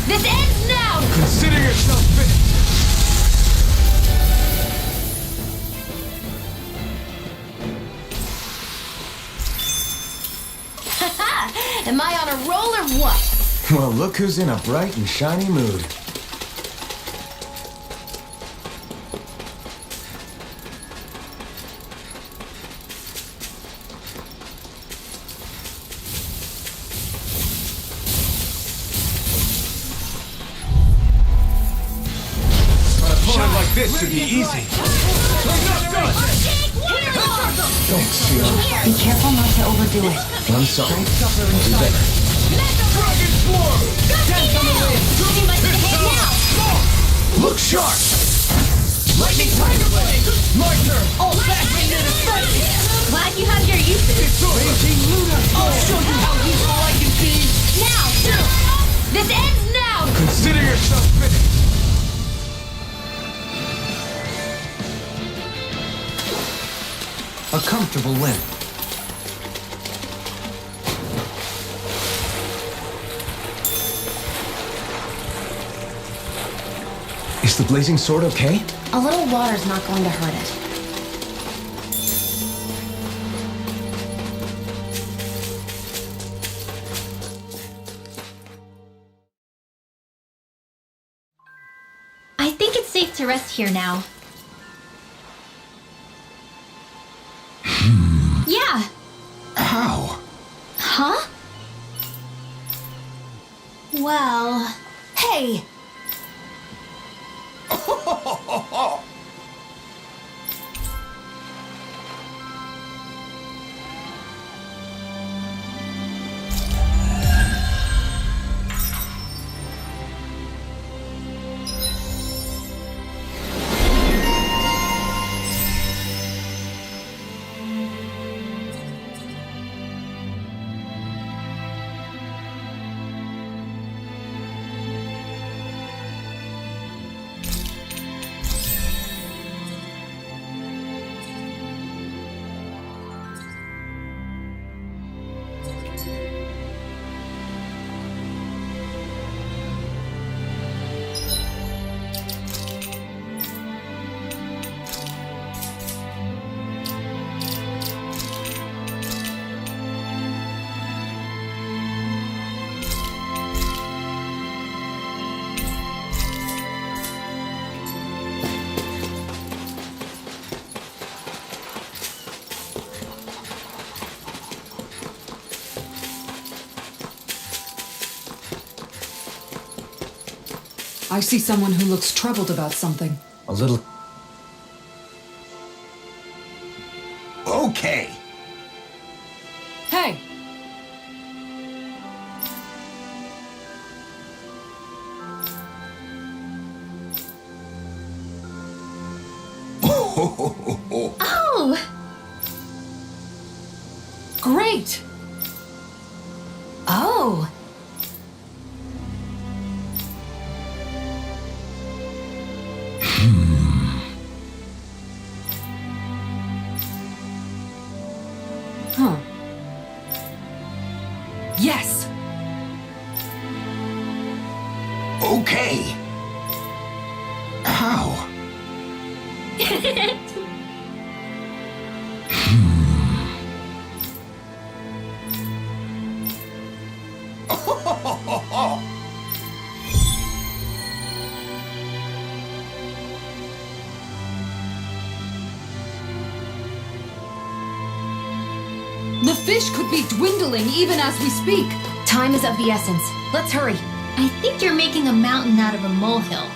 This ends now! Consider yourself finished. Am I on a roll or what? Well, look who's in a bright and shiny mood. An opponent like this should be easy. I'm not done. Thanks, Fiona. Be careful not to overdo it. I'm sorry. I'll do better. Dragon Swarm! Look sharp! Lightning Tiger Blade! My turn! Old-fashioned and effective! Glad you have your uses. It's over! Raging Luna! I'll show you how useful I can be! Now! This ends now! Consider yourself finished! A comfortable win. Is the blazing sword okay? A little water's not going to hurt it. I think it's safe to rest here now. Yeah! How? Huh? Well... Hey! I see someone who looks troubled about something. A little... Okay. Hey! Oh! Great! Oh! Huh. Yes! Okay. How? The fish could be dwindling even as we speak. Time is of the essence. Let's hurry. I think you're making a mountain out of a molehill.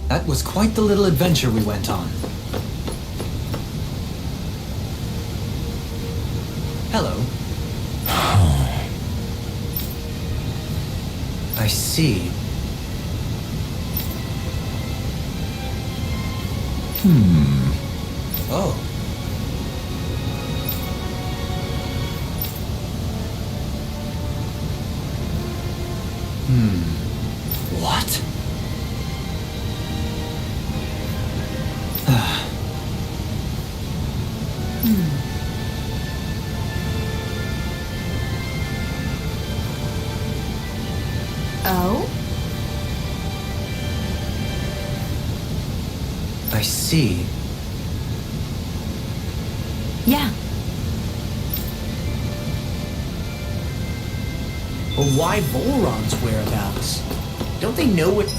That was quite the little adventure we went on. Hello. I see. Oh. What? Oh? I see. Yeah. But why Volron's whereabouts? Don't they know what...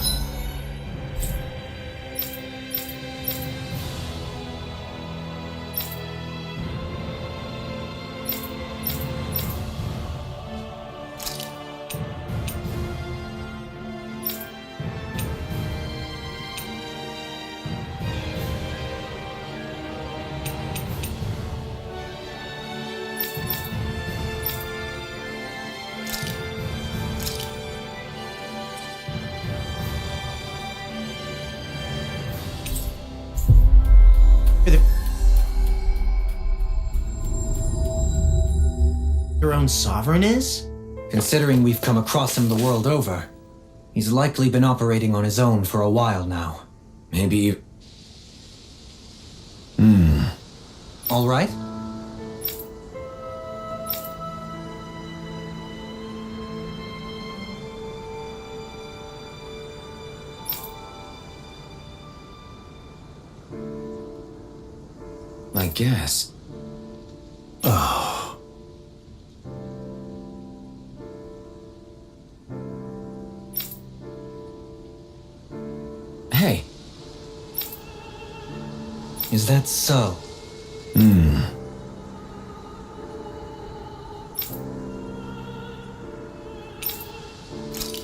Your own sovereign is? Considering we've come across him the world over, he's likely been operating on his own for a while now. Maybe... All right? I guess. Hey. Is that so?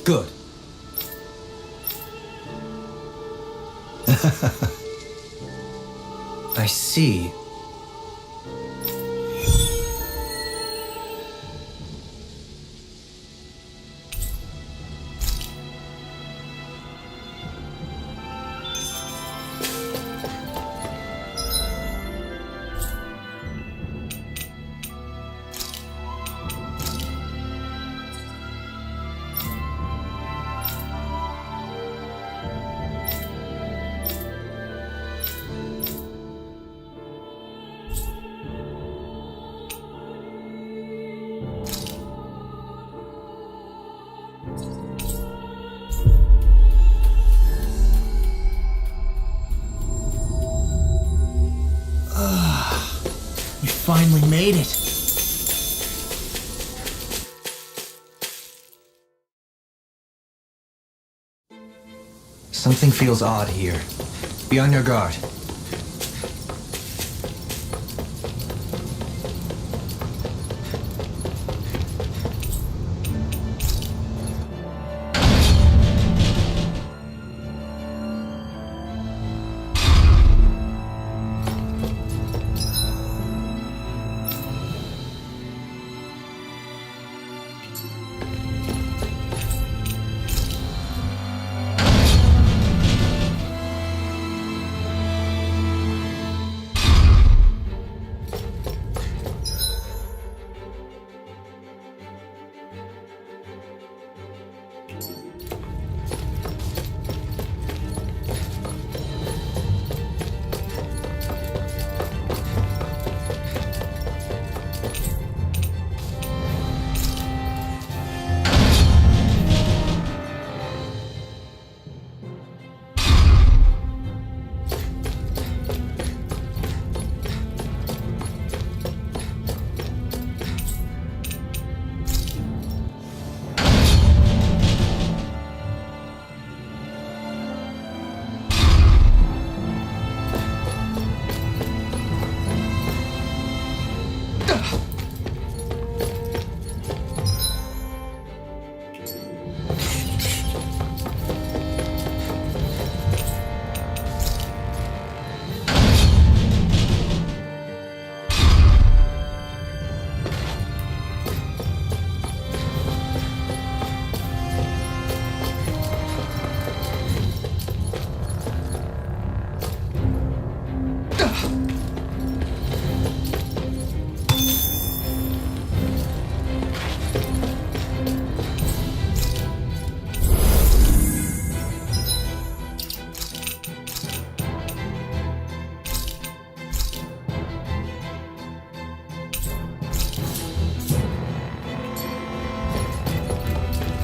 Good. I see. made it. Something feels odd here. Be on your guard.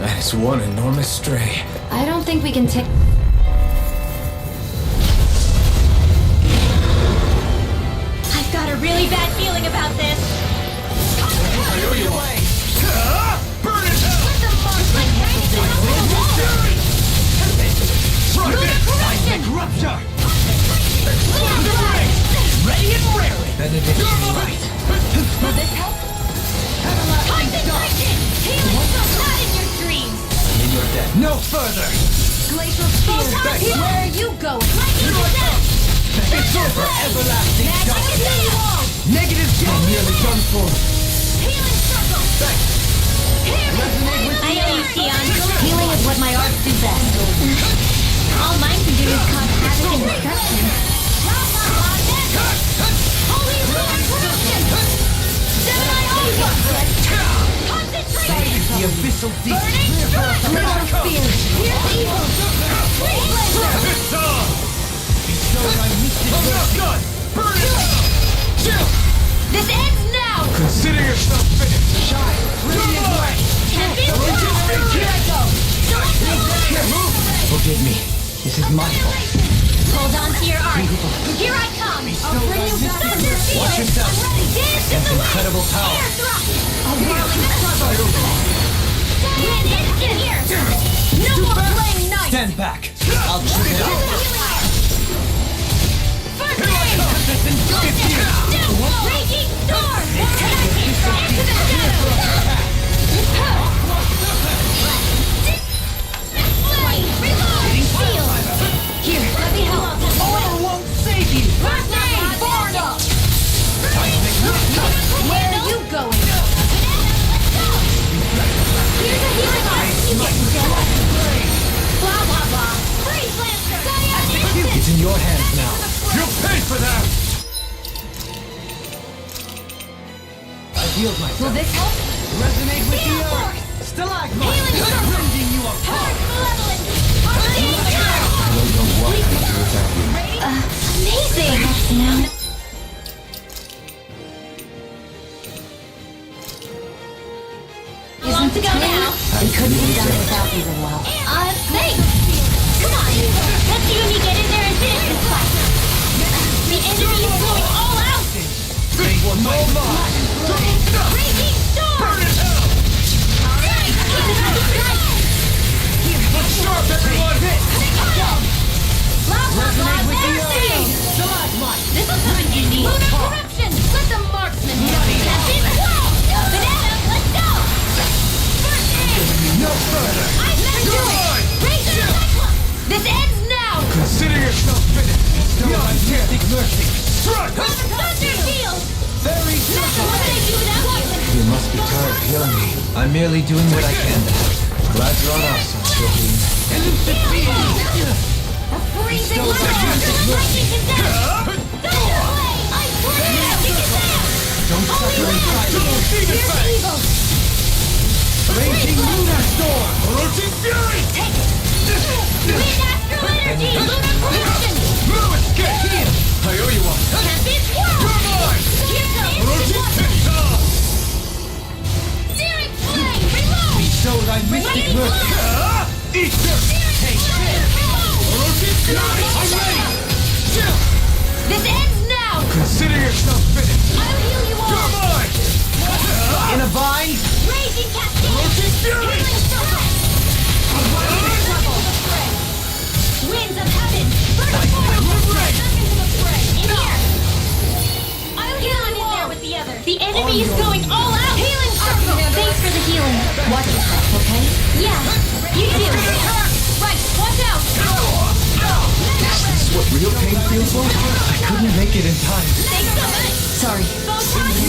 That is one enormous stray. I don't think we can take. I've got a really bad feeling about this. Burn it out! Let the monks like hanging on the wall. Seismic rupture! Ready and raring! Benediction right. Will this help? Concentration! Healing from not in your dreams! I'm in your debt. No further! Glacial spear! Where are you going? It's over, everlasting Magic is in you all! Negative I'm nearly done for. Healing circle! I know you, Sion. Healing is what my arts do best. All mine can do is cause havoc and destruction. Holy Ruin Corruption! Gemini Alpha! Concentration! the abyssal deep. Burning strike! Glacial spear! Here's evil! Free blazer! It's on! Bestow thy mystic mercy. Burn it! This ends now! Consider yourself finished. Shine! Radiant light! Champion Cross! Here I go! Can't move! Forgive me. This is my fault. Hold on to your arc! Here I come! I'll bring you back to your feet! Watch yourself. I'm ready! Dance in the wind! Incredible power. Air thrust! A whirling struggle! Win instant here! No more playing nice! Stand back. I'll check it out. First aid! Raging storm! Into the shadows! Flame! Reload! Seal! Here, let me help! Order won't save you! First aid! Board up! Where are you going? Here's a healing arm! You get blah blah blah! Freeze Lancer! It's in your hands now. You'll pay for that! I healed myself. Will this help? Resonate with the Heal earth. force! Stalagmite. Healing circle! Rending you apart. Malevolent! Arcane power! I don't know what I can do without you. Amazing! Long to go now. We couldn't have done it without you, well. Thanks! Come on! Let's see when you get in there and finish this fight! The enemy is going all out! This one's all mine! up, everyone! Resonate with the earth! This'll come in handy. Lunar corruption! Let the marksman handle that. Banana, let's go! First aid! No further! I better do it! Raise the cyclone! This ends now! Consider yourself finished! Beyond mystic mercy! Strike! Thunder field! Very Nothing would they do without you! You must be tired of healing me. I'm merely doing what I can to help. Glad you're on our side, Philippine. A freezing lightning condense! Thunder blade! Ice tornado! Kick it down! Don't suffer in silence. Here's evil! Raging lunar storm! Orochi's fury! Take it! Wind astral energy! Lunar corruption! Move it! Get healed! I owe you one! Tempest whirl! You're mine! Here comes Orochi's pity! Searing flame! Reload! Bestow thy mystic mercy. Eat dirt! Take this! Orochi's fury! I'm ready! Chill! This ends now! Consider yourself finished! I'll heal you all! You're mine! In a bind? Raging cascade! Orochi's fury! Healing circle! Winds of heaven! Burst forward! Back into the fray! In here! I'll heal in there with the others! The enemy is going all out! Healing circle! Thanks for the healing! Watch yourself, okay? Yeah! You too! Right! Watch out! This is what real pain feels like? I couldn't make it in time. Thanks so much! Sorry. I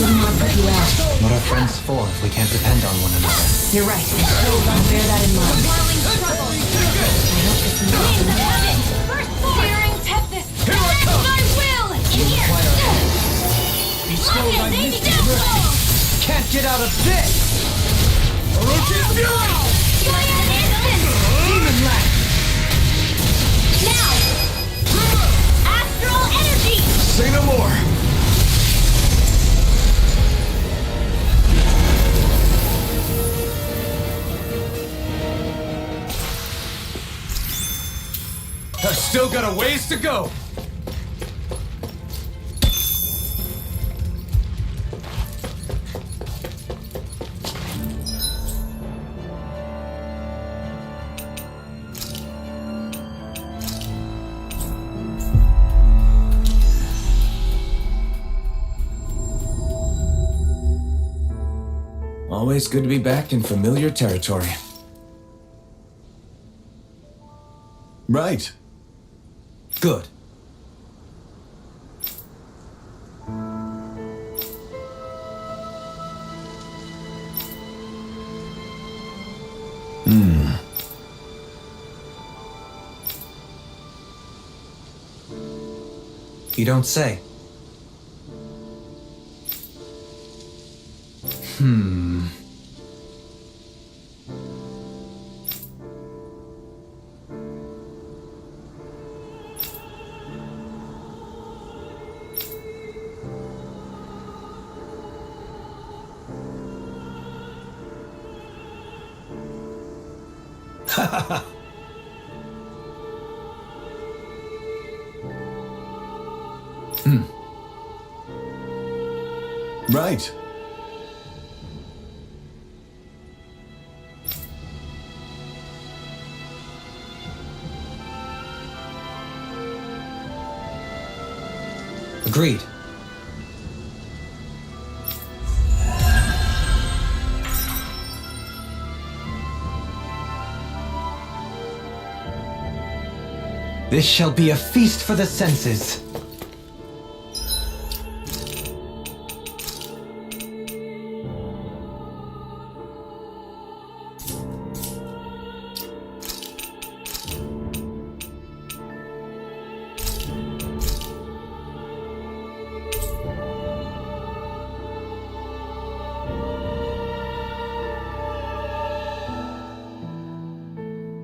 wouldn't want to put you out. What are friends for if we can't depend on one another? You're right. I'll bear that in mind. Swirling trouble! Winds of heaven! First force! Searing tempest! That's my will! In here! Bestow thy Lock it, mystic baby, mercy. down! Can't get out of this! Orochi's fury! Giant instant! Demon lash! Now! Astral energy! Say no more. I've still got a ways to go! Always good to be back in familiar territory. Right. Good. You don't say. Right. Agreed. This shall be a feast for the senses.